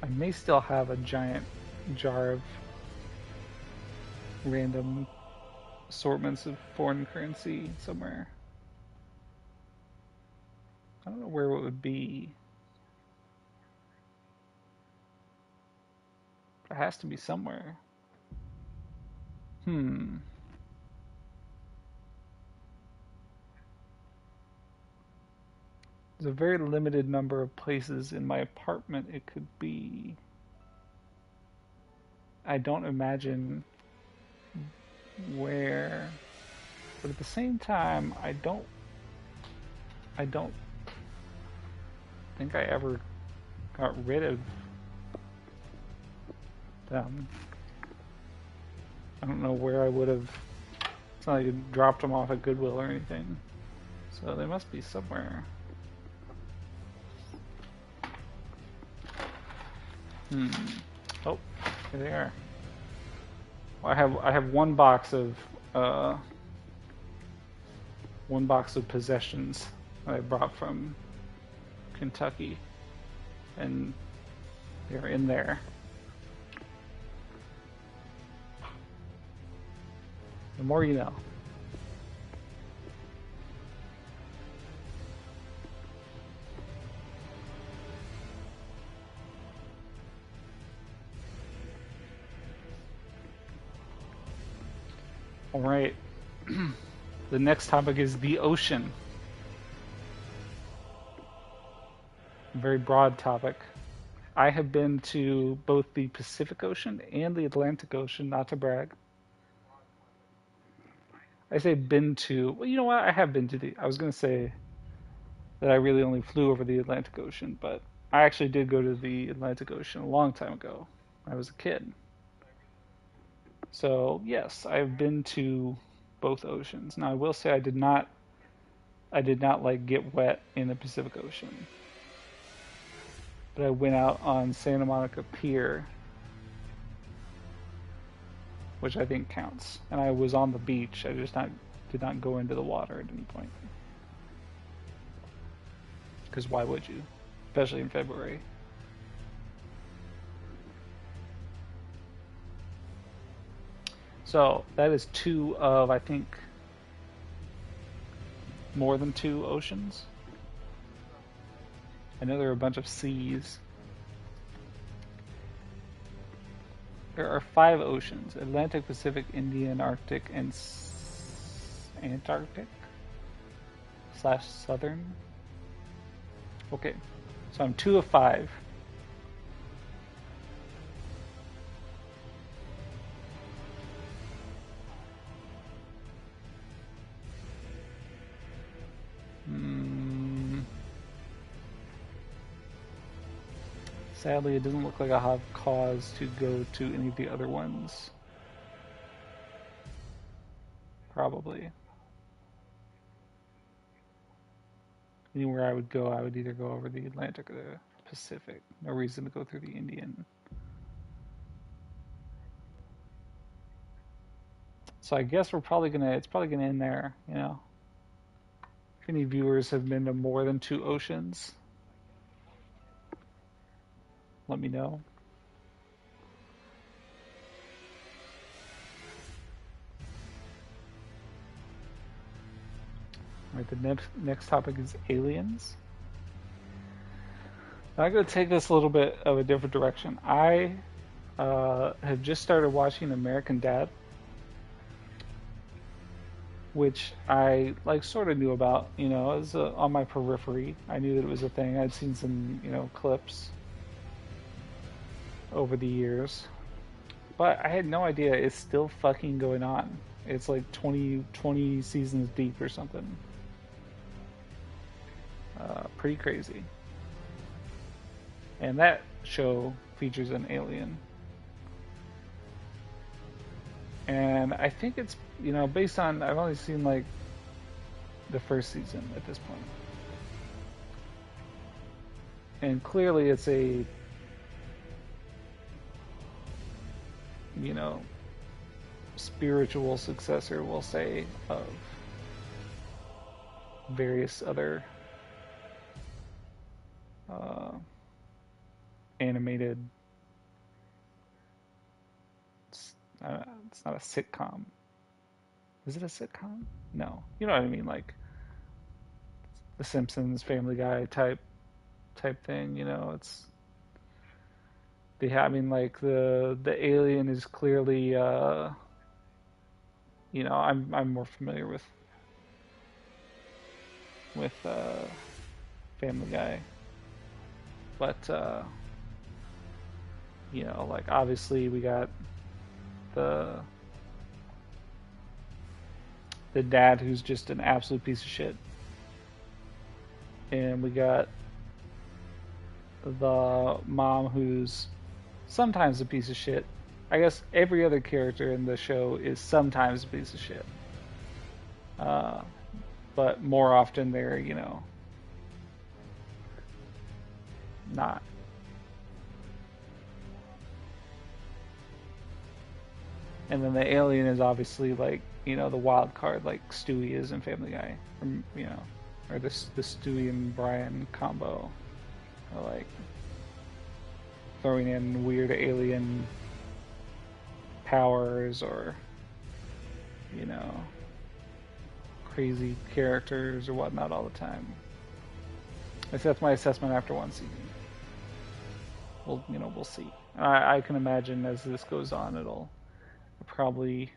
I may still have a giant jar of random assortments of foreign currency somewhere. I don't know where it would be. It has to be somewhere. There's a very limited number of places in my apartment it could be. I don't imagine where, but at the same time, I don't think I ever got rid of them. I don't know where I would have. It's not like I dropped them off at Goodwill or anything. So they must be somewhere. Oh, here they are. Well, I have one box of possessions that I brought from Kentucky, and they're in there. The more you know. All right. The next topic is the ocean. A very broad topic. I have been to both the Pacific Ocean and the Atlantic Ocean, not to brag. I say been to, well, you know what? I have been to I was going to say that I really only flew over the Atlantic Ocean, but I actually did go to the Atlantic Ocean a long time ago. I was a kid. So, yes, I've been to both oceans. Now, I will say I did not like get wet in the Pacific Ocean. But I went out on Santa Monica Pier, which I think counts. And I was on the beach. I just did not go into the water at any point. Because why would you? Especially in February. So that is 2 of, I think, more than 2 oceans. I know there are a bunch of seas. There are 5 oceans: Atlantic, Pacific, Indian, Arctic, and Antarctic / Southern. Okay, so I'm 2 of 5. Sadly, it doesn't look like I have cause to go to any of the other ones. Probably. Anywhere I would go, I would either go over the Atlantic or the Pacific. No reason to go through the Indian. So I guess it's probably gonna end there, you know. If any viewers have been to more than 2 oceans, let me know. Alright, the next topic is aliens. I'm going to take this a little bit of a different direction. I have just started watching American Dad, which I sort of knew about, you know, as on my periphery. I knew that it was a thing. I'd seen some, you know, clips over the years, but I had no idea it's still fucking going on. It's like 20 seasons deep or something. Pretty crazy. And that show features an alien. And I think it's, you know, based on, I've only seen like the first season at this point. And clearly it's a, you know, spiritual successor, we'll say, of various other animated. It's not a sitcom. Is it a sitcom? No. You know what I mean, like The Simpsons, Family Guy type thing. You know, it's I mean, like the alien is clearly. You know, I'm more familiar with Family Guy, but you know, like obviously we got the dad who's just an absolute piece of shit, and we got the mom who's sometimes a piece of shit. I guess every other character in the show is sometimes a piece of shit, but more often they're, you know, not. And then the alien is obviously like, you know, the wild card, like Stewie is in Family Guy, or, you know, or the Stewie and Brian combo, or like throwing in weird alien powers, or, you know, crazy characters or whatnot all the time. That's my assessment after one season. We'll see. I can imagine as this goes on, it'll probably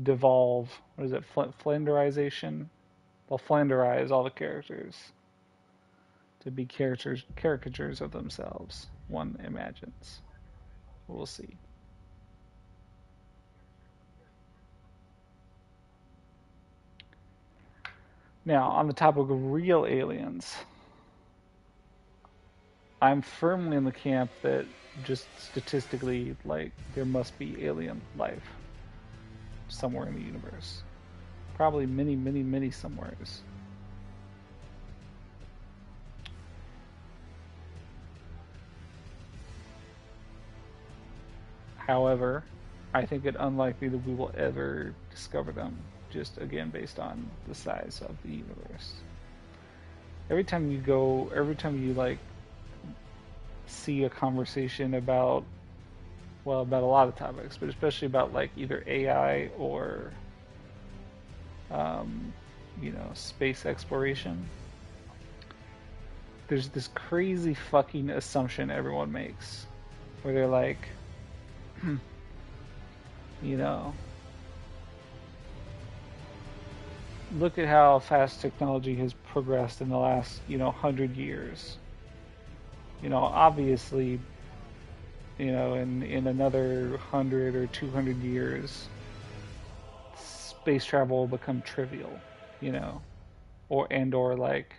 devolve. What is it? Flanderization. They'll flanderize all the characters to be caricatures of themselves, one imagines. We'll see. Now, on the topic of real aliens, I'm firmly in the camp that just statistically, like, there must be alien life somewhere in the universe. Probably many, many, many somewheres. However, I think it unlikely that we will ever discover them, just again based on the size of the universe. Every time you like see a conversation about, well, about a lot of topics, but especially about like either AI or you know, space exploration, there's this crazy fucking assumption everyone makes, where they're like, you know, look at how fast technology has progressed in the last, 100 years. Obviously, in another 100 or 200 years, space travel will become trivial, or like,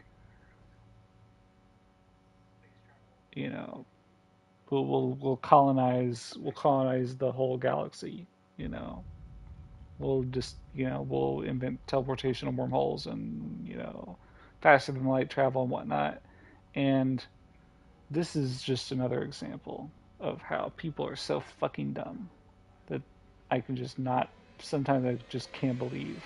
we'll colonize the whole galaxy, we'll just, we'll invent teleportation and wormholes and, faster than light travel and whatnot. And this is just another example of how people are so fucking dumb that I can just not, sometimes I just can't believe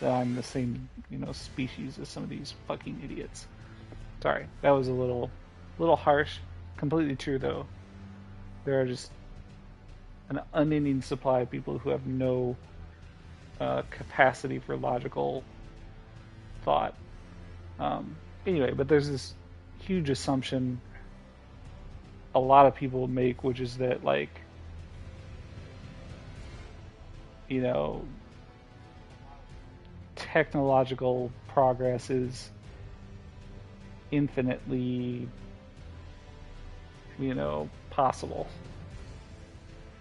that I'm the same, species as some of these fucking idiots. Sorry, that was a little harsh. Completely true though. There are just an unending supply of people who have no capacity for logical thought. Anyway, but there's this huge assumption a lot of people make, which is that, like, technological progress is infinitely, possible.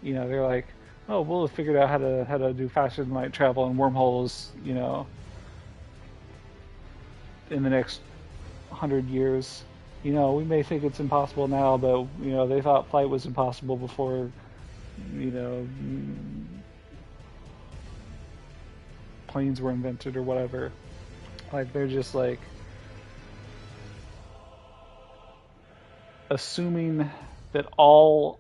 They're like, oh, we'll have figured out how to do faster than light travel and wormholes, in the next 100 years. We may think it's impossible now, but they thought flight was impossible before, planes were invented or whatever. Like, they're just like assuming that all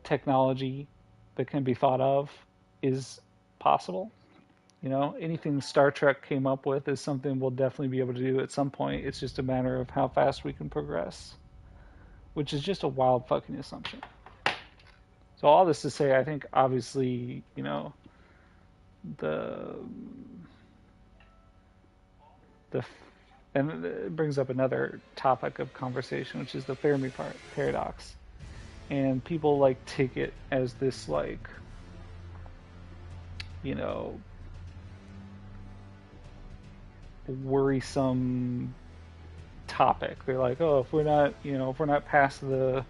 technology that can be thought of is possible. Anything Star Trek came up with is something we'll definitely be able to do at some point. It's just a matter of how fast we can progress, which is just a wild fucking assumption. So all this to say, I think obviously, the and it brings up another topic of conversation, which is the Fermi paradox. And people like take it as this, like, worrisome topic. They're like, oh, if we're not past the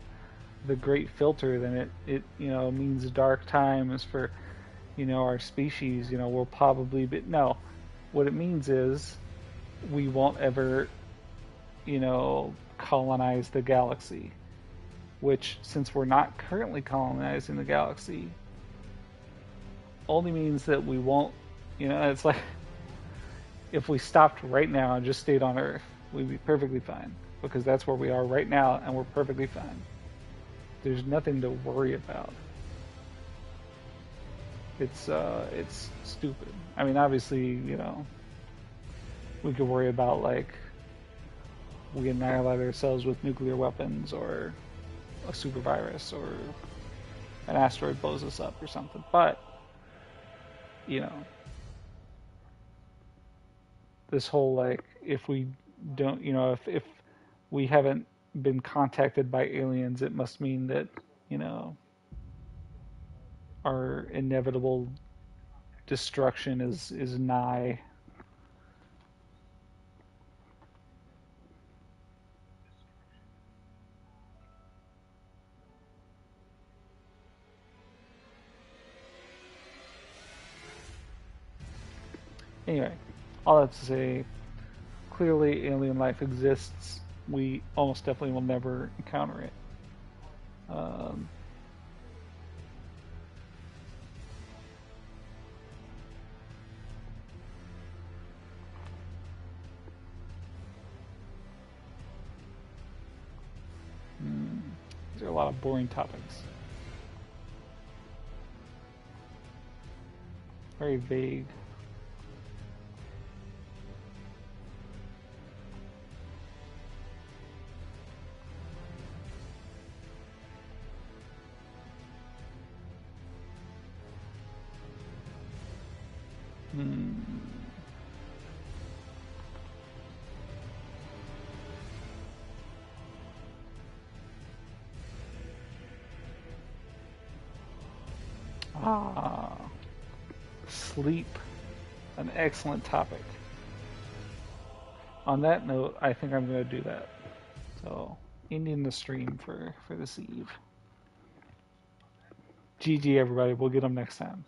great filter, then it means dark times for our species. We'll probably be, no, what it means is we won't ever colonize the galaxy, which, since we're not currently colonizing the galaxy, only means that we won't, it's like, if we stopped right now and just stayed on Earth, we'd be perfectly fine, because that's where we are right now, and we're perfectly fine. There's nothing to worry about. It's stupid. I mean, obviously, we could worry about, like, we annihilate ourselves with nuclear weapons, or a super virus, or an asteroid blows us up or something. But, this whole, like, if we don't, if we haven't been contacted by aliens, it must mean that, our inevitable destruction is nigh. Anyway, all that to say, clearly alien life exists. We almost definitely will never encounter it. These are a lot of boring topics. Very vague. Ah, sleep. An excellent topic. On that note, I think I'm going to do that. So, ending the stream for this eve. GG, everybody. We'll get them next time.